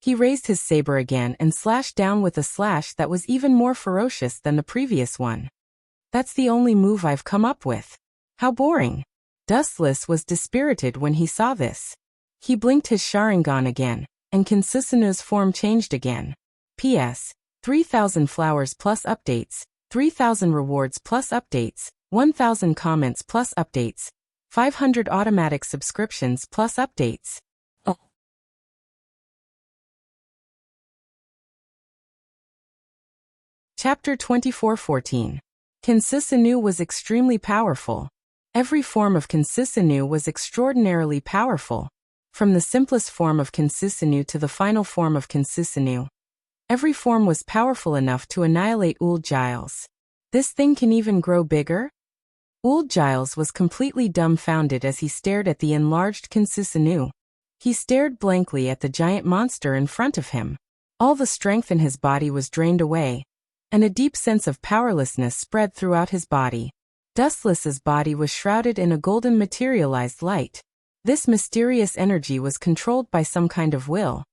He raised his saber again and slashed down with a slash that was even more ferocious than the previous one. That's the only move I've come up with. How boring. Dustless was dispirited when he saw this. He blinked his Sharingan again, and Consisinu's form changed again. P.S. 3,000 flowers plus updates, 3,000 rewards plus updates, 1,000 comments plus updates, 500 automatic subscriptions plus updates. Oh. Chapter 24:14. Consisinu was extremely powerful. Every form of Consisinu was extraordinarily powerful. From the simplest form of Consisinu to the final form of Consisinu. Every form was powerful enough to annihilate Old Giles. This thing can even grow bigger? Old Giles was completely dumbfounded as he stared at the enlarged Consisinu. He stared blankly at the giant monster in front of him. All the strength in his body was drained away, and a deep sense of powerlessness spread throughout his body. Dustless's body was shrouded in a golden materialized light. This mysterious energy was controlled by some kind of will,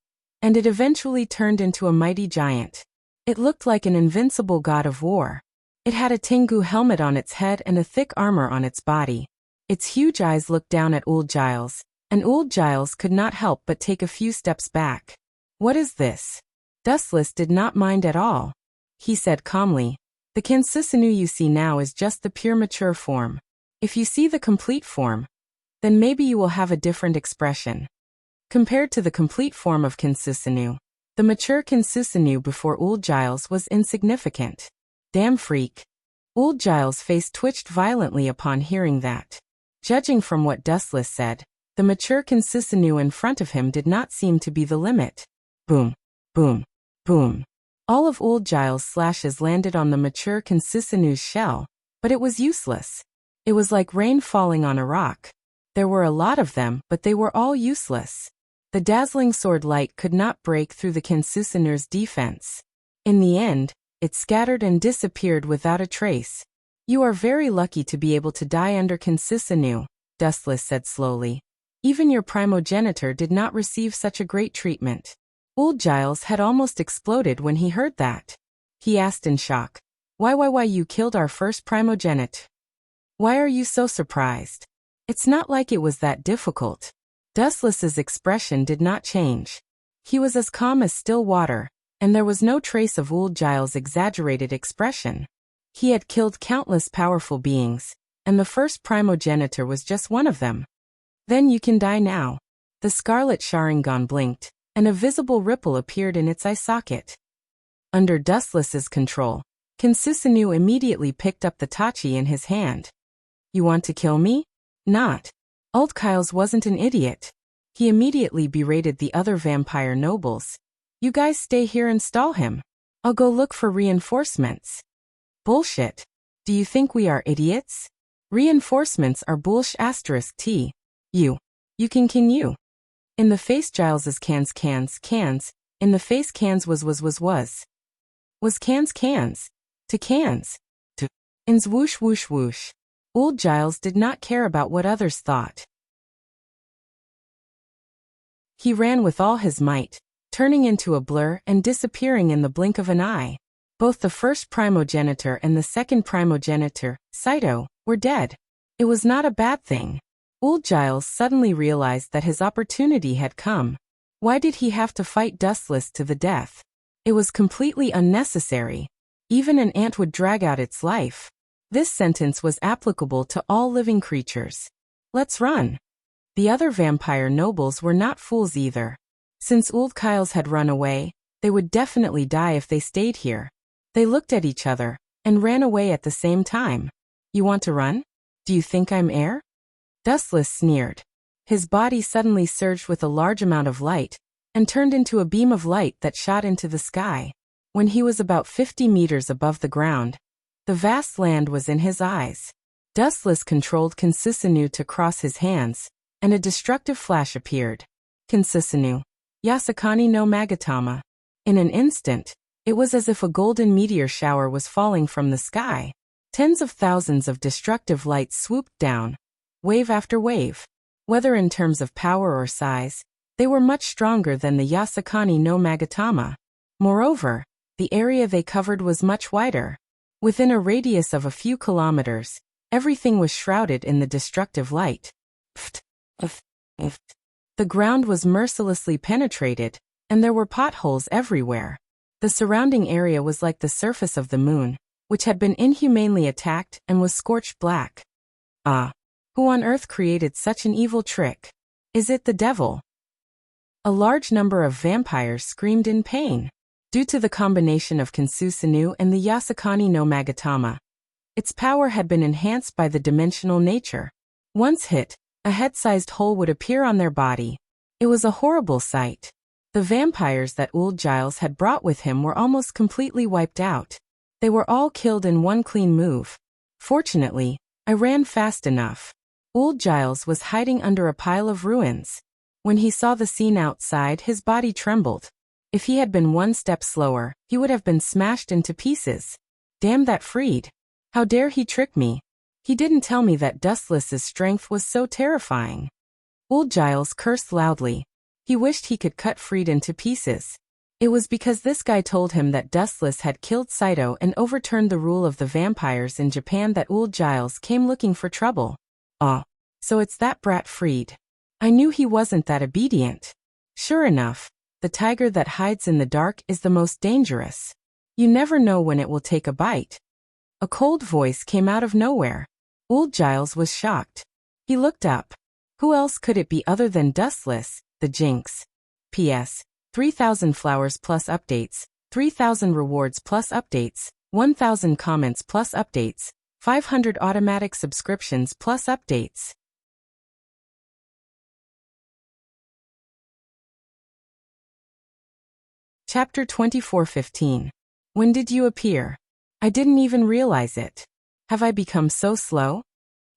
and it eventually turned into a mighty giant. It looked like an invincible god of war. It had a Tengu helmet on its head and a thick armor on its body. Its huge eyes looked down at Old Giles, and Old Giles could not help but take a few steps back. What is this? Dustless did not mind at all. He said calmly, "The Consisinu you see now is just the pure mature form. If you see the complete form, then maybe you will have a different expression." Compared to the complete form of Consisinu, the mature Consisinu before Old Giles was insignificant. Damn freak. Old Giles' face twitched violently upon hearing that. Judging from what Dustless said, the mature Consisinu in front of him did not seem to be the limit. Boom, boom, boom. All of Old Giles' slashes landed on the mature Consisinu's shell, but it was useless. It was like rain falling on a rock. There were a lot of them, but they were all useless. The dazzling sword light could not break through the Consisinu's defense. In the end, it scattered and disappeared without a trace. "You are very lucky to be able to die under Consisinu," Dustless said slowly. "Even your primogenitor did not receive such a great treatment." Old Giles had almost exploded when he heard that. He asked in shock, Why you killed our first primogenite? Why are you so surprised? It's not like it was that difficult." Dustless's expression did not change. He was as calm as still water, and there was no trace of Old Giles' exaggerated expression. He had killed countless powerful beings, and the first primogenitor was just one of them. "Then you can die now." The scarlet Sharingan blinked, and a visible ripple appeared in its eye socket. Under Dustless's control, Consisinu immediately picked up the tachi in his hand. "You want to kill me?" "Not." Old Giles wasn't an idiot. He immediately berated the other vampire nobles. "You guys stay here and stall him. I'll go look for reinforcements." "Bullshit. Do you think we are idiots? Reinforcements are bullsh*t. You can you. In the face Giles's cans. In the face cans was. Was cans. To cans. To. Ins whoosh. Old Giles did not care about what others thought. He ran with all his might, turning into a blur and disappearing in the blink of an eye. Both the first primogenitor and the second primogenitor, Saito, were dead. It was not a bad thing. Old Giles suddenly realized that his opportunity had come. Why did he have to fight Dustless to the death? It was completely unnecessary. Even an ant would drag out its life. This sentence was applicable to all living creatures. Let's run. The other vampire nobles were not fools either. Since Old Giles had run away, they would definitely die if they stayed here. They looked at each other and ran away at the same time. You want to run? Do you think I'm air? Dustless sneered. His body suddenly surged with a large amount of light and turned into a beam of light that shot into the sky. When he was about 50 meters above the ground, the vast land was in his eyes. Dustless controlled Kinsusinu to cross his hands, and a destructive flash appeared. Kinsusinu. Yasakani no Magatama. In an instant, it was as if a golden meteor shower was falling from the sky. Tens of thousands of destructive lights swooped down, wave after wave. Whether in terms of power or size, they were much stronger than the Yasakani no Magatama. Moreover, the area they covered was much wider. Within a radius of a few kilometers, everything was shrouded in the destructive light. The ground was mercilessly penetrated, and there were potholes everywhere. The surrounding area was like the surface of the moon, which had been inhumanely attacked and was scorched black. Ah! Who on earth created such an evil trick? Is it the devil? A large number of vampires screamed in pain. Due to the combination of Kinsusinu and the Yasakani no Magatama, its power had been enhanced by the dimensional nature. Once hit, a head-sized hole would appear on their body. It was a horrible sight. The vampires that Old Giles had brought with him were almost completely wiped out. They were all killed in one clean move. Fortunately, I ran fast enough. Old Giles was hiding under a pile of ruins. When he saw the scene outside, his body trembled. If he had been one step slower, he would have been smashed into pieces. Damn that Freed. How dare he trick me? He didn't tell me that Dustless's strength was so terrifying. Old Giles cursed loudly. He wished he could cut Freed into pieces. It was because this guy told him that Dustless had killed Saito and overturned the rule of the vampires in Japan that Old Giles came looking for trouble. Ah, so it's that brat Freed. I knew he wasn't that obedient. Sure enough, the tiger that hides in the dark is the most dangerous. You never know when it will take a bite. A cold voice came out of nowhere. Old Giles was shocked. He looked up. Who else could it be other than Dustless, the Jinx? P.S. 3,000 flowers plus updates, 3,000 rewards plus updates, 1,000 comments plus updates, 500 automatic subscriptions plus updates. Chapter 24:15. When did you appear? I didn't even realize it. Have I become so slow?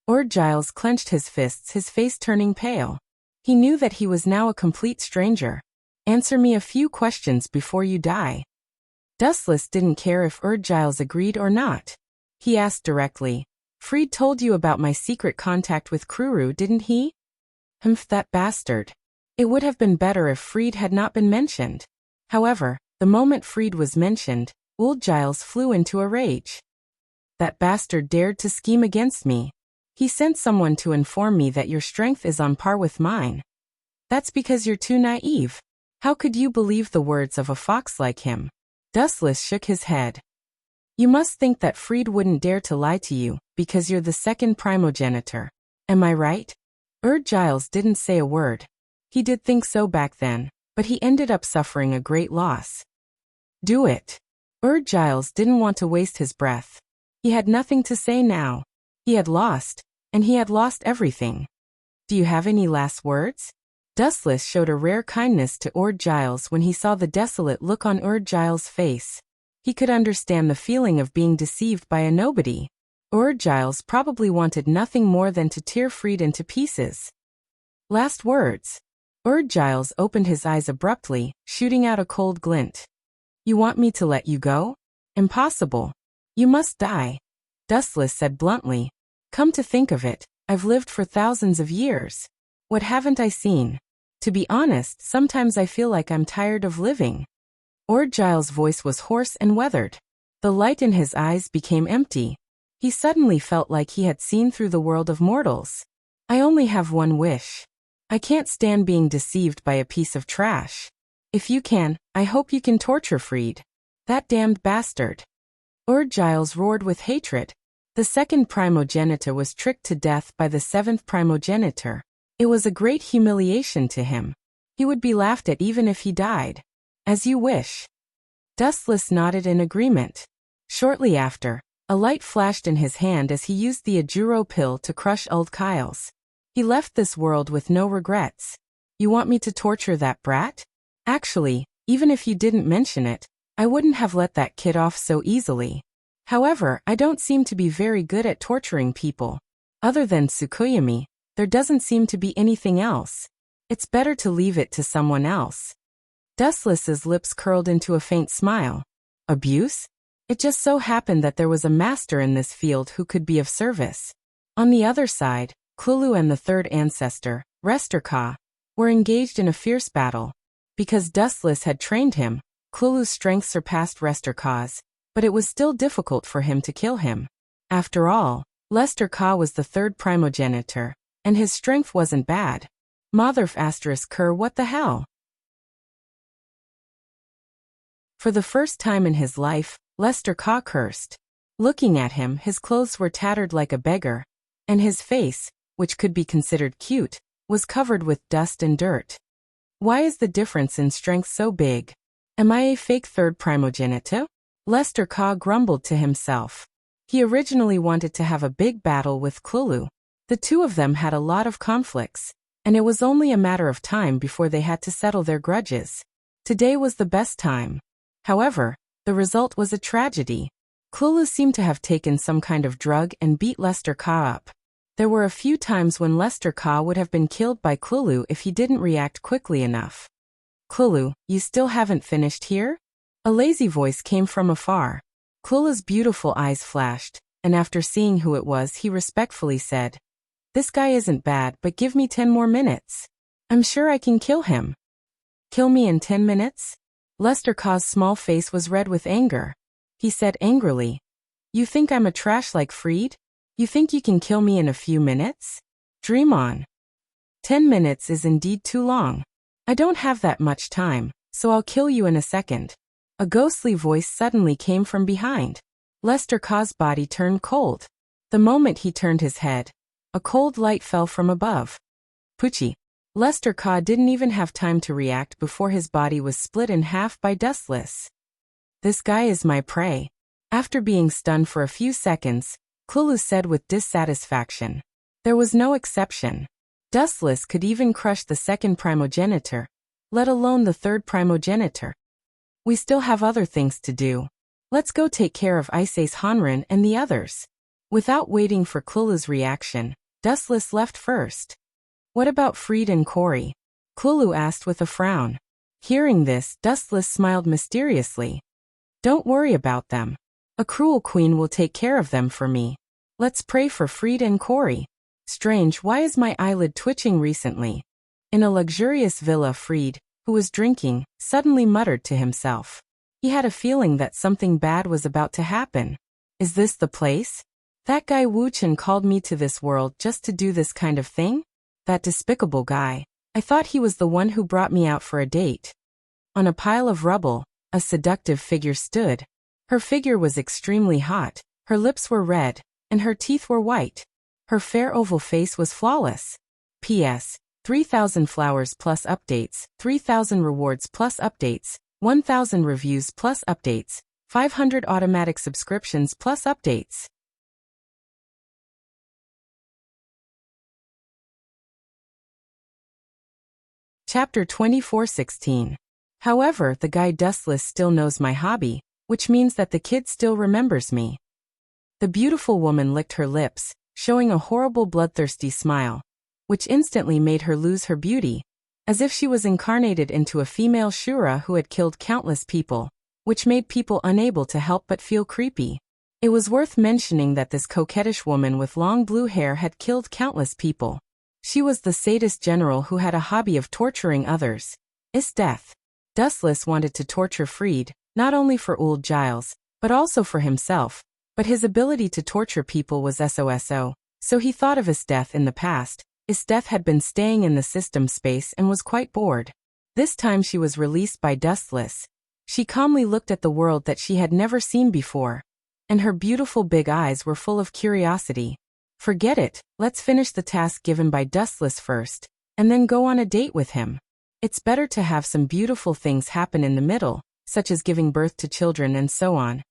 Old Giles clenched his fists, his face turning pale. He knew that he was now a complete stranger. Answer me a few questions before you die. Dustless didn't care if Old Giles agreed or not. He asked directly. Freed told you about my secret contact with Kruru, didn't he? Humph, that bastard. It would have been better if Freed had not been mentioned. However, the moment Freed was mentioned, Old Giles flew into a rage. That bastard dared to scheme against me. He sent someone to inform me that your strength is on par with mine. That's because you're too naive. How could you believe the words of a fox like him? Dustless shook his head. You must think that Freed wouldn't dare to lie to you, because you're the second primogenitor. Am I right? Old Giles didn't say a word. He did think so back then, but he ended up suffering a great loss. Do it. Old Giles didn't want to waste his breath. He had nothing to say now. He had lost, and he had lost everything. Do you have any last words? Dustless showed a rare kindness to Old Giles when he saw the desolate look on Old Giles' face. He could understand the feeling of being deceived by a nobody. Old Giles probably wanted nothing more than to tear Freed into pieces. Last words. Old Giles opened his eyes abruptly, shooting out a cold glint. You want me to let you go? Impossible. You must die. Dustless said bluntly. Come to think of it, I've lived for thousands of years. What haven't I seen? To be honest, sometimes I feel like I'm tired of living. Giles' voice was hoarse and weathered. The light in his eyes became empty. He suddenly felt like he had seen through the world of mortals. I only have one wish. I can't stand being deceived by a piece of trash. If you can, I hope you can torture Fried. That damned bastard. Giles roared with hatred. The second primogenitor was tricked to death by the seventh primogenitor. It was a great humiliation to him. He would be laughed at even if he died. As you wish. Dustless nodded in agreement. Shortly after, a light flashed in his hand as he used the Ajuro pill to crush old Kyles. He left this world with no regrets. You want me to torture that brat? Actually, even if you didn't mention it, I wouldn't have let that kid off so easily. However, I don't seem to be very good at torturing people. Other than Tsukuyomi, there doesn't seem to be anything else. It's better to leave it to someone else. Dustless's lips curled into a faint smile. Abuse? It just so happened that there was a master in this field who could be of service. On the other side, Kulu and the third ancestor, Resterka, were engaged in a fierce battle. Because Dustless had trained him, Kulu's strength surpassed Resterka's, but it was still difficult for him to kill him. After all, Lesterka was the third primogenitor, and his strength wasn't bad. Motherf *Ker, what the hell? For the first time in his life, Lesterka cursed. Looking at him, his clothes were tattered like a beggar, and his face, which could be considered cute, was covered with dust and dirt. Why is the difference in strength so big? Am I a fake third primogenitor? Lesterka grumbled to himself. He originally wanted to have a big battle with Kulu. The two of them had a lot of conflicts, and it was only a matter of time before they had to settle their grudges. Today was the best time. However, the result was a tragedy. Kulu seemed to have taken some kind of drug and beat Lesterka up. There were a few times when Lesterka would have been killed by Kulu if he didn't react quickly enough. Kulu, you still haven't finished here? A lazy voice came from afar. Kulu's beautiful eyes flashed, and after seeing who it was he respectfully said, "This guy isn't bad, but give me 10 more minutes. I'm sure I can kill him." Kill me in 10 minutes? Lesterka's small face was red with anger. He said angrily, "You think I'm a trash like Fried? You think you can kill me in a few minutes? Dream on. 10 minutes is indeed too long. I don't have that much time, so I'll kill you in a second." A ghostly voice suddenly came from behind. Lesterka's body turned cold. The moment he turned his head, a cold light fell from above. Pucci. Lesterka didn't even have time to react before his body was split in half by Dustless. This guy is my prey. After being stunned for a few seconds, Kulu said with dissatisfaction. There was no exception. Dustless could even crush the second primogenitor, let alone the third primogenitor. We still have other things to do. Let's go take care of Ise's Hanrin and the others. Without waiting for Kulu's reaction, Dustless left first. What about Fried and Cory? Kulu asked with a frown. Hearing this, Dustless smiled mysteriously. Don't worry about them. A cruel queen will take care of them for me. Let's pray for Fried and Cory. Strange, why is my eyelid twitching recently? In a luxurious villa, Fried, who was drinking, suddenly muttered to himself. He had a feeling that something bad was about to happen. Is this the place? That guy Wu Chen called me to this world just to do this kind of thing? That despicable guy. I thought he was the one who brought me out for a date. On a pile of rubble, a seductive figure stood. Her figure was extremely hot, her lips were red, and her teeth were white. Her fair oval face was flawless. P.S. 3,000 flowers plus updates, 3,000 rewards plus updates, 1,000 reviews plus updates, 500 automatic subscriptions plus updates. Chapter 24:16. However, the guy Dustless still knows my hobby, which means that the kid still remembers me. The beautiful woman licked her lips, showing a horrible bloodthirsty smile, which instantly made her lose her beauty, as if she was incarnated into a female Shura who had killed countless people, which made people unable to help but feel creepy. It was worth mentioning that this coquettish woman with long blue hair had killed countless people. She was the sadist general who had a hobby of torturing others. Is death. Dustless wanted to torture Freed, not only for old Giles, but also for himself, but his ability to torture people was SOSO, so he thought of his death in the past. His death had been staying in the system space and was quite bored. This time she was released by Dustless. She calmly looked at the world that she had never seen before, and her beautiful big eyes were full of curiosity. Forget it, let's finish the task given by Dustless first, and then go on a date with him. It's better to have some beautiful things happen in the middle, such as giving birth to children and so on.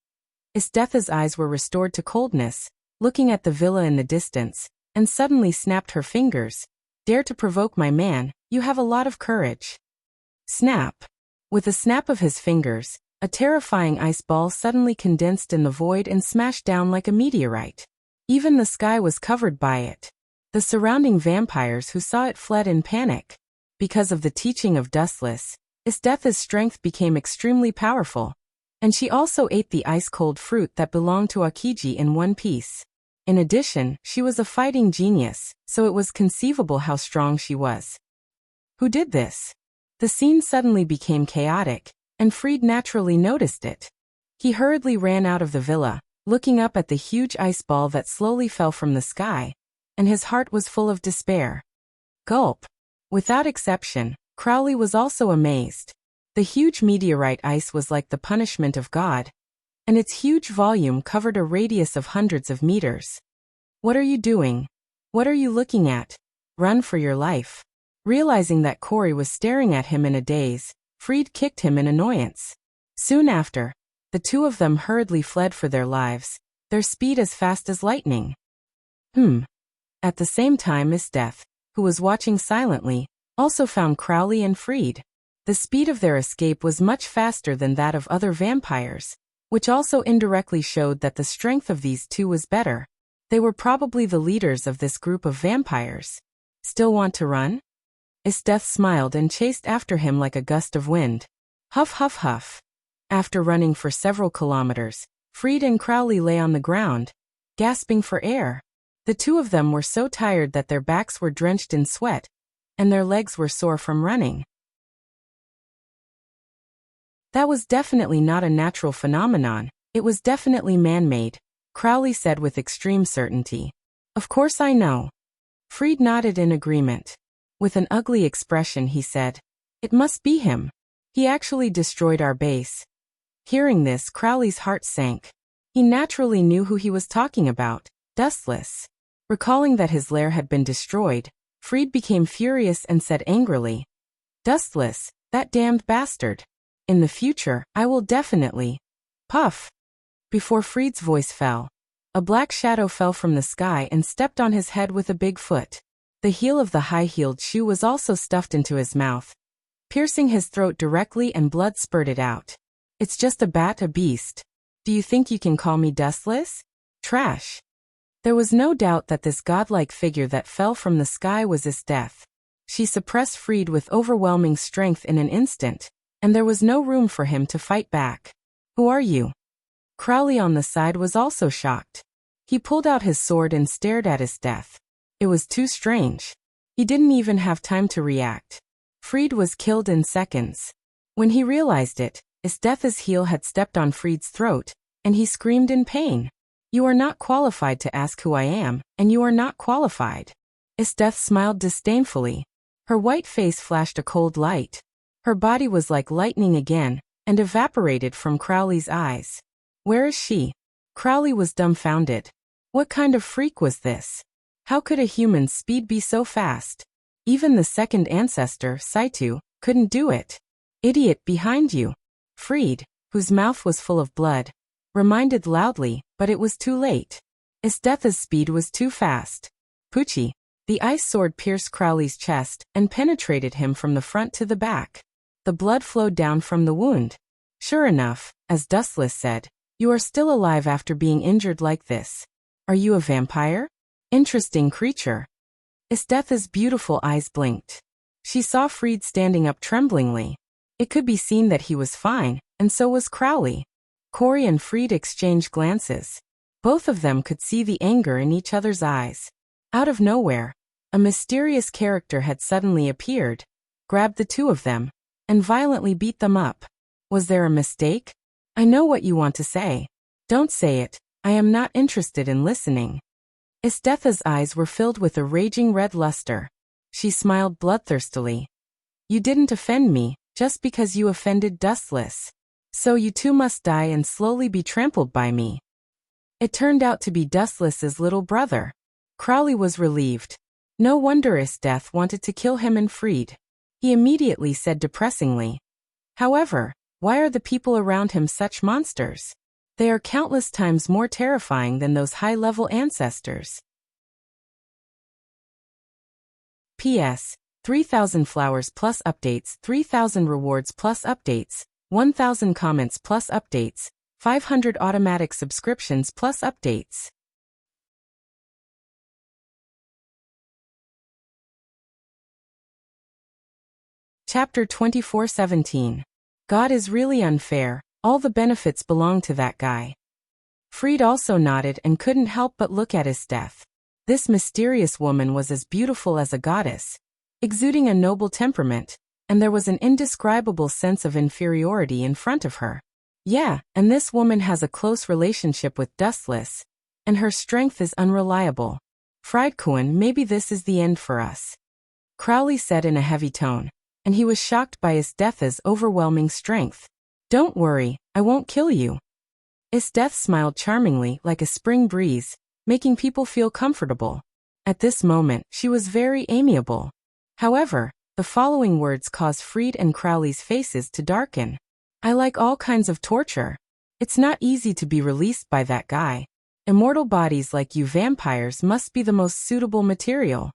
Isthetha's eyes were restored to coldness, looking at the villa in the distance, and suddenly snapped her fingers. Dare to provoke my man, you have a lot of courage. Snap. With a snap of his fingers, a terrifying ice ball suddenly condensed in the void and smashed down like a meteorite. Even the sky was covered by it. The surrounding vampires who saw it fled in panic. Because of the teaching of Dustless, Isthetha's strength became extremely powerful, and she also ate the ice-cold fruit that belonged to Akiji in one piece. In addition, she was a fighting genius, so it was conceivable how strong she was. Who did this? The scene suddenly became chaotic, and Freed naturally noticed it. He hurriedly ran out of the villa, looking up at the huge ice ball that slowly fell from the sky, and his heart was full of despair. Gulp. Without exception, Crowley was also amazed. The huge meteorite ice was like the punishment of God, and its huge volume covered a radius of hundreds of meters. What are you doing? What are you looking at? Run for your life. Realizing that Corey was staring at him in a daze, Freed kicked him in annoyance. Soon after, the two of them hurriedly fled for their lives, their speed as fast as lightning. At the same time, Isteth, who was watching silently, also found Crowley and Freed. The speed of their escape was much faster than that of other vampires, which also indirectly showed that the strength of these two was better. They were probably the leaders of this group of vampires. Still want to run? Isteth smiled and chased after him like a gust of wind. Huff huff huff. After running for several kilometers, Freed and Crowley lay on the ground, gasping for air. The two of them were so tired that their backs were drenched in sweat, and their legs were sore from running. That was definitely not a natural phenomenon, it was definitely man-made, Crowley said with extreme certainty. Of course I know. Freed nodded in agreement. With an ugly expression he said, it must be him. He actually destroyed our base. Hearing this, Crowley's heart sank. He naturally knew who he was talking about, Dustless. Recalling that his lair had been destroyed, Freed became furious and said angrily, Dustless, that damned bastard. In the future, I will definitely. Puff. Before Freed's voice fell, a black shadow fell from the sky and stepped on his head with a big foot. The heel of the high-heeled shoe was also stuffed into his mouth, piercing his throat directly, and blood spurted out. It's just a bat, a beast. Do you think you can call me Dustless? Trash. There was no doubt that this godlike figure that fell from the sky was Isteth. She suppressed Freed with overwhelming strength in an instant, and there was no room for him to fight back. Who are you? Crowley on the side was also shocked. He pulled out his sword and stared at Isteth. It was too strange. He didn't even have time to react. Freed was killed in seconds. When he realized it, Isteth's heel had stepped on Freed's throat, and he screamed in pain. You are not qualified to ask who I am, and you are not qualified. Isteth smiled disdainfully. Her white face flashed a cold light. Her body was like lightning again, and evaporated from Crowley's eyes. Where is she? Crowley was dumbfounded. What kind of freak was this? How could a human's speed be so fast? Even the second ancestor, Saitu, couldn't do it. Idiot behind you. Freed, whose mouth was full of blood, reminded loudly, but it was too late. Isteth's speed was too fast. Poochie. The ice sword pierced Crowley's chest and penetrated him from the front to the back. The blood flowed down from the wound. Sure enough, as Dustless said, you are still alive after being injured like this. Are you a vampire? Interesting creature. Isteth's beautiful eyes blinked. She saw Freed standing up tremblingly. It could be seen that he was fine, and so was Crowley. Corey and Freed exchanged glances. Both of them could see the anger in each other's eyes. Out of nowhere, A mysterious character had suddenly appeared, grabbed the two of them, and violently beat them up. Was there a mistake? I know what you want to say. Don't say it. I am not interested in listening. Istetha's eyes were filled with a raging red luster. She smiled bloodthirstily. You didn't offend me, just because you offended Dustless. So you too must die and slowly be trampled by me. It turned out to be Dustless's little brother. Crowley was relieved. No wonder Isteth wanted to kill him and Freed. He immediately said depressingly. However, why are the people around him such monsters? They are countless times more terrifying than those high-level ancestors. P.S. 3,000 flowers plus updates, 3,000 rewards plus updates, 1,000 comments plus updates, 500 automatic subscriptions plus updates. Chapter 24:17. God is really unfair, all the benefits belong to that guy. Freed also nodded and couldn't help but look at Isteth. This mysterious woman was as beautiful as a goddess, exuding a noble temperament, and there was an indescribable sense of inferiority in front of her. Yeah, and this woman has a close relationship with Dustless, and her strength is unreliable. Friedkuhn, maybe this is the end for us. Crowley said in a heavy tone, and he was shocked by Istetha's overwhelming strength. Don't worry, I won't kill you. Isteth smiled charmingly like a spring breeze, making people feel comfortable. At this moment, she was very amiable. However, the following words caused Freed and Crowley's faces to darken. I like all kinds of torture. It's not easy to be released by that guy. Immortal bodies like you vampires must be the most suitable material.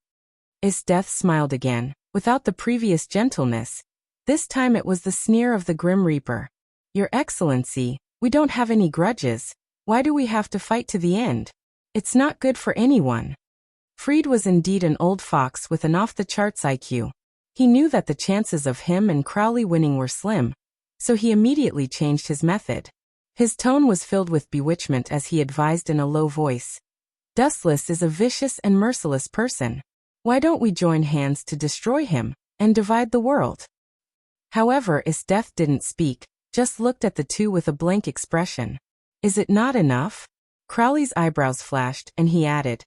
Isteth smiled again, without the previous gentleness. This time it was the sneer of the Grim Reaper. Your Excellency, we don't have any grudges. Why do we have to fight to the end? It's not good for anyone. Freed was indeed an old fox with an off-the-charts IQ. He knew that the chances of him and Crowley winning were slim, so he immediately changed his method. His tone was filled with bewitchment as he advised in a low voice. Dustless is a vicious and merciless person. Why don't we join hands to destroy him, and divide the world? However, Isteth didn't speak, just looked at the two with a blank expression. Is it not enough? Crowley's eyebrows flashed, and he added,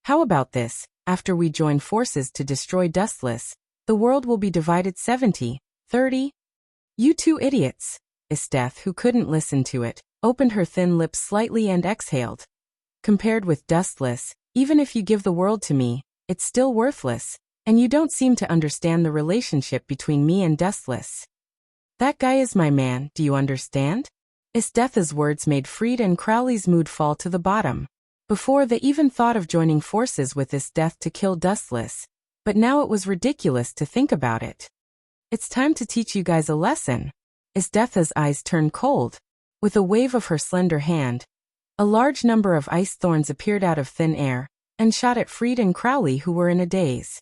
how about this, after we join forces to destroy Dustless, the world will be divided 70-30? You two idiots. Isteth, who couldn't listen to it, opened her thin lips slightly and exhaled. Compared with Dustless, even if you give the world to me, it's still worthless, and you don't seem to understand the relationship between me and Dustless. That guy is my man, do you understand? Istetha's words made Freed and Crowley's mood fall to the bottom. Before they even thought of joining forces with Isteth to kill Dustless, but now it was ridiculous to think about it. It's time to teach you guys a lesson. Istetha's eyes turned cold. With a wave of her slender hand, a large number of ice thorns appeared out of thin air, and shot at Freed and Crowley, who were in a daze.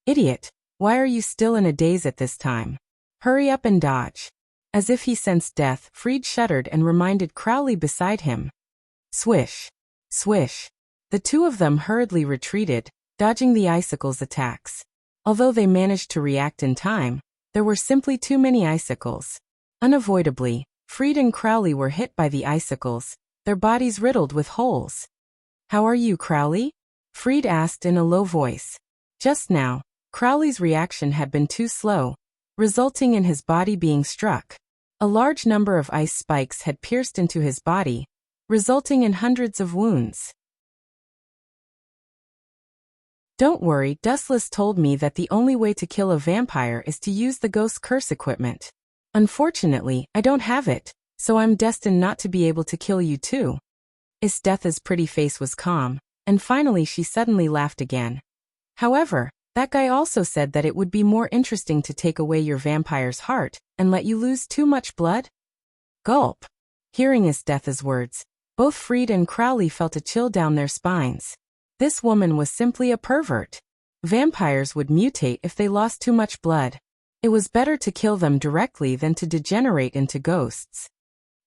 Idiot, why are you still in a daze at this time? Hurry up and dodge. As if he sensed death, Freed shuddered and reminded Crowley beside him. Swish. Swish. The two of them hurriedly retreated, dodging the icicles' attacks. Although they managed to react in time, there were simply too many icicles. Unavoidably, Freed and Crowley were hit by the icicles, their bodies riddled with holes. How are you, Crowley? Freed asked in a low voice. Just now, Crowley's reaction had been too slow, resulting in his body being struck. A large number of ice spikes had pierced into his body, resulting in hundreds of wounds. Don't worry, Dustless told me that the only way to kill a vampire is to use the ghost curse equipment. Unfortunately, I don't have it, so I'm destined not to be able to kill you too. Istetha's pretty face was calm, and finally she suddenly laughed again. However, that guy also said that it would be more interesting to take away your vampire's heart and let you lose too much blood? Gulp. Hearing Istetha's words, both Freed and Crowley felt a chill down their spines. This woman was simply a pervert. Vampires would mutate if they lost too much blood. It was better to kill them directly than to degenerate into ghosts.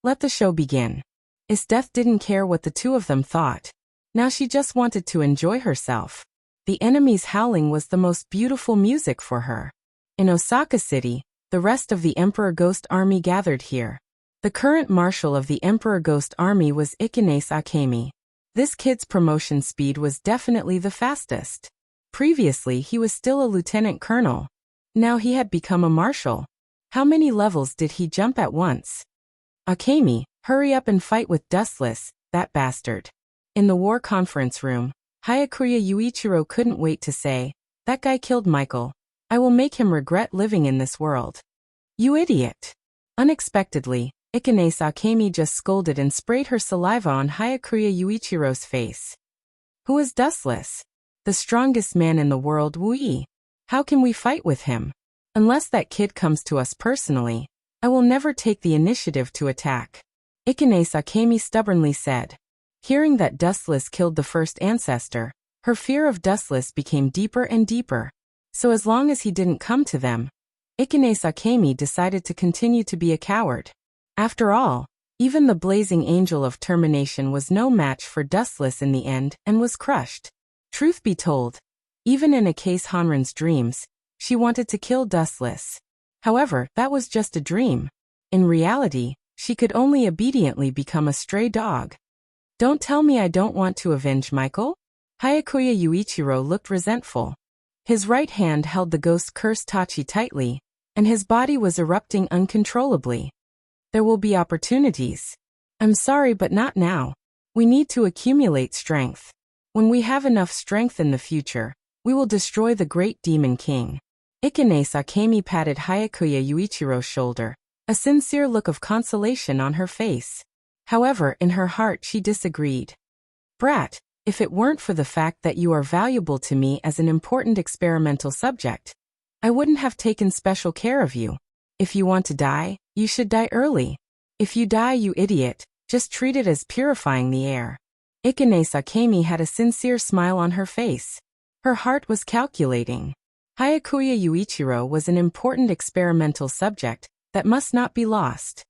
Let the show begin. Isteth didn't care what the two of them thought. Now she just wanted to enjoy herself. The enemy's howling was the most beautiful music for her. In Osaka City, the rest of the Emperor Ghost Army gathered here. The current marshal of the Emperor Ghost Army was Ikanase Akemi. This kid's promotion speed was definitely the fastest. Previously he was still a lieutenant colonel. Now he had become a marshal. How many levels did he jump at once? Akemi, hurry up and fight with Dustless, that bastard. In the war conference room, Hayakuya Yuichiro couldn't wait to say, that guy killed Michael. I will make him regret living in this world. You idiot. Unexpectedly, Ikanase Akemi just scolded and sprayed her saliva on Hayakuya Yuichiro's face. Who is Dustless? The strongest man in the world, Wui. How can we fight with him? Unless that kid comes to us personally, I will never take the initiative to attack. Ikanase Akemi stubbornly said. Hearing that Dustless killed the first ancestor, her fear of Dustless became deeper and deeper. So as long as he didn't come to them, Ikanase Akemi decided to continue to be a coward. After all, even the blazing angel of termination was no match for Dustless in the end and was crushed. Truth be told, even in Akase Hanran's dreams, she wanted to kill Dustless. However, that was just a dream. In reality, she could only obediently become a stray dog. Don't tell me I don't want to avenge Michael? Hayakuya Yuichiro looked resentful. His right hand held the ghost curse Tachi tightly, and his body was erupting uncontrollably. There will be opportunities. I'm sorry, but not now. We need to accumulate strength. When we have enough strength in the future, we will destroy the great demon king. Ikanase Akemi patted Hayakuya Yuichiro's shoulder, a sincere look of consolation on her face. However, in her heart she disagreed. Brat, if it weren't for the fact that you are valuable to me as an important experimental subject, I wouldn't have taken special care of you. If you want to die, you should die early. If you die, you idiot, just treat it as purifying the air. Ikanase Akemi had a sincere smile on her face. Her heart was calculating. Hayakuya Yuichiro was an important experimental subject that must not be lost.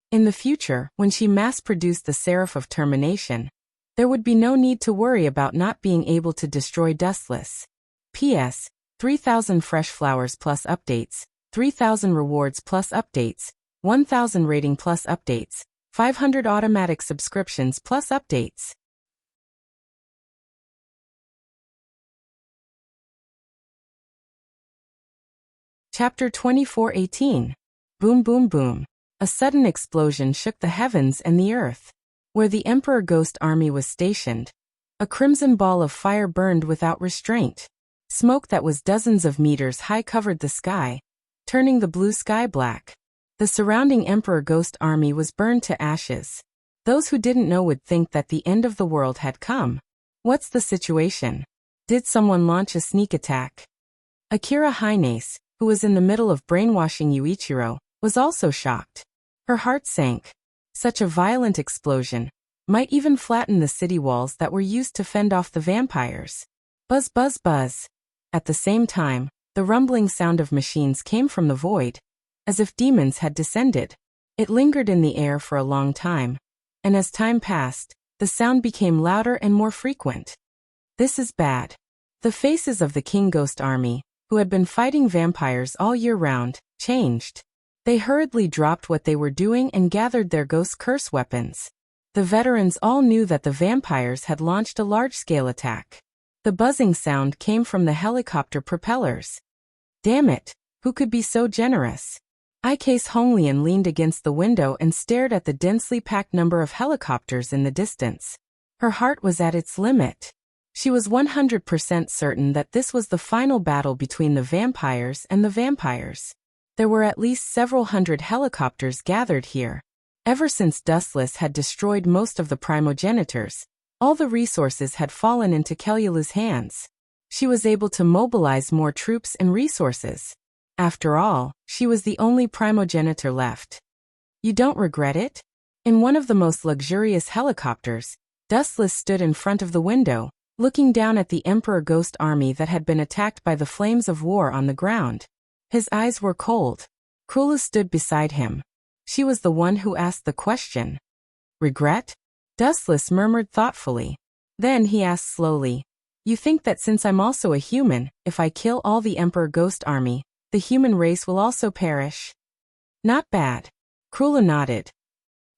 In the future, when she mass-produced the Seraph of Termination, there would be no need to worry about not being able to destroy Dustless. P.S. 3,000 fresh flowers plus updates, 3,000 rewards plus updates, 1,000 rating plus updates, 500 automatic subscriptions plus updates. Chapter 24:18. Boom boom boom. A sudden explosion shook the heavens and the earth. Where the Emperor Ghost Army was stationed, a crimson ball of fire burned without restraint. Smoke that was dozens of meters high covered the sky, turning the blue sky black. The surrounding Emperor Ghost Army was burned to ashes. Those who didn't know would think that the end of the world had come. What's the situation? Did someone launch a sneak attack? Akira Hainase, who was in the middle of brainwashing Yuichiro, was also shocked. Her heart sank. Such a violent explosion might even flatten the city walls that were used to fend off the vampires. Buzz buzz buzz. At the same time, the rumbling sound of machines came from the void, as if demons had descended. It lingered in the air for a long time, and as time passed, the sound became louder and more frequent. This is bad. The faces of the King Ghost Army, who had been fighting vampires all year round, changed. They hurriedly dropped what they were doing and gathered their ghost curse weapons. The veterans all knew that the vampires had launched a large-scale attack. The buzzing sound came from the helicopter propellers. Damn it, who could be so generous? Ikase Honglian leaned against the window and stared at the densely packed number of helicopters in the distance. Her heart was at its limit. She was 100% certain that this was the final battle between the vampires and the vampires. There were at least several hundred helicopters gathered here. Ever since Dustless had destroyed most of the primogenitors, all the resources had fallen into Kelula's hands. She was able to mobilize more troops and resources. After all, she was the only primogenitor left. You don't regret it? In one of the most luxurious helicopters, Dustless stood in front of the window, looking down at the Emperor Ghost Army that had been attacked by the flames of war on the ground. His eyes were cold. Krula stood beside him. She was the one who asked the question. Regret? Dustless murmured thoughtfully. Then he asked slowly, "You think that since I'm also a human, if I kill all the Emperor Ghost Army, the human race will also perish?" "Not bad." Krula nodded.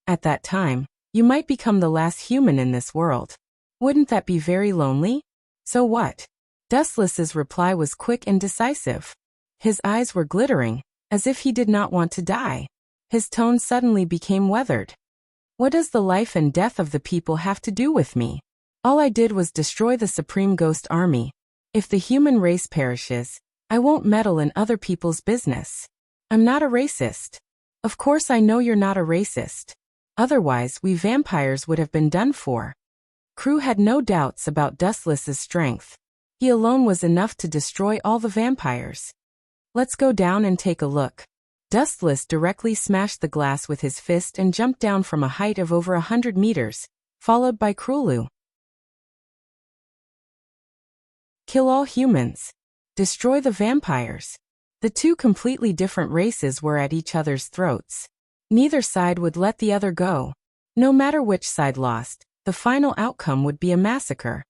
"At that time, you might become the last human in this world. Wouldn't that be very lonely?" "So what?" Dustless's reply was quick and decisive. His eyes were glittering, as if he did not want to die. His tone suddenly became weathered. "What does the life and death of the people have to do with me? All I did was destroy the Supreme Ghost Army. If the human race perishes, I won't meddle in other people's business. I'm not a racist." "Of course I know you're not a racist. Otherwise we vampires would have been done for." Crew had no doubts about Dustless's strength. He alone was enough to destroy all the vampires. "Let's go down and take a look." Dustless directly smashed the glass with his fist and jumped down from a height of over 100 meters, followed by Krulu. Kill all humans. Destroy the vampires. The two completely different races were at each other's throats. Neither side would let the other go. No matter which side lost, the final outcome would be a massacre.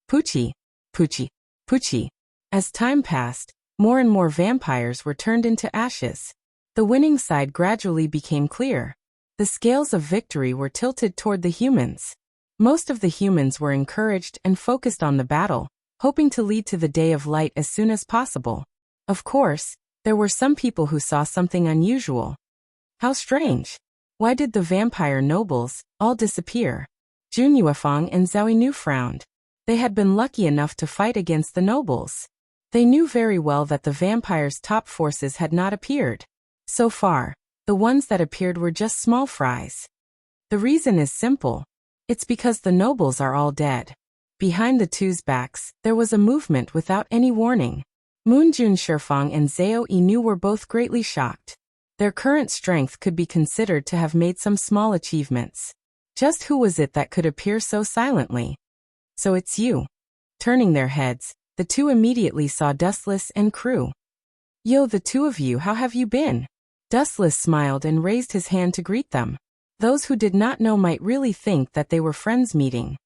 Poochie, Poochie, Poochie. As time passed, more and more vampires were turned into ashes. The winning side gradually became clear. The scales of victory were tilted toward the humans. Most of the humans were encouraged and focused on the battle, hoping to lead to the day of light as soon as possible. Of course, there were some people who saw something unusual. How strange! Why did the vampire nobles all disappear? Jun Yuefang and Zhao Yinyu frowned. They had been lucky enough to fight against the nobles. They knew very well that the vampires' top forces had not appeared. So far, the ones that appeared were just small fries. The reason is simple. It's because the nobles are all dead. Behind the two's backs, there was a movement without any warning. Moonjun Shifang and Zhao Yinyu were both greatly shocked. Their current strength could be considered to have made some small achievements. Just who was it that could appear so silently? "So it's you." Turning their heads, the two immediately saw Dustless and Crew. "Yo, the two of you, how have you been?" Dustless smiled and raised his hand to greet them. Those who did not know might really think that they were friends meeting.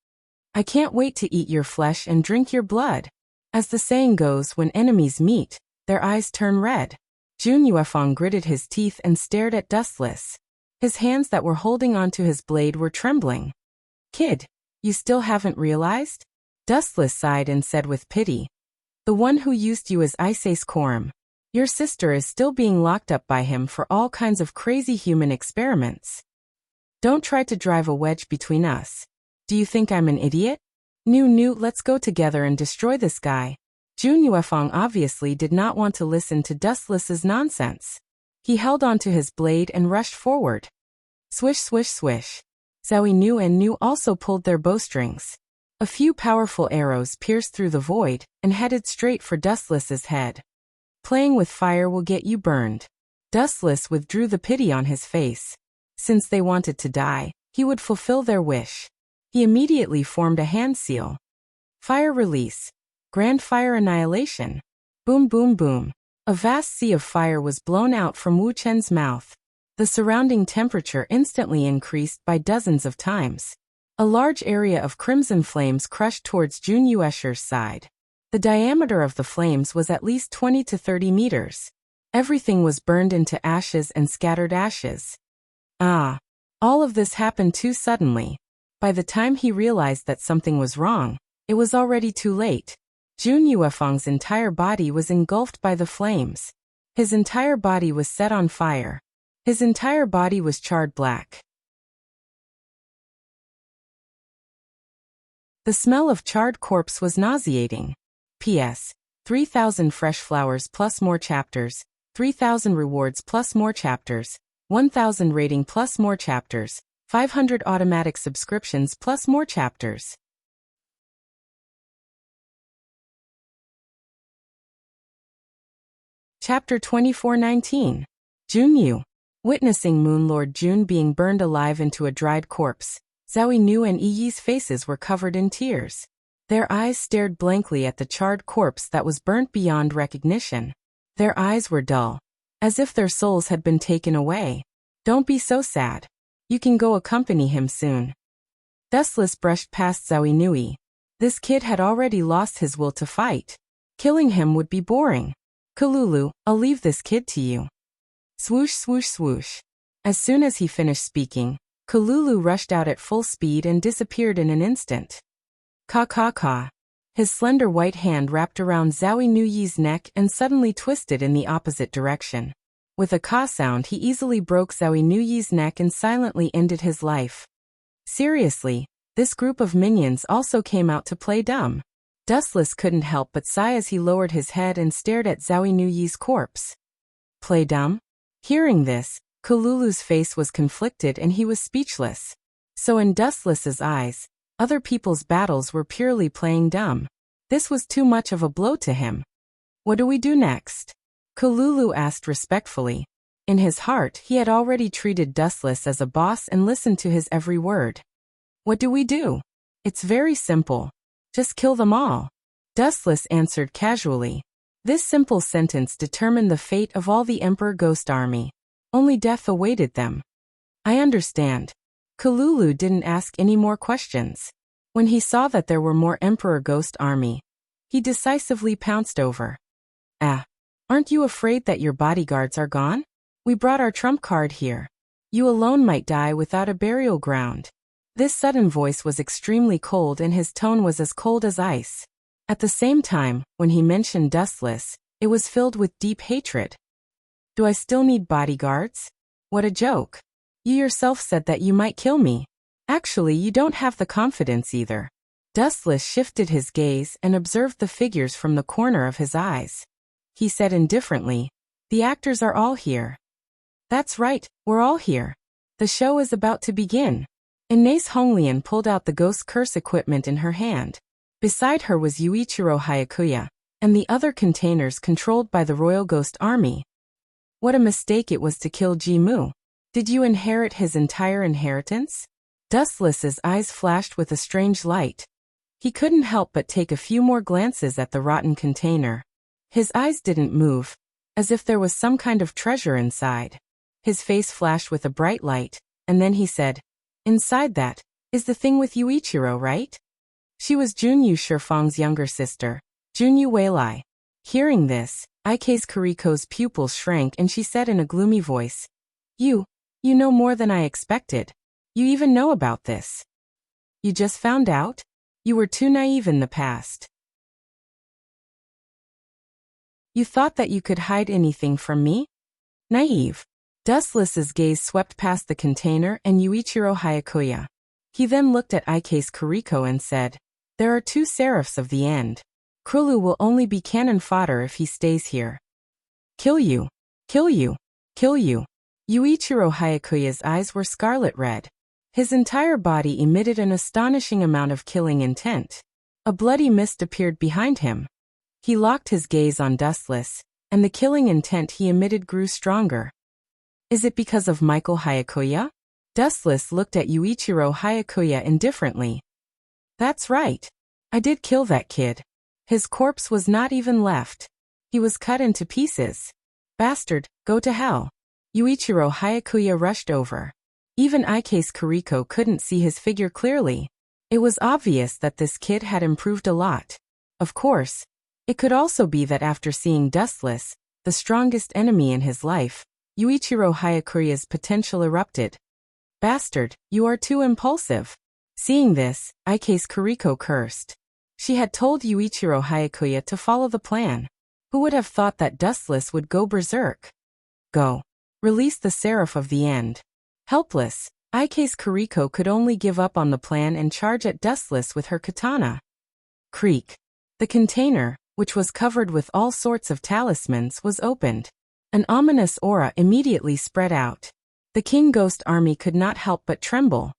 "I can't wait to eat your flesh and drink your blood." As the saying goes, when enemies meet, their eyes turn red. Jun Yuefang gritted his teeth and stared at Dustless. His hands that were holding onto his blade were trembling. "Kid, you still haven't realized?" Dustless sighed and said with pity. "The one who used you as Ice Quorum. Your sister is still being locked up by him for all kinds of crazy human experiments. Don't try to drive a wedge between us. Do you think I'm an idiot? Nu, let's go together and destroy this guy." Jun Yuefang obviously did not want to listen to Dustless's nonsense. He held onto his blade and rushed forward. Swish, swish, swish. Zhao Yinyu and Nu also pulled their bowstrings. A few powerful arrows pierced through the void and headed straight for Dustless's head. "Playing with fire will get you burned." Dustless withdrew the pity on his face. Since they wanted to die, he would fulfill their wish. He immediately formed a hand seal. Fire release. Grand fire annihilation. Boom, boom, boom. A vast sea of fire was blown out from Wu Chen's mouth. The surrounding temperature instantly increased by dozens of times. A large area of crimson flames crushed towards Jun Yuesher's side. The diameter of the flames was at least 20 to 30 meters. Everything was burned into ashes and scattered ashes. Ah! All of this happened too suddenly. By the time he realized that something was wrong, it was already too late. Jun Yuefang's entire body was engulfed by the flames. His entire body was set on fire. His entire body was charred black. The smell of charred corpse was nauseating. P.S. 3,000 fresh flowers plus more chapters, 3,000 rewards plus more chapters, 1,000 rating plus more chapters, 500 automatic subscriptions plus more chapters. Chapter 2419. Junyu. Witnessing Moonlord Jun being burned alive into a dried corpse, Zhao Yinyu and Yi's faces were covered in tears. Their eyes stared blankly at the charred corpse that was burnt beyond recognition. Their eyes were dull, as if their souls had been taken away. "Don't be so sad. You can go accompany him soon." Dustless brushed past Zaoinui. This kid had already lost his will to fight. Killing him would be boring. Kululu, I'll leave this kid to you. Swoosh, swoosh, swoosh. As soon as he finished speaking, Kululu rushed out at full speed and disappeared in an instant. Ka ka ka. His slender white hand wrapped around Zaoinui's neck and suddenly twisted in the opposite direction. With a ka sound, he easily broke Zaoinui's neck and silently ended his life. Seriously, this group of minions also came out to play dumb. Dustless couldn't help but sigh as he lowered his head and stared at Zaoinui's corpse. Play dumb? Hearing this, Kululu's face was conflicted and he was speechless. So in Dustless's eyes, other people's battles were purely playing dumb. This was too much of a blow to him. What do we do next? Kululu asked respectfully. In his heart, he had already treated Dustless as a boss and listened to his every word. What do we do? It's very simple. Just kill them all. Dustless answered casually. This simple sentence determined the fate of all the Emperor Ghost Army. Only death awaited them. I understand. Kululu didn't ask any more questions. When he saw that there were more Emperor Ghost Army, he decisively pounced over. Aren't you afraid that your bodyguards are gone? We brought our trump card here. You alone might die without a burial ground. This sudden voice was extremely cold and his tone was as cold as ice. At the same time, when he mentioned Dustless, it was filled with deep hatred. Do I still need bodyguards? What a joke. You yourself said that you might kill me. Actually, you don't have the confidence either. Dustless shifted his gaze and observed the figures from the corner of his eyes. He said indifferently, the actors are all here. That's right, we're all here. The show is about to begin. Ines Honglian pulled out the ghost curse equipment in her hand. Beside her was Yuichiro Hayakuya, and the other containers controlled by the Royal Ghost Army. What a mistake it was to kill Jimu. Did you inherit his entire inheritance? Dustless's eyes flashed with a strange light. He couldn't help but take a few more glances at the rotten container. His eyes didn't move, as if there was some kind of treasure inside. His face flashed with a bright light, and then he said, inside that, is the thing with Yuichiro, right? She was Junyu Shifeng's younger sister, Junyu Weilai. Hearing this, Ike's Kuriko's pupils shrank and she said in a gloomy voice, You know more than I expected. You even know about this. You just found out? You were too naive in the past. You thought that you could hide anything from me? Naive. Dustless's gaze swept past the container and Yuichiro Hayakuya. He then looked at Ike's Kuriko and said, There are two seraphs of the end. Krulu will only be cannon fodder if he stays here. Kill you. Kill you. Kill you. Yuichiro Hayakuya's eyes were scarlet red. His entire body emitted an astonishing amount of killing intent. A bloody mist appeared behind him. He locked his gaze on Dustless, and the killing intent he emitted grew stronger. Is it because of Michael Hayakuya? Dustless looked at Yuichiro Hayakuya indifferently. That's right. I did kill that kid. His corpse was not even left. He was cut into pieces. Bastard, go to hell. Yuichiro Hayakuya rushed over. Even Ike's Kuriko couldn't see his figure clearly. It was obvious that this kid had improved a lot. Of course, it could also be that after seeing Dustless, the strongest enemy in his life, Yuichiro Hayakuya's potential erupted. Bastard, you are too impulsive. Seeing this, Ike's Kuriko cursed. She had told Yuichiro Hayakuya to follow the plan. Who would have thought that Dustless would go berserk? Go. Release the Seraph of the End. Helpless, Ike's Kuriko could only give up on the plan and charge at Dustless with her katana. Creak. The container, which was covered with all sorts of talismans, was opened. An ominous aura immediately spread out. The King Ghost Army could not help but tremble.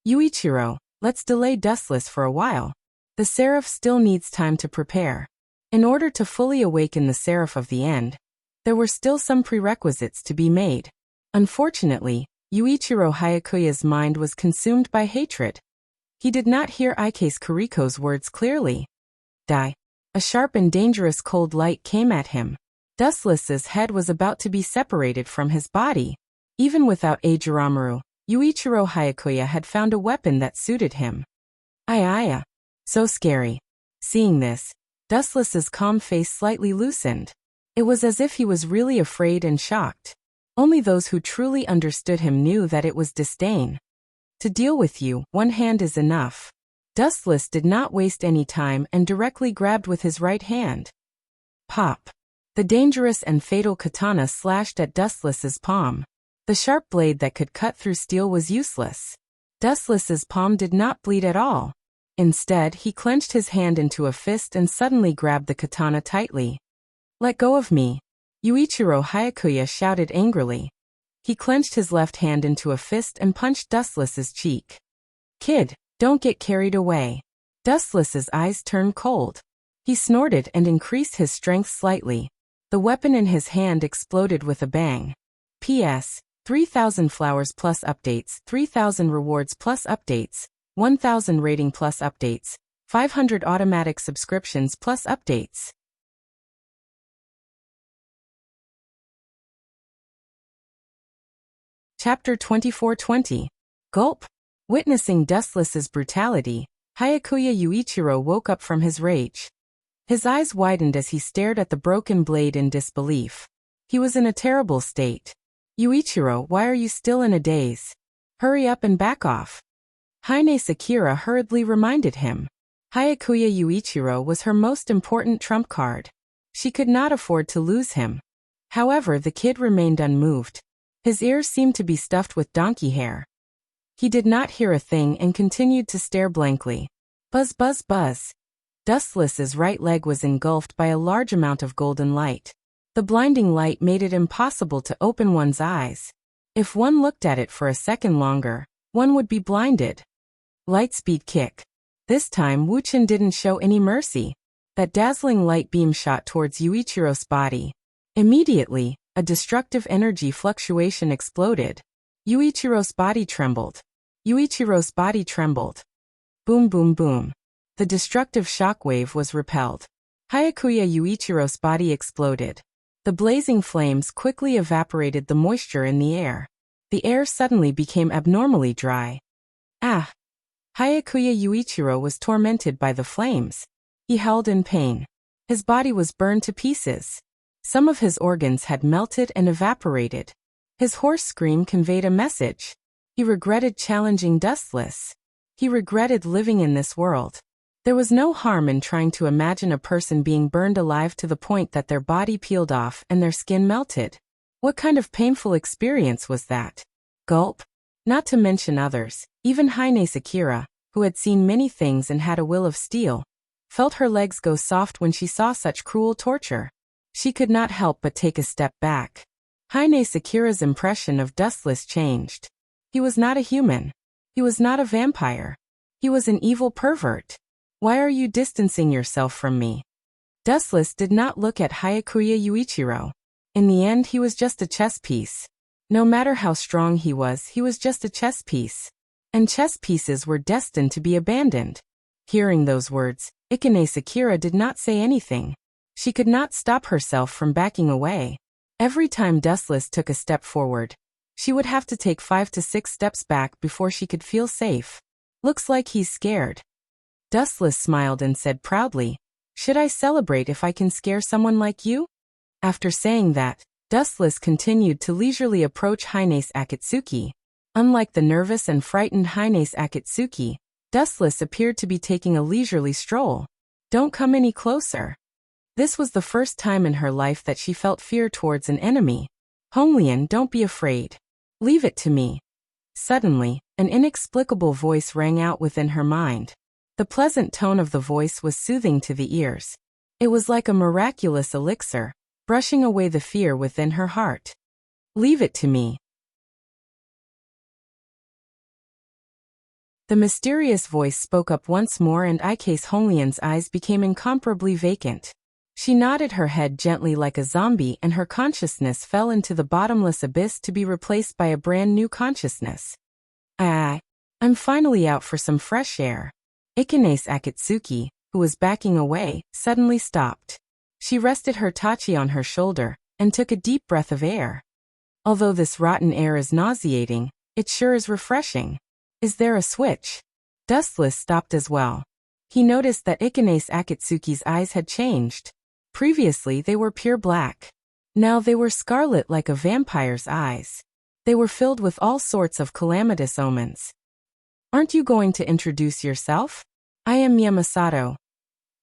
Yuichiro, let's delay Dustless for a while. The Seraph still needs time to prepare. In order to fully awaken the Seraph of the End, there were still some prerequisites to be made. Unfortunately, Yuichiro Hayakuya's mind was consumed by hatred. He did not hear Ike's Kuriko's words clearly. Die. A sharp and dangerous cold light came at him. Dustless's head was about to be separated from his body. Even without Ajiramaru, Yuichiro Hayakuya had found a weapon that suited him. Aya. So scary. Seeing this, Dustless's calm face slightly loosened. It was as if he was really afraid and shocked. Only those who truly understood him knew that it was disdain. To deal with you, one hand is enough. Dustless did not waste any time and directly grabbed with his right hand. Pop. The dangerous and fatal katana slashed at Dustless's palm. The sharp blade that could cut through steel was useless. Dustless's palm did not bleed at all. Instead, he clenched his hand into a fist and suddenly grabbed the katana tightly. Let go of me. Yuichiro Hayakuya shouted angrily. He clenched his left hand into a fist and punched Dustless's cheek. Kid, don't get carried away. Dustless's eyes turned cold. He snorted and increased his strength slightly. The weapon in his hand exploded with a bang. P.S. 3,000 flowers plus updates, 3,000 rewards plus updates, 1,000 rating plus updates, 500 automatic subscriptions plus updates. Chapter 2420. Gulp. Witnessing Dustless's brutality, Hayakuya Yuichiro woke up from his rage. His eyes widened as he stared at the broken blade in disbelief. He was in a terrible state. Yuichiro, why are you still in a daze? Hurry up and back off. Haine Sakura hurriedly reminded him. Hayakuya Yuichiro was her most important trump card. She could not afford to lose him. However, the kid remained unmoved. His ears seemed to be stuffed with donkey hair. He did not hear a thing and continued to stare blankly. Buzz buzz buzz. Dustless's right leg was engulfed by a large amount of golden light. The blinding light made it impossible to open one's eyes. If one looked at it for a second longer, one would be blinded. Lightspeed kick. This time Wuchen didn't show any mercy. That dazzling light beam shot towards Yuichiro's body. Immediately, a destructive energy fluctuation exploded. Yuichiro's body trembled. Yuichiro's body trembled. Boom boom boom. The destructive shockwave was repelled. Hayakuya Yuichiro's body exploded. The blazing flames quickly evaporated the moisture in the air. The air suddenly became abnormally dry. Ah! Hayakuya Yuichiro was tormented by the flames. He howled in pain. His body was burned to pieces. Some of his organs had melted and evaporated. His hoarse scream conveyed a message. He regretted challenging Dustless. He regretted living in this world. There was no harm in trying to imagine a person being burned alive to the point that their body peeled off and their skin melted. What kind of painful experience was that? Gulp. Not to mention others, even Haine Sakura, who had seen many things and had a will of steel, felt her legs go soft when she saw such cruel torture. She could not help but take a step back. Haine Sakura's impression of Dustless changed. He was not a human. He was not a vampire. He was an evil pervert. Why are you distancing yourself from me? Dustless did not look at Hayakuya Yuichiro. In the end, he was just a chess piece. No matter how strong he was just a chess piece. And chess pieces were destined to be abandoned. Hearing those words, Ikane Sakura did not say anything. She could not stop herself from backing away. Every time Dustless took a step forward, she would have to take 5 to 6 steps back before she could feel safe. Looks like he's scared. Dustless smiled and said proudly, "Should I celebrate if I can scare someone like you?" After saying that, Dustless continued to leisurely approach Haines Akatsuki. Unlike the nervous and frightened Haines Akatsuki, Dustless appeared to be taking a leisurely stroll. Don't come any closer. This was the first time in her life that she felt fear towards an enemy. Honglian, don't be afraid. Leave it to me. Suddenly, an inexplicable voice rang out within her mind. The pleasant tone of the voice was soothing to the ears. It was like a miraculous elixir, brushing away the fear within her heart. Leave it to me. The mysterious voice spoke up once more and Ike's Honglian's eyes became incomparably vacant. She nodded her head gently like a zombie and her consciousness fell into the bottomless abyss to be replaced by a brand new consciousness. I'm finally out for some fresh air. Ikanes Akatsuki, who was backing away, suddenly stopped. She rested her tachi on her shoulder and took a deep breath of air. Although this rotten air is nauseating, It sure is refreshing. Is there a switch? Dustless stopped as well. He noticed that Ikanes Akatsuki's eyes had changed. Previously they were pure black. Now they were scarlet like a vampire's eyes. They were filled with all sorts of calamitous omens. Aren't you going to introduce yourself? I am Miyamoto.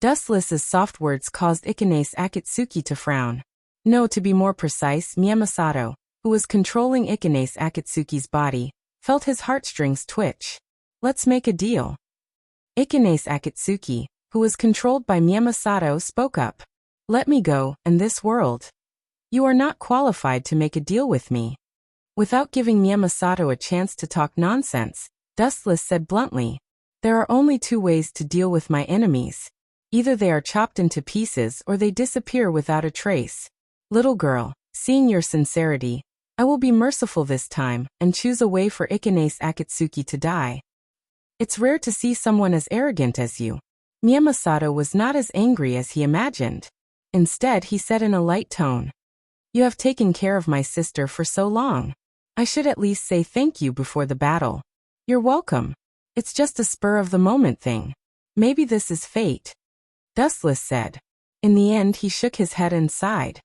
Dustless's soft words caused Ikanes Akatsuki to frown. No, to be more precise, Miyamoto, who was controlling Ikanes Akatsuki's body, felt his heartstrings twitch. Let's make a deal. Ikanes Akatsuki, who was controlled by Miyamoto, spoke up. Let me go, and this world. You are not qualified to make a deal with me. Without giving Miyamoto a chance to talk nonsense, Dustless said bluntly, there are only two ways to deal with my enemies. Either they are chopped into pieces or they disappear without a trace. Little girl, seeing your sincerity, I will be merciful this time and choose a way for Ikanes Akatsuki to die. It's rare to see someone as arrogant as you. Miyamoto was not as angry as he imagined. Instead, he said in a light tone, you have taken care of my sister for so long. I should at least say thank you before the battle. You're welcome. It's just a spur-of-the-moment thing. Maybe this is fate. Dustless said. In the end, he shook his head and sighed.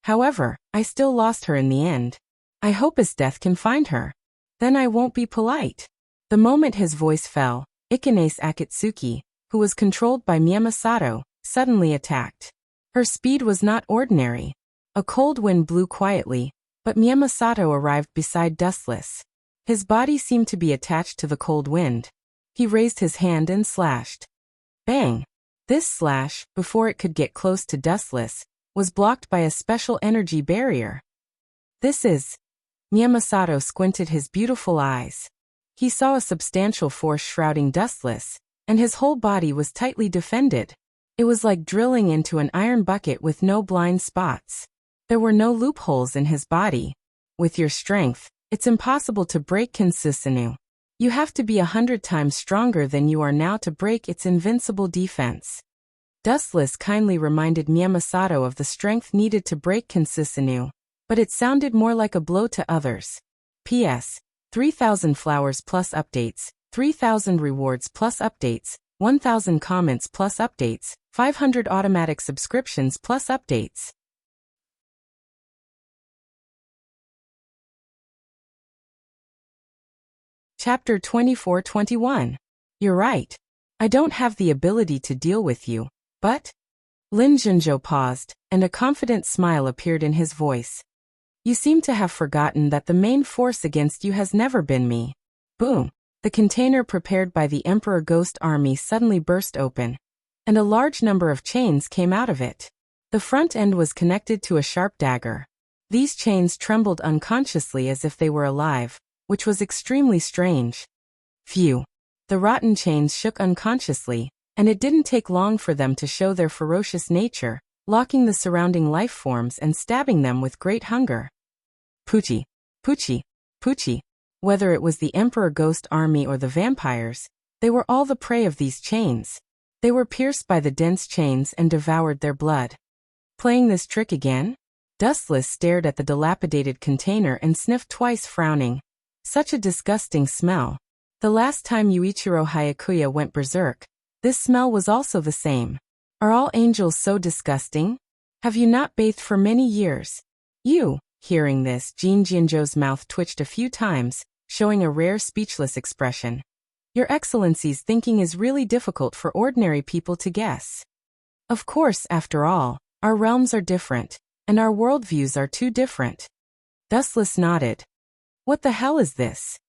However, I still lost her in the end. I hope his death can find her. Then I won't be polite. The moment his voice fell, Ikanes Akatsuki, who was controlled by Miyamoto, suddenly attacked. Her speed was not ordinary. A cold wind blew quietly, but Miyamoto arrived beside Dustless. His body seemed to be attached to the cold wind. He raised his hand and slashed. Bang! This slash, before it could get close to Dustless, was blocked by a special energy barrier. This is... Miyamoto squinted his beautiful eyes. He saw a substantial force shrouding Dustless, and his whole body was tightly defended. It was like drilling into an iron bucket with no blind spots. There were no loopholes in his body. With your strength, it's impossible to break Kinsusinu. You have to be 100 times stronger than you are now to break its invincible defense. Dustless kindly reminded Miyamoto of the strength needed to break Kinsusinu, but it sounded more like a blow to others. P.S. 3,000 flowers plus updates, 3,000 rewards plus updates, 1,000 comments plus updates, 500 automatic subscriptions plus updates. Chapter 24-21. You're right. I don't have the ability to deal with you, but... Lin Junjo paused, and a confident smile appeared in his voice. You seem to have forgotten that the main force against you has never been me. Boom. The container prepared by the Emperor Ghost Army suddenly burst open, and a large number of chains came out of it. The front end was connected to a sharp dagger. These chains trembled unconsciously as if they were alive, which was extremely strange. Phew. The rotten chains shook unconsciously, and it didn't take long for them to show their ferocious nature, locking the surrounding life forms and stabbing them with great hunger. Poochie, Poochie, Poochie. Whether it was the Emperor Ghost Army or the vampires, they were all the prey of these chains. They were pierced by the dense chains and devoured their blood. Playing this trick again? Dustless stared at the dilapidated container and sniffed twice, frowning. Such a disgusting smell. The last time Yuichiro Hyakuya went berserk, this smell was also the same. Are all angels so disgusting? Have you not bathed for many years? You, hearing this, Jin Jinjo's mouth twitched a few times, showing a rare speechless expression. Your Excellency's thinking is really difficult for ordinary people to guess. Of course, after all, our realms are different, and our worldviews are too different. Dustless nodded. What the hell is this?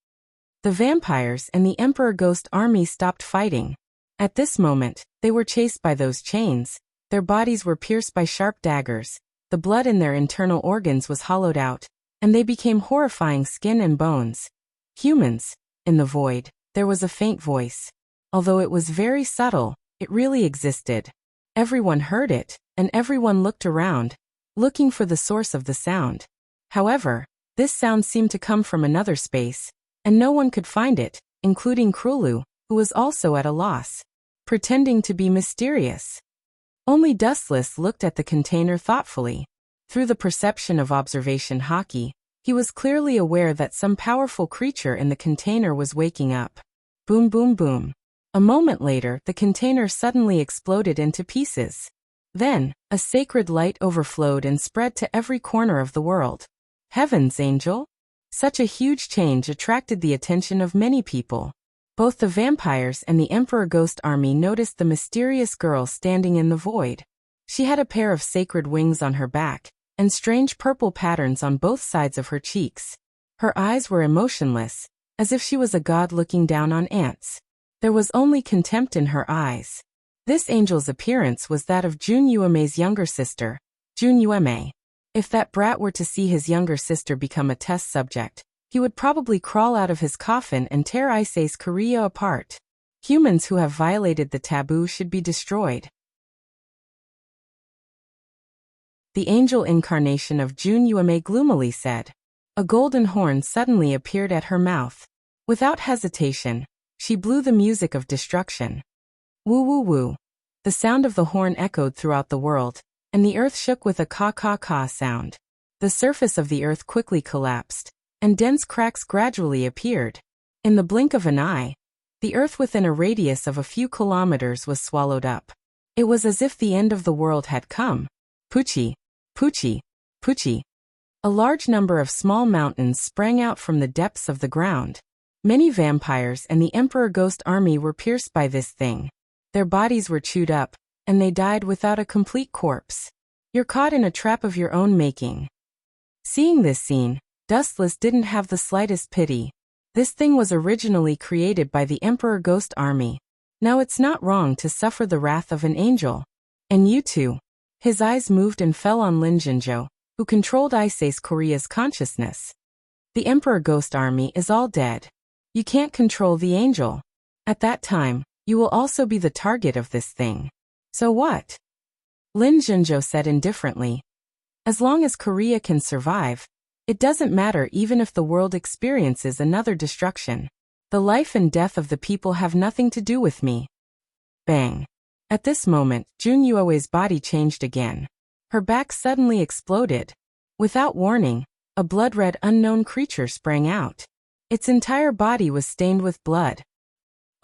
The vampires and the Emperor Ghost Army stopped fighting. At this moment, they were chased by those chains, their bodies were pierced by sharp daggers, the blood in their internal organs was hollowed out, and they became horrifying skin and bones. Humans. In the void, there was a faint voice. Although it was very subtle, it really existed. Everyone heard it, and everyone looked around, looking for the source of the sound. However, this sound seemed to come from another space, and no one could find it, including Krulu, who was also at a loss, pretending to be mysterious. Only Dustless looked at the container thoughtfully. Through the perception of observation hockey, He was clearly aware that some powerful creature in the container was waking up. Boom, boom, boom. A moment later, the container suddenly exploded into pieces. Then, a sacred light overflowed and spread to every corner of the world. Heavens, Angel! Such a huge change attracted the attention of many people. Both the vampires and the Emperor Ghost Army noticed the mysterious girl standing in the void. She had a pair of sacred wings on her back, and strange purple patterns on both sides of her cheeks. Her eyes were emotionless, as if she was a god looking down on ants. There was only contempt in her eyes. This angel's appearance was that of Jun Yuamei's younger sister, Jun Yuamei. If that brat were to see his younger sister become a test subject, he would probably crawl out of his coffin and tear Issei's Korea apart. Humans who have violated the taboo should be destroyed. The angel incarnation of Jun Yuamei gloomily said. A golden horn suddenly appeared at her mouth. Without hesitation, she blew the music of destruction. Woo woo woo. The sound of the horn echoed throughout the world, and the earth shook with a ka-ka-ka sound. The surface of the earth quickly collapsed, and dense cracks gradually appeared. In the blink of an eye, the earth within a radius of a few kilometers was swallowed up. It was as if the end of the world had come. Puchi, Puchi, Puchi. A large number of small mountains sprang out from the depths of the ground. Many vampires and the Emperor Ghost Army were pierced by this thing. Their bodies were chewed up, and they died without a complete corpse. You're caught in a trap of your own making. Seeing this scene, Dustless didn't have the slightest pity. This thing was originally created by the Emperor Ghost Army. Now it's not wrong to suffer the wrath of an angel. And you too. His eyes moved and fell on Lin Jinzhou, who controlled Issei's Korea's consciousness. The Emperor Ghost Army is all dead. You can't control the angel. At that time, you will also be the target of this thing. So what? Lin Jinzhou said indifferently. As long as Korea can survive, it doesn't matter even if the world experiences another destruction. The life and death of the people have nothing to do with me. Bang. At this moment, Jun Yuamei's body changed again. Her back suddenly exploded. Without warning, a blood-red unknown creature sprang out. Its entire body was stained with blood.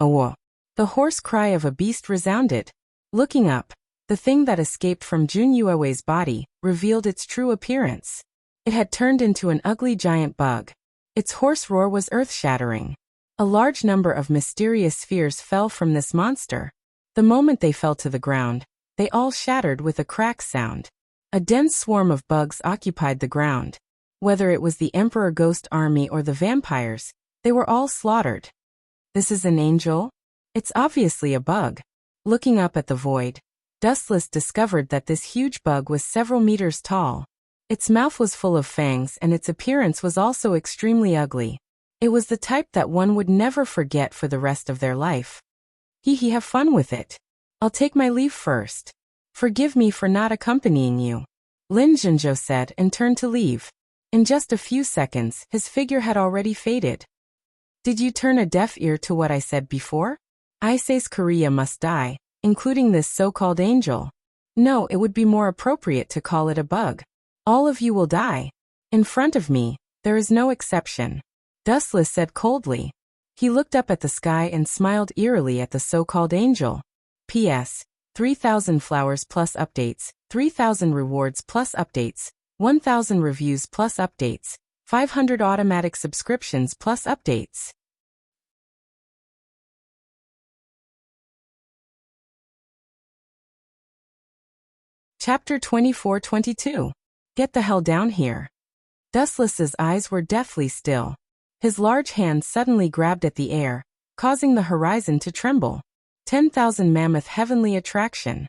Oh! The hoarse cry of a beast resounded. Looking up, the thing that escaped from Jun Yuamei's body revealed its true appearance. It had turned into an ugly giant bug. Its hoarse roar was earth-shattering. A large number of mysterious spheres fell from this monster. The moment they fell to the ground, they all shattered with a crack sound. A dense swarm of bugs occupied the ground. Whether it was the Emperor Ghost Army or the vampires, they were all slaughtered. This is an angel? It's obviously a bug. Looking up at the void, Dustless discovered that this huge bug was several meters tall. Its mouth was full of fangs and its appearance was also extremely ugly. It was the type that one would never forget for the rest of their life. Hee, have fun with it. I'll take my leave first. Forgive me for not accompanying you, Lin Jinzhou said and turned to leave. In just a few seconds, his figure had already faded. Did you turn a deaf ear to what I said before? Issei's Korea must die, including this so-called angel. No, it would be more appropriate to call it a bug. All of you will die. In front of me, there is no exception, Dustless said coldly. He looked up at the sky and smiled eerily at the so-called angel. P.S. 3,000 flowers plus updates, 3,000 rewards plus updates, 1,000 reviews plus updates, 500 automatic subscriptions plus updates. Chapter 24-22. Get the hell down here. Dustless's eyes were deathly still. His large hand suddenly grabbed at the air, causing the horizon to tremble. 10,000 mammoth heavenly attraction.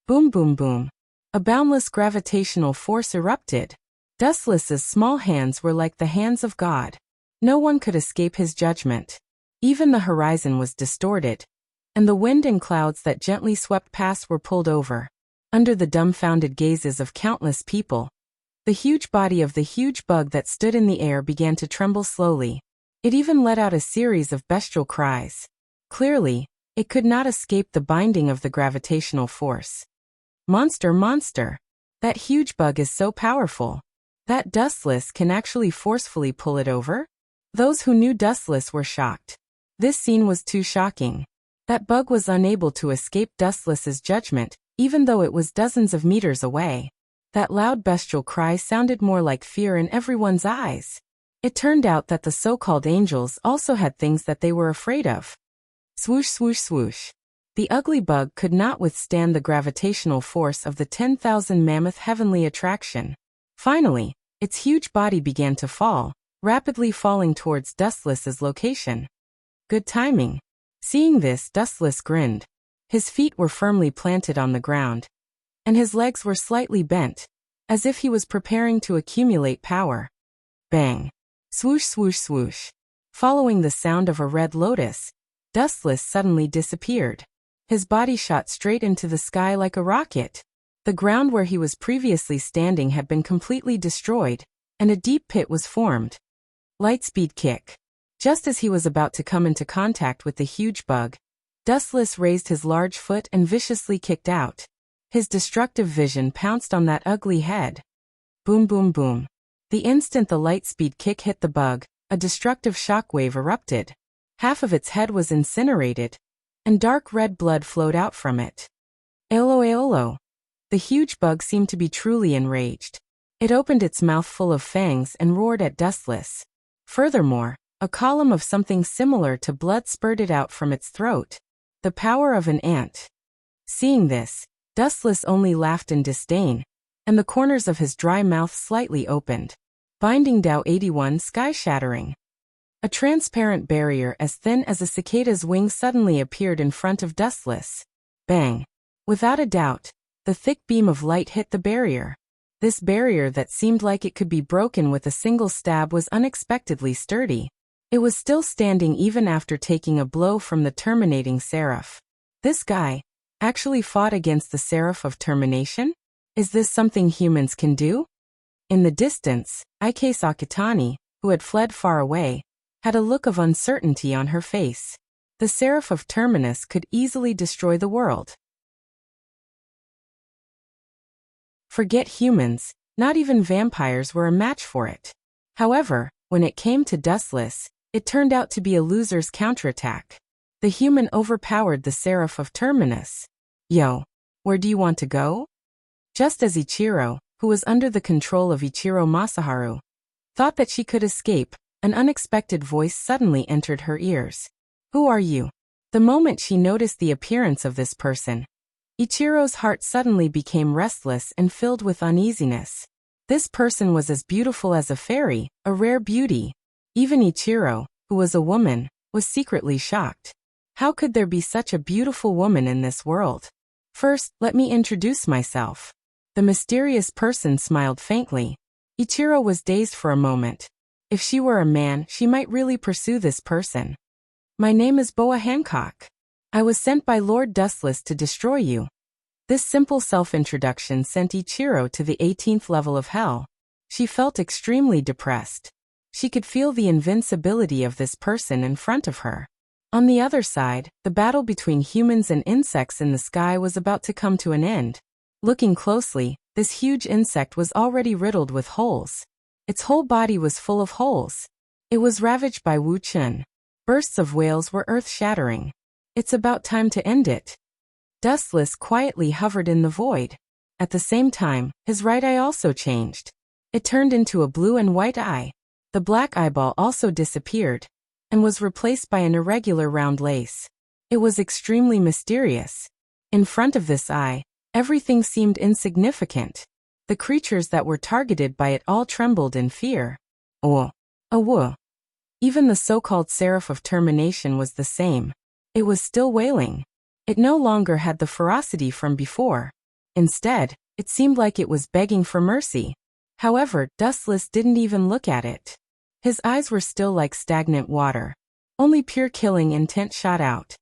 Boom boom boom. A boundless gravitational force erupted. Dustless's small hands were like the hands of God. No one could escape his judgment. Even the horizon was distorted, and the wind and clouds that gently swept past were pulled over. Under the dumbfounded gazes of countless people, the huge body of the huge bug that stood in the air began to tremble slowly. It even let out a series of bestial cries. Clearly, it could not escape the binding of the gravitational force. Monster, monster! That huge bug is so powerful. That dustless can actually forcefully pull it over? Those who knew dustless were shocked. This scene was too shocking. That bug was unable to escape dustless's judgment, even though it was dozens of meters away. That loud bestial cry sounded more like fear in everyone's eyes. It turned out that the so-called angels also had things that they were afraid of. Swoosh, swoosh, swoosh. The ugly bug could not withstand the gravitational force of the 10,000 mammoth heavenly attraction. Finally, its huge body began to fall, rapidly falling towards Dustless's location. Good timing. Seeing this, Dustless grinned. His feet were firmly planted on the ground, and his legs were slightly bent, as if he was preparing to accumulate power. Bang. Swoosh, swoosh, swoosh. Following the sound of a red lotus, Dustless suddenly disappeared. His body shot straight into the sky like a rocket. The ground where he was previously standing had been completely destroyed, and a deep pit was formed. Lightspeed kick. Just as he was about to come into contact with the huge bug, Dustless raised his large foot and viciously kicked out. His destructive vision pounced on that ugly head. Boom, boom, boom. The instant the lightspeed kick hit the bug, a destructive shockwave erupted. Half of its head was incinerated, and dark red blood flowed out from it. Aolo, aolo. The huge bug seemed to be truly enraged. It opened its mouth full of fangs and roared at Dustless. Furthermore, a column of something similar to blood spurted out from its throat. The power of an ant. Seeing this, Dustless only laughed in disdain, and the corners of his dry mouth slightly opened. Binding Tao 81 sky-shattering. A transparent barrier as thin as a cicada's wing suddenly appeared in front of Dustless. Bang. Without a doubt, the thick beam of light hit the barrier. This barrier that seemed like it could be broken with a single stab was unexpectedly sturdy. It was still standing even after taking a blow from the terminating seraph. This guy actually fought against the seraph of termination? Is this something humans can do? In the distance, Ike Sakatani, who had fled far away, had a look of uncertainty on her face. The seraph of terminus could easily destroy the world. Forget humans, not even vampires were a match for it. However, when it came to Dustless, it turned out to be a loser's counterattack. The human overpowered the seraph of terminus. Yo, where do you want to go? Just as Ichiro, who was under the control of Ichiro Masaharu, thought that she could escape, an unexpected voice suddenly entered her ears. Who are you? The moment she noticed the appearance of this person, Ichiro's heart suddenly became restless and filled with uneasiness. This person was as beautiful as a fairy, a rare beauty. Even Ichiro, who was a woman, was secretly shocked. How could there be such a beautiful woman in this world? First, let me introduce myself. The mysterious person smiled faintly. Ichiro was dazed for a moment. If she were a man, she might really pursue this person. My name is Boa Hancock. I was sent by Lord Dustless to destroy you. This simple self-introduction sent Ichiro to the 18th level of hell. She felt extremely depressed. She could feel the invincibility of this person in front of her. On the other side, the battle between humans and insects in the sky was about to come to an end. Looking closely, this huge insect was already riddled with holes. Its whole body was full of holes. It was ravaged by Wu Chun. Bursts of wails were earth-shattering. It's about time to end it. Dustless quietly hovered in the void. At the same time, his right eye also changed. It turned into a blue and white eye. The black eyeball also disappeared, and was replaced by an irregular round lace. It was extremely mysterious. In front of this eye, everything seemed insignificant. The creatures that were targeted by it all trembled in fear. Oh, woo. Even the so-called seraph of termination was the same. It was still wailing. It no longer had the ferocity from before. Instead, it seemed like it was begging for mercy. However, Dustless didn't even look at it. His eyes were still like stagnant water. Only pure killing intent shot out.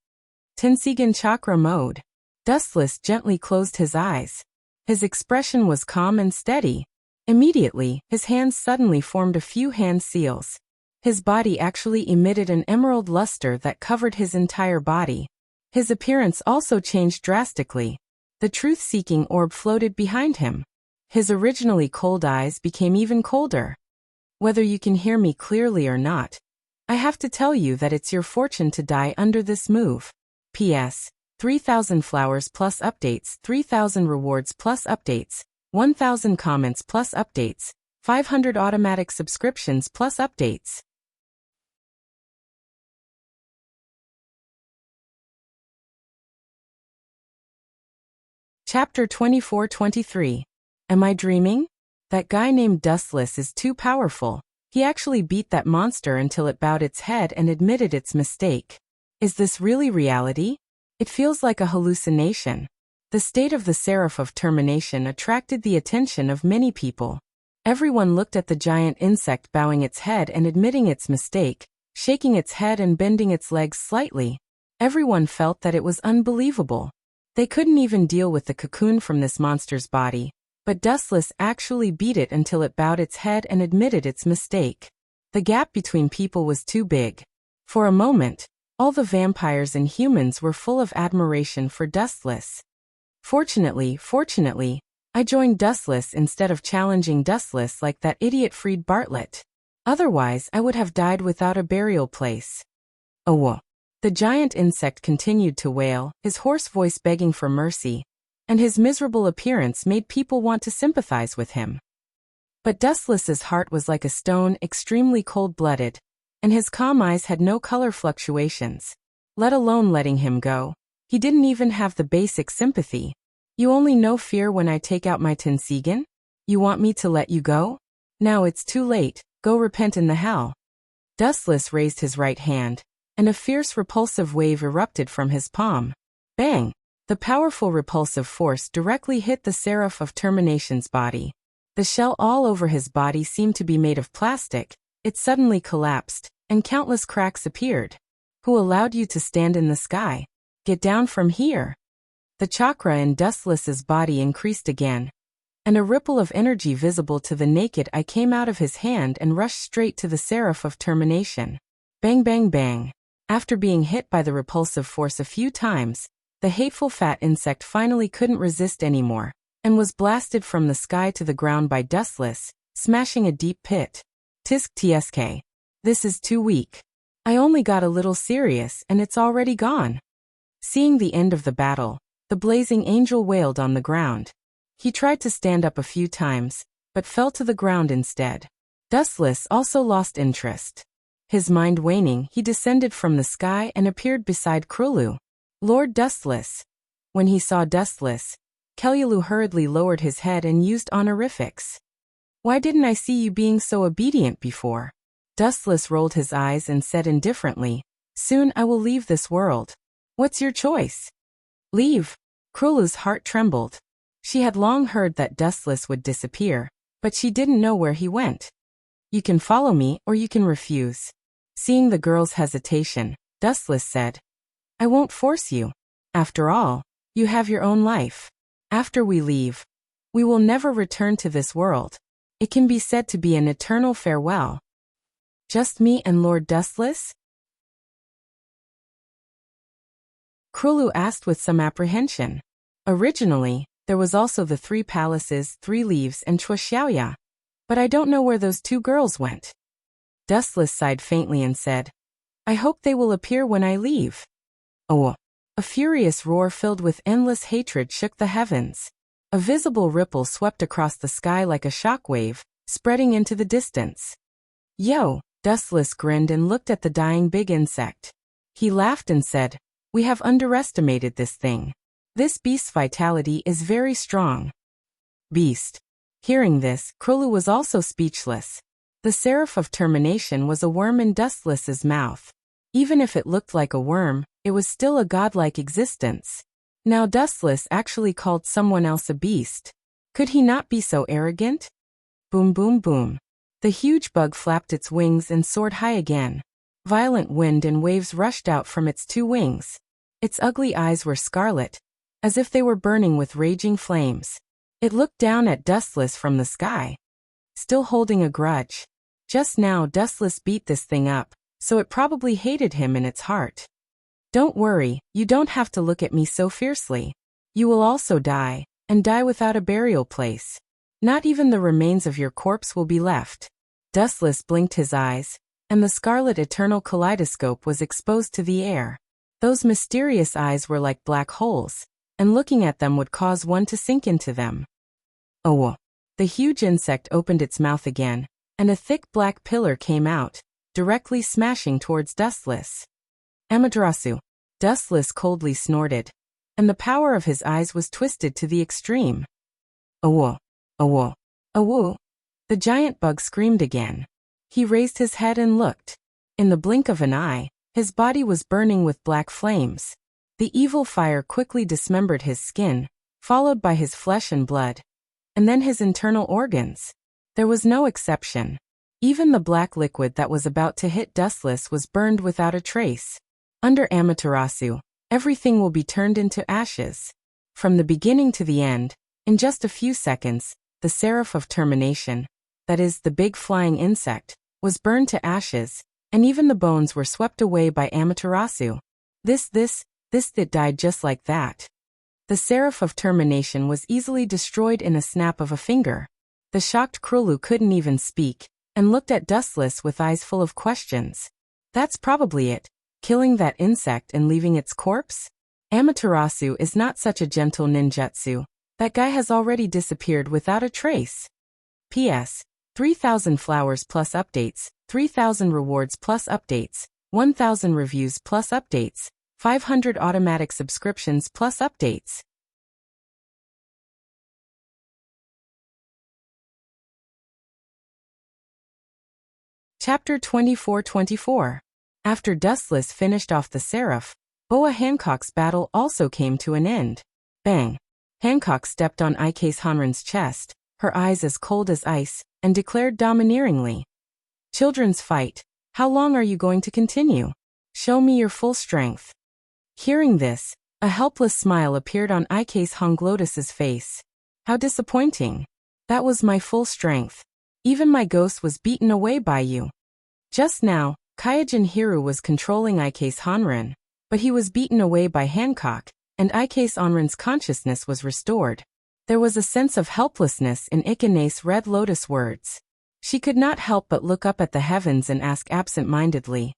Tensigan chakra mode. Dustless gently closed his eyes. His expression was calm and steady. Immediately, his hands suddenly formed a few hand seals. His body actually emitted an emerald luster that covered his entire body. His appearance also changed drastically. The truth-seeking orb floated behind him. His originally cold eyes became even colder. Whether you can hear me clearly or not, I have to tell you that it's your fortune to die under this move. P.S. 3,000 flowers plus updates, 3,000 rewards plus updates, 1,000 comments plus updates, 500 automatic subscriptions plus updates. Chapter 24-23. Am I dreaming? That guy named Dustless is too powerful. He actually beat that monster until it bowed its head and admitted its mistake. Is this really reality? It feels like a hallucination. The state of the Seraph of Termination attracted the attention of many people. Everyone looked at the giant insect bowing its head and admitting its mistake, shaking its head and bending its legs slightly. Everyone felt that it was unbelievable. They couldn't even deal with the cocoon from this monster's body, but Dustless actually beat it until it bowed its head and admitted its mistake. The gap between people was too big. For a moment, all the vampires and humans were full of admiration for Dustless. Fortunately, I joined Dustless instead of challenging Dustless like that idiot Freed Bartlett. Otherwise, I would have died without a burial place. Oh. The giant insect continued to wail, his hoarse voice begging for mercy, and his miserable appearance made people want to sympathize with him. But Dustless's heart was like a stone, extremely cold-blooded, and his calm eyes had no color fluctuations. Let alone letting him go. He didn't even have the basic sympathy. You only know fear when I take out my Tensigan? You want me to let you go? Now it's too late, go repent in the hell. Dustless raised his right hand, and a fierce repulsive wave erupted from his palm. Bang! The powerful repulsive force directly hit the Seraph of Termination's body. The shell all over his body seemed to be made of plastic. It suddenly collapsed, and countless cracks appeared. Who allowed you to stand in the sky? Get down from here! The chakra in Dustless's body increased again, and a ripple of energy visible to the naked eye came out of his hand and rushed straight to the Seraph of Termination. Bang bang bang! After being hit by the repulsive force a few times, the hateful fat insect finally couldn't resist anymore, and was blasted from the sky to the ground by Dustless, smashing a deep pit. Tisk tsk. This is too weak. I only got a little serious and it's already gone. Seeing the end of the battle, the blazing angel wailed on the ground. He tried to stand up a few times, but fell to the ground instead. Dustless also lost interest. His mind waning, he descended from the sky and appeared beside Krulu. Lord Dustless. When he saw Dustless, Kelulu hurriedly lowered his head and used honorifics. Why didn't I see you being so obedient before? Dustless rolled his eyes and said indifferently, soon I will leave this world. What's your choice? Leave. Krulu's heart trembled. She had long heard that Dustless would disappear, but she didn't know where he went. You can follow me or you can refuse. Seeing the girl's hesitation, Dustless said, I won't force you. After all, you have your own life. After we leave, we will never return to this world. It can be said to be an eternal farewell. Just me and Lord Dustless? Krulu asked with some apprehension. Originally, there was also the 3 palaces, 3 leaves and Chua Xiaoya. But I don't know where those 2 girls went. Dustless sighed faintly and said, I hope they will appear when I leave. Oh! A furious roar filled with endless hatred shook the heavens. A visible ripple swept across the sky like a shockwave, spreading into the distance. Yo! Dustless grinned and looked at the dying big insect. He laughed and said, we have underestimated this thing. This beast's vitality is very strong. Beast. Hearing this, Krulu was also speechless. The Seraph of Termination was a worm in Dustless's mouth. Even if it looked like a worm, it was still a godlike existence. Now Dustless actually called someone else a beast. Could he not be so arrogant? Boom boom boom. The huge bug flapped its wings and soared high again. Violent wind and waves rushed out from its 2 wings. Its ugly eyes were scarlet, as if they were burning with raging flames. It looked down at Dustless from the sky, still holding a grudge. Just now Dustless beat this thing up, so it probably hated him in its heart. Don't worry, you don't have to look at me so fiercely. You will also die, and die without a burial place. Not even the remains of your corpse will be left. Dustless blinked his eyes, and the scarlet eternal kaleidoscope was exposed to the air. Those mysterious eyes were like black holes, and looking at them would cause one to sink into them. Oh! The huge insect opened its mouth again, and a thick black pillar came out, directly smashing towards Dustless. Amaterasu! Dustless coldly snorted, and the power of his eyes was twisted to the extreme. Awo! Awo! Awo! The giant bug screamed again. He raised his head and looked. In the blink of an eye, his body was burning with black flames. The evil fire quickly dismembered his skin, followed by his flesh and blood, and then his internal organs. There was no exception. Even the black liquid that was about to hit Dustless was burned without a trace. Under Amaterasu, everything will be turned into ashes. From the beginning to the end, in just a few seconds, the Seraph of Termination, that is, the big flying insect, was burned to ashes, and even the bones were swept away by Amaterasu. It died just like that. The Seraph of Termination was easily destroyed in a snap of a finger. The shocked Krulu couldn't even speak, and looked at Dustless with eyes full of questions. That's probably it, killing that insect and leaving its corpse? Amaterasu is not such a gentle ninjutsu. That guy has already disappeared without a trace. P.S. 3,000 flowers plus updates, 3,000 rewards plus updates, 1,000 reviews plus updates, 500 automatic subscriptions plus updates. Chapter 24-24. After Dustless finished off the Seraph, Boa Hancock's battle also came to an end. Bang! Hancock stepped on Ike's Hanran's chest, her eyes as cold as ice, and declared domineeringly, "Children's fight, how long are you going to continue? Show me your full strength." Hearing this, a helpless smile appeared on Ike's Honglotus's face. How disappointing. That was my full strength. Even my ghost was beaten away by you. Just now, Kaijin Hiru was controlling Ike's Hanran, but he was beaten away by Hancock, and Ike's Hanran's consciousness was restored. There was a sense of helplessness in Ikane's Red Lotus words. She could not help but look up at the heavens and ask absent-mindedly,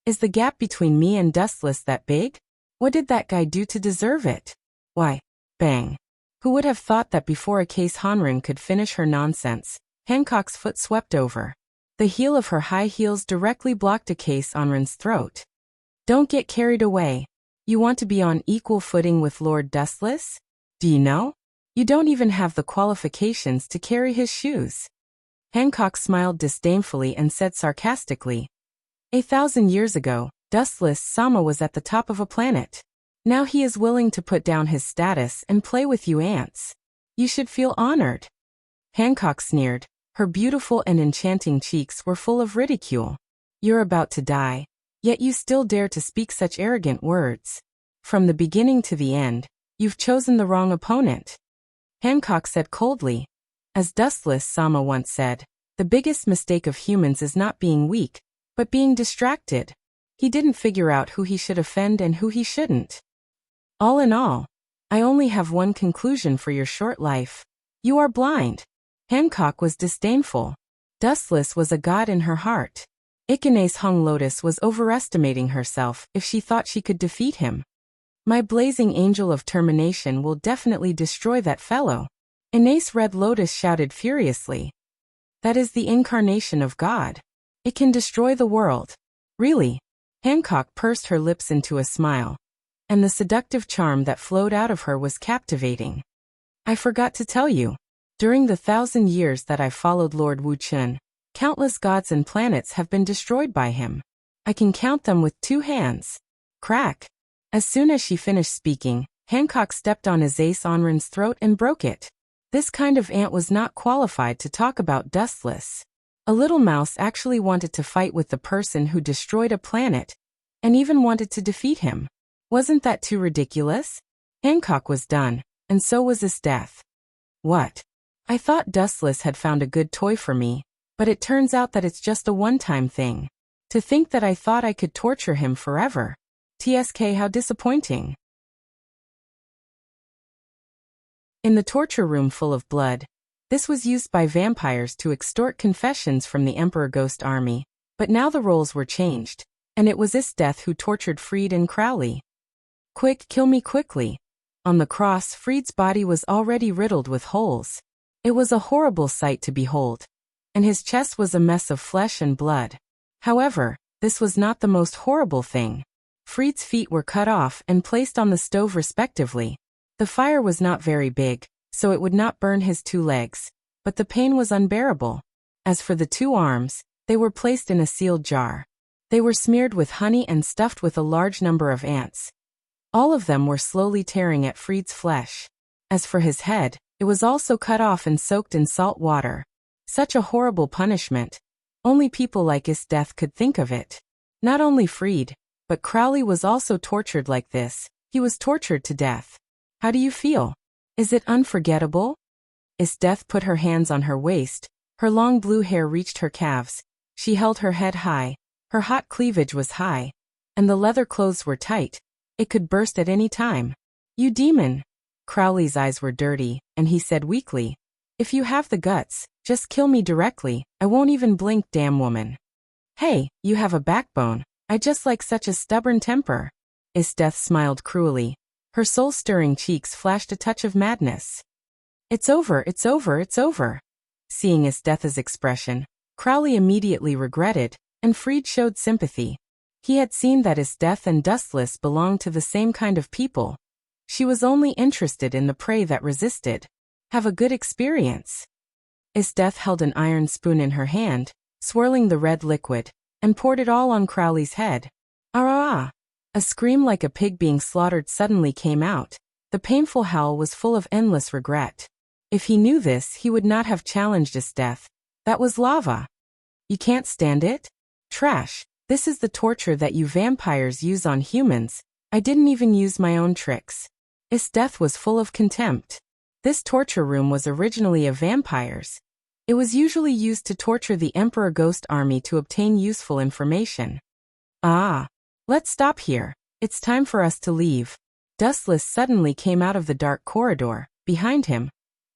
"Is the gap between me and Dustless that big? What did that guy do to deserve it?" Why, bang. Who would have thought that before Ike's Hanran could finish her nonsense, Hancock's foot swept over. The heel of her high heels directly blocked Ike's Hanran's throat. "Don't get carried away. You want to be on equal footing with Lord Dustless? Do you know? You don't even have the qualifications to carry his shoes." Hancock smiled disdainfully and said sarcastically, 1,000 years ago, Dustless Sama was at the top of a planet. Now he is willing to put down his status and play with you ants. You should feel honored." Hancock sneered. Her beautiful and enchanting cheeks were full of ridicule. "You're about to die, yet you still dare to speak such arrogant words. From the beginning to the end, you've chosen the wrong opponent." Hancock said coldly. As Dustless Sama once said, the biggest mistake of humans is not being weak, but being distracted. He didn't figure out who he should offend and who he shouldn't. "All in all, I only have one conclusion for your short life. You are blind." Hancock was disdainful. Dustless was a god in her heart. Ikane's Hung Lotus was overestimating herself if she thought she could defeat him. "My blazing angel of termination will definitely destroy that fellow." Ines Red Lotus shouted furiously. "That is the incarnation of God. It can destroy the world." "Really?" Hancock pursed her lips into a smile, and the seductive charm that flowed out of her was captivating. "I forgot to tell you. During the 1,000 years that I've followed Lord Wu Chun, countless gods and planets have been destroyed by him. I can count them with 2 hands. Crack. As soon as she finished speaking, Hancock stepped on Azace Onran's throat and broke it. This kind of ant was not qualified to talk about Dustless. A little mouse actually wanted to fight with the person who destroyed a planet, and even wanted to defeat him. Wasn't that too ridiculous? Hancock was done, and so was his death. What? I thought Dustless had found a good toy for me, but it turns out that it's just a one-time thing. To think that I thought I could torture him forever. TSK, how disappointing. In the torture room full of blood, This was used by vampires to extort confessions from the Emperor Ghost Army, but now the roles were changed, and it was Isdeath who tortured Freed and Crowley. Quick, kill me quickly. On the cross, Freed's body was already riddled with holes. It was a horrible sight to behold, and his chest was a mess of flesh and blood. However, this was not the most horrible thing. Freed's feet were cut off and placed on the stove respectively. The fire was not very big, so it would not burn his 2 legs, but the pain was unbearable. As for the 2 arms, they were placed in a sealed jar. They were smeared with honey and stuffed with a large number of ants. All of them were slowly tearing at Freed's flesh. As for his head, it was also cut off and soaked in salt water. Such a horrible punishment. Only people like Isdeath could think of it. Not only Freed, but Crowley was also tortured like this. He was tortured to death. How do you feel? Is it unforgettable? Isdeath put her hands on her waist. Her long blue hair reached her calves. She held her head high. Her hot cleavage was high. And the leather clothes were tight. It could burst at any time. You demon! Crowley's eyes were dirty, and he said weakly, if you have the guts, just kill me directly. I won't even blink, damn woman. Hey, you have a backbone. I just like such a stubborn temper. Isdeath smiled cruelly. Her soul-stirring cheeks flashed a touch of madness. It's over, it's over, it's over. Seeing Isdeath's expression, Crowley immediately regretted, and Freed showed sympathy. He had seen that Isdeath and Dustless belonged to the same kind of people. She was only interested in the prey that resisted. Have a good experience. Isdeath held an iron spoon in her hand, swirling the red liquid, and poured it all on Crowley's head. Ah! A scream like a pig being slaughtered suddenly came out. The painful howl was full of endless regret. If he knew this, he would not have challenged Isdeath. That was lava. You can't stand it? Trash. This is the torture that you vampires use on humans. I didn't even use my own tricks. Isdeath was full of contempt. This torture room was originally of vampires. It was usually used to torture the Emperor Ghost Army to obtain useful information. Ah! Let's stop here. It's time for us to leave. Dustless suddenly came out of the dark corridor. Behind him,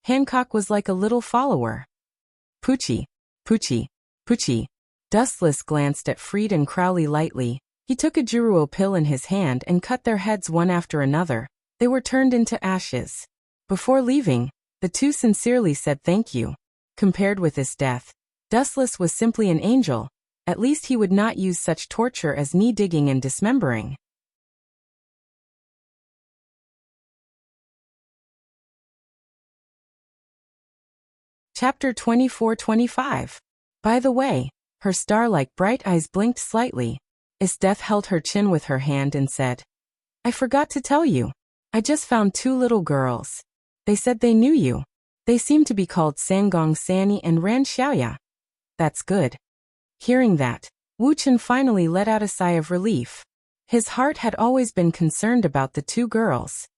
Hancock was like a little follower. Poochie, Poochie, Poochie. Dustless glanced at Freed and Crowley lightly. He took a Juruo pill in his hand and cut their heads one after another. They were turned into ashes. Before leaving, the 2 sincerely said thank you. Compared with Isdeath, Dustless was simply an angel. At least he would not use such torture as knee-digging and dismembering. Chapter 24-25. By the way, her star-like bright eyes blinked slightly. Isdeath held her chin with her hand and said, I forgot to tell you. I just found 2 little girls. They said they knew you. They seem to be called Sangong Sani and Ran Xiaoya. That's good. Hearing that, Wu Chen finally let out a sigh of relief. His heart had always been concerned about the 2 girls.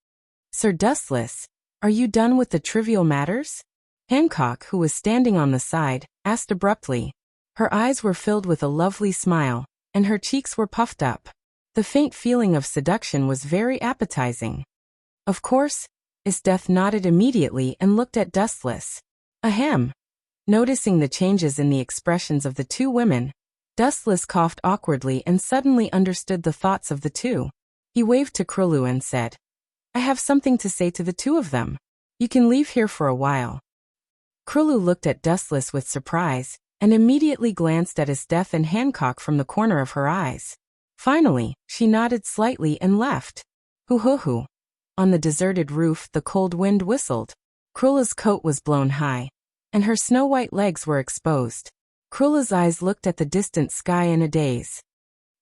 Sir Dustless, are you done with the trivial matters? Hancock, who was standing on the side, asked abruptly. Her eyes were filled with a lovely smile, and her cheeks were puffed up. The faint feeling of seduction was very appetizing. Of course, Isdeath nodded immediately and looked at Dustless. Ahem. Noticing the changes in the expressions of the 2 women, Dustless coughed awkwardly and suddenly understood the thoughts of the 2. He waved to Krulu and said, I have something to say to the 2 of them. You can leave here for a while. Krulu looked at Dustless with surprise, and immediately glanced at Isdeath and Hancock from the corner of her eyes. Finally, she nodded slightly and left. Hoo-hoo-hoo. On the deserted roof, the cold wind whistled. Krula's coat was blown high, and her snow-white legs were exposed. Krula's eyes looked at the distant sky in a daze.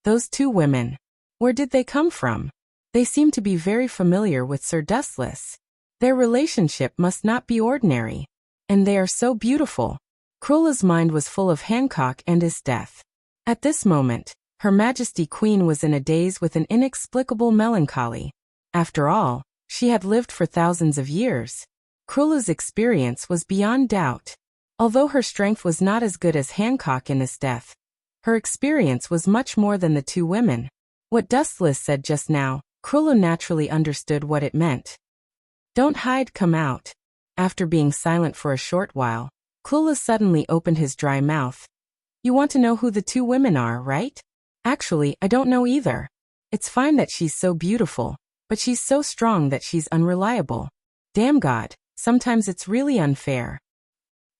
Those 2 women. Where did they come from? They seemed to be very familiar with Sir Dustless. Their relationship must not be ordinary. And they are so beautiful. Krula's mind was full of Hancock and Isdeath. At this moment, Her Majesty Queen was in a daze with an inexplicable melancholy. After all, she had lived for thousands of years. Krula's experience was beyond doubt. Although her strength was not as good as Hancock and Isdeath, her experience was much more than the 2 women. What Dustless said just now, Krula naturally understood what it meant. Don't hide, come out. After being silent for a short while, Klula suddenly opened his dry mouth. You want to know who the two women are, right? Actually, I don't know either. It's fine that she's so beautiful, but she's so strong that she's unreliable. Damn God, sometimes it's really unfair.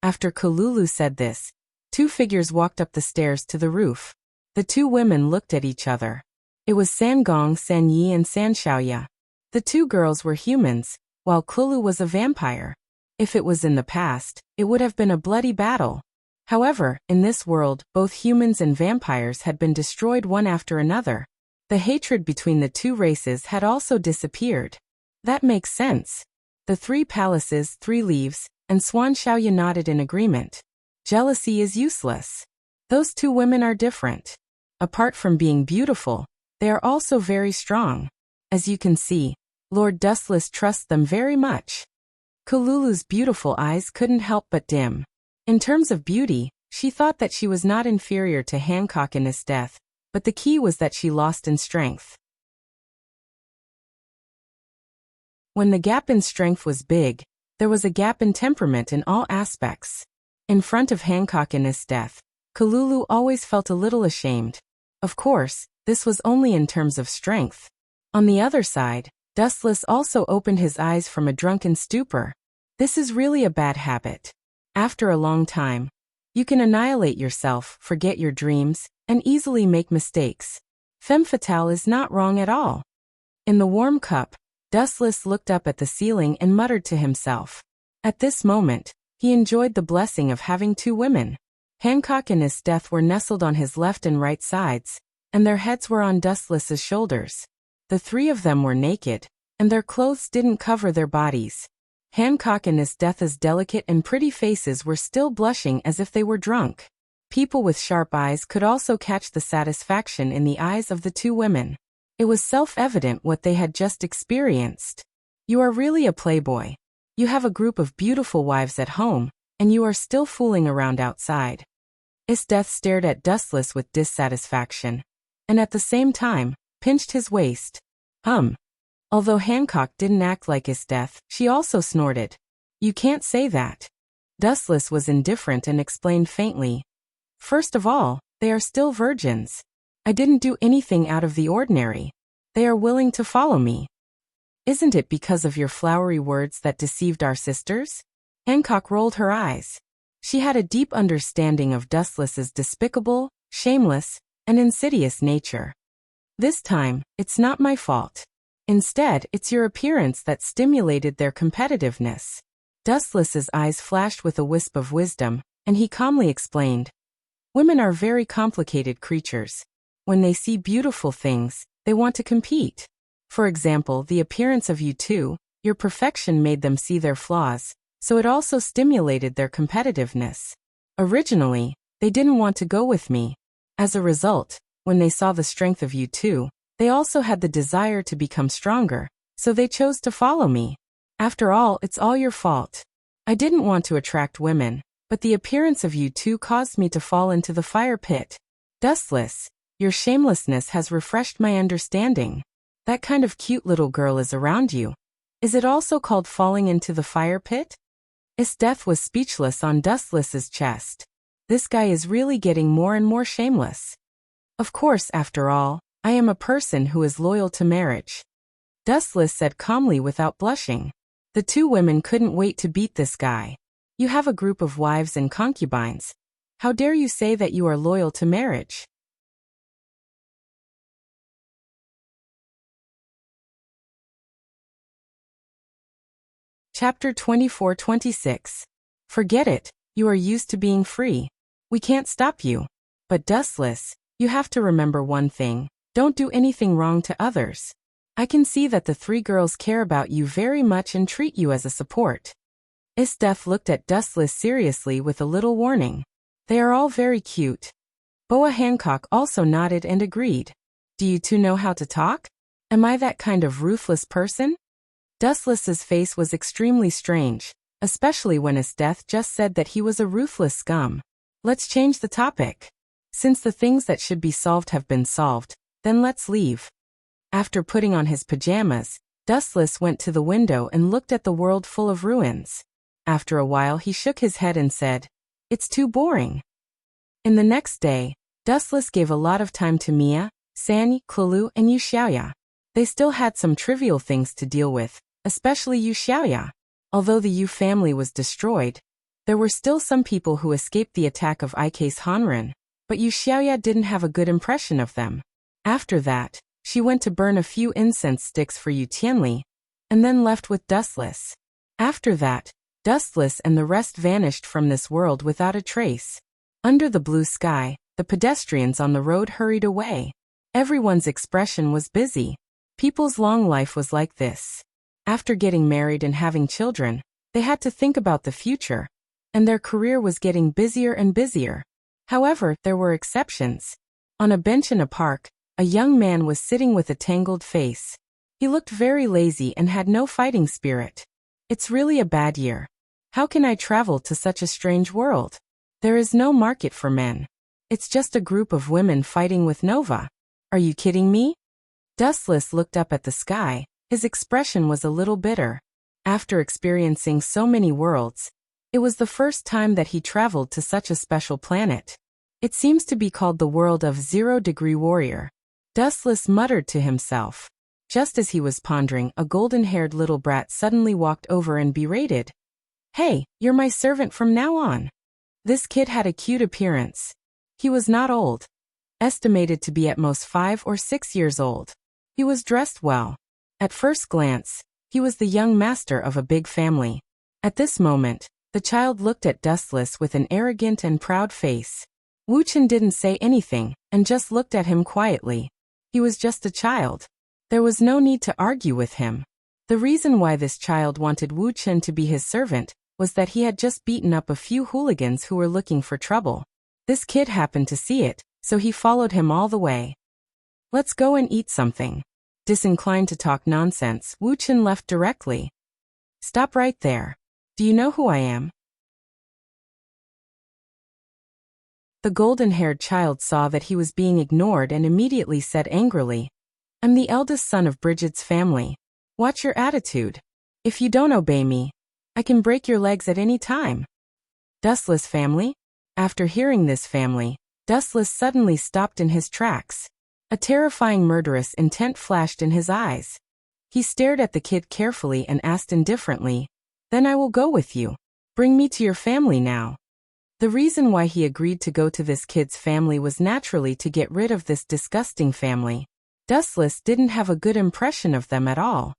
After Kalulu said this, two figures walked up the stairs to the roof. The two women looked at each other. It was Sangong, Sanyi and Sanshaoya. The two girls were humans, while Klulu was a vampire. If it was in the past, it would have been a bloody battle. However, in this world, both humans and vampires had been destroyed one after another. The hatred between the two races had also disappeared. That makes sense. The 3 palaces, 3 leaves, and Swan Xiaoya nodded in agreement. Jealousy is useless. Those two women are different. Apart from being beautiful, they are also very strong. As you can see, Lord Dustless trusts them very much. Kalulu's beautiful eyes couldn't help but dim. In terms of beauty, she thought that she was not inferior to Hancock in his death, but the key was that she lost in strength. When the gap in strength was big, there was a gap in temperament in all aspects. In front of Hancock in his death, Kalulu always felt a little ashamed. Of course, this was only in terms of strength. On the other side, Dustless also opened his eyes from a drunken stupor. This is really a bad habit. After a long time, you can annihilate yourself, forget your dreams, and easily make mistakes. Femme fatale is not wrong at all. In the warm cup, Dustless looked up at the ceiling and muttered to himself. At this moment, he enjoyed the blessing of having 2 women. Hancock and his death were nestled on his left and right sides, and their heads were on Dustless's shoulders. The 3 of them were naked, and their clothes didn't cover their bodies. Hancock and his death's delicate and pretty faces were still blushing as if they were drunk. People with sharp eyes could also catch the satisfaction in the eyes of the 2 women. It was self-evident what they had just experienced. You are really a playboy. You have a group of beautiful wives at home, and you are still fooling around outside. Isdeath stared at Dustless with dissatisfaction, and at the same time, pinched his waist. Although Hancock didn't act like Isdeath, she also snorted. You can't say that. Dustless was indifferent and explained faintly. First of all, they are still virgins. I didn't do anything out of the ordinary. They are willing to follow me. Isn't it because of your flowery words that deceived our sisters? Hancock rolled her eyes. She had a deep understanding of Dustless's despicable, shameless, and insidious nature. This time, it's not my fault. Instead, it's your appearance that stimulated their competitiveness. Dustless's eyes flashed with a wisp of wisdom, and he calmly explained. Women are very complicated creatures. When they see beautiful things, they want to compete. For example, the appearance of you 2, your perfection made them see their flaws, so it also stimulated their competitiveness. Originally, they didn't want to go with me. As a result, when they saw the strength of you 2, they also had the desire to become stronger, so they chose to follow me. After all, it's all your fault. I didn't want to attract women, but the appearance of you 2 caused me to fall into the fire pit. Dustless, your shamelessness has refreshed my understanding. That kind of cute little girl is around you. Is it also called falling into the fire pit? Isdeath was speechless on Dustless's chest. This guy is really getting more and more shameless. Of course, after all, I am a person who is loyal to marriage. Dustless said calmly without blushing. The 2 women couldn't wait to beat this guy. You have a group of wives and concubines. How dare you say that you are loyal to marriage? Chapter 24-26. Forget it, you are used to being free. We can't stop you. But Dustless, you have to remember one thing. Don't do anything wrong to others. I can see that the 3 girls care about you very much and treat you as a support. Isdeath looked at Dustless seriously with a little warning. They are all very cute. Boa Hancock also nodded and agreed. Do you 2 know how to talk? Am I that kind of ruthless person? Dustless's face was extremely strange, especially when Isdeath just said that he was a ruthless scum. Let's change the topic. Since the things that should be solved have been solved, then let's leave. After putting on his pajamas, Dustless went to the window and looked at the world full of ruins. After a while he shook his head and said, "It's too boring." In the next day, Dustless gave a lot of time to Mia, Sanyi, Klalu, and Yu Xiaoya. They still had some trivial things to deal with, especially Yu Xiaoya. Although the Yu family was destroyed, there were still some people who escaped the attack of IK's Hanren, but Yu Xiaoya didn't have a good impression of them. After that, she went to burn a few incense sticks for Yu Tianli, and then left with Dustless. After that, Dustless and the rest vanished from this world without a trace. Under the blue sky, the pedestrians on the road hurried away. Everyone's expression was busy. People's long life was like this. After getting married and having children, they had to think about the future, and their career was getting busier and busier. However, there were exceptions. On a bench in a park, a young man was sitting with a tangled face. He looked very lazy and had no fighting spirit. "It's really a bad year. How can I travel to such a strange world? There is no market for men. It's just a group of women fighting with Nova. Are you kidding me?" Dustless looked up at the sky. His expression was a little bitter. After experiencing so many worlds, it was the first time that he traveled to such a special planet. It seems to be called the world of 0-degree warrior. Dustless muttered to himself. Just as he was pondering, a golden-haired little brat suddenly walked over and berated, "Hey, you're my servant from now on." This kid had a cute appearance. He was not old, estimated to be at most 5 or 6 years old. He was dressed well. At first glance, he was the young master of a big family. At this moment, the child looked at Dustless with an arrogant and proud face. Wu Chen didn't say anything, and just looked at him quietly. He was just a child. There was no need to argue with him. The reason why this child wanted Wu Chen to be his servant was that he had just beaten up a few hooligans who were looking for trouble. This kid happened to see it, so he followed him all the way. "Let's go and eat something." Disinclined to talk nonsense, Wu Chen left directly. "Stop right there. Do you know who I am?" The golden-haired child saw that he was being ignored and immediately said angrily, "I'm the eldest son of Brigid's family. Watch your attitude. If you don't obey me, I can break your legs at any time." Dustless family? After hearing this family, Dustless suddenly stopped in his tracks. A terrifying murderous intent flashed in his eyes. He stared at the kid carefully and asked indifferently, "Then I will go with you. Bring me to your family now." The reason why he agreed to go to this kid's family was naturally to get rid of this disgusting family. Dustless didn't have a good impression of them at all.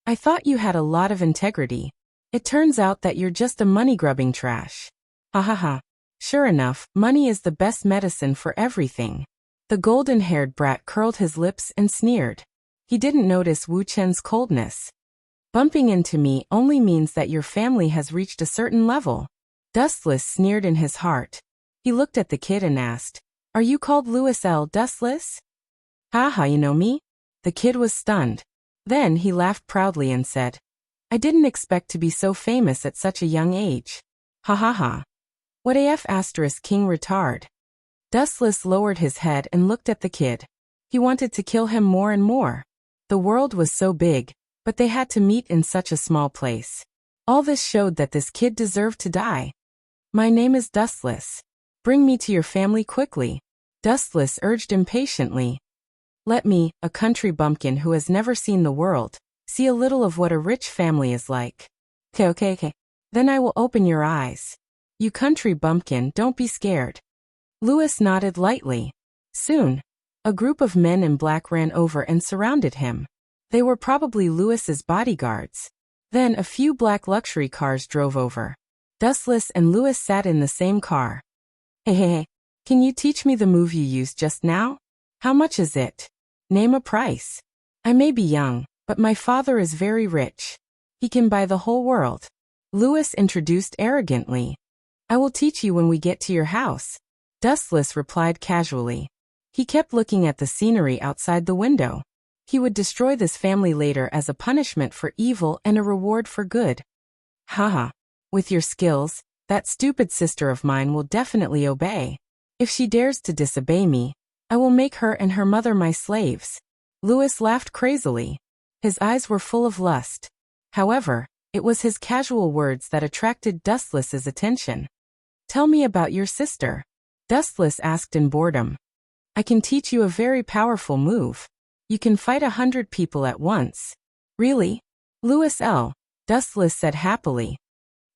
I thought you had a lot of integrity. It turns out that you're just a money-grubbing trash. Ha ha ha. Sure enough, money is the best medicine for everything." The golden-haired brat curled his lips and sneered. He didn't notice Wu Chen's coldness. "Bumping into me only means that your family has reached a certain level." Dustless sneered in his heart. He looked at the kid and asked, "Are you called Louis L. Dustless?" "Haha, you know me?" The kid was stunned. Then he laughed proudly and said, "I didn't expect to be so famous at such a young age. Ha ha ha. What AF asterisk king retard." Dustless lowered his head and looked at the kid. He wanted to kill him more and more. The world was so big, but they had to meet in such a small place. All this showed that this kid deserved to die. "My name is Dustless. Bring me to your family quickly." Dustless urged impatiently. "Let me, a country bumpkin who has never seen the world, see a little of what a rich family is like. Okay. Then I will open your eyes. You country bumpkin, don't be scared." Louis nodded lightly. Soon, a group of men in black ran over and surrounded him. They were probably Louis's bodyguards. Then a few black luxury cars drove over. Dustless and Louis sat in the same car. Hey, can you teach me the move you used just now? How much is it? Name a price. I may be young, but my father is very rich. He can buy the whole world." Louis introduced arrogantly. "I will teach you when we get to your house." Dustless replied casually. He kept looking at the scenery outside the window. He would destroy this family later as a punishment for evil and a reward for good. Haha. With your skills, that stupid sister of mine will definitely obey. If she dares to disobey me, I will make her and her mother my slaves." Louis laughed crazily. His eyes were full of lust. However, It was his casual words that attracted Dustless's attention. Tell me about your sister, Dustless asked in boredom. I can teach you a very powerful move. You can fight 100 people at once. Really? Louis L. Dustless said happily.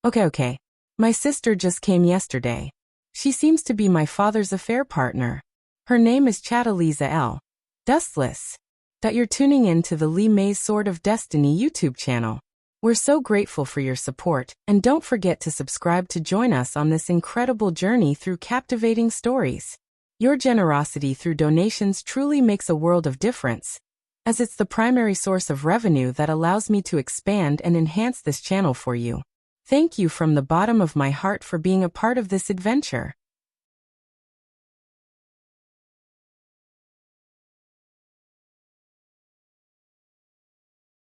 Okay. My sister just came yesterday. She seems to be my father's affair partner. Her name is Chataliza L. Dustless. That you're tuning in to the Lee May's Sword of Destiny YouTube channel. We're so grateful for your support, and don't forget to subscribe to join us on this incredible journey through captivating stories. Your generosity through donations truly makes a world of difference, as it's the primary source of revenue that allows me to expand and enhance this channel for you. Thank you from the bottom of my heart for being a part of this adventure.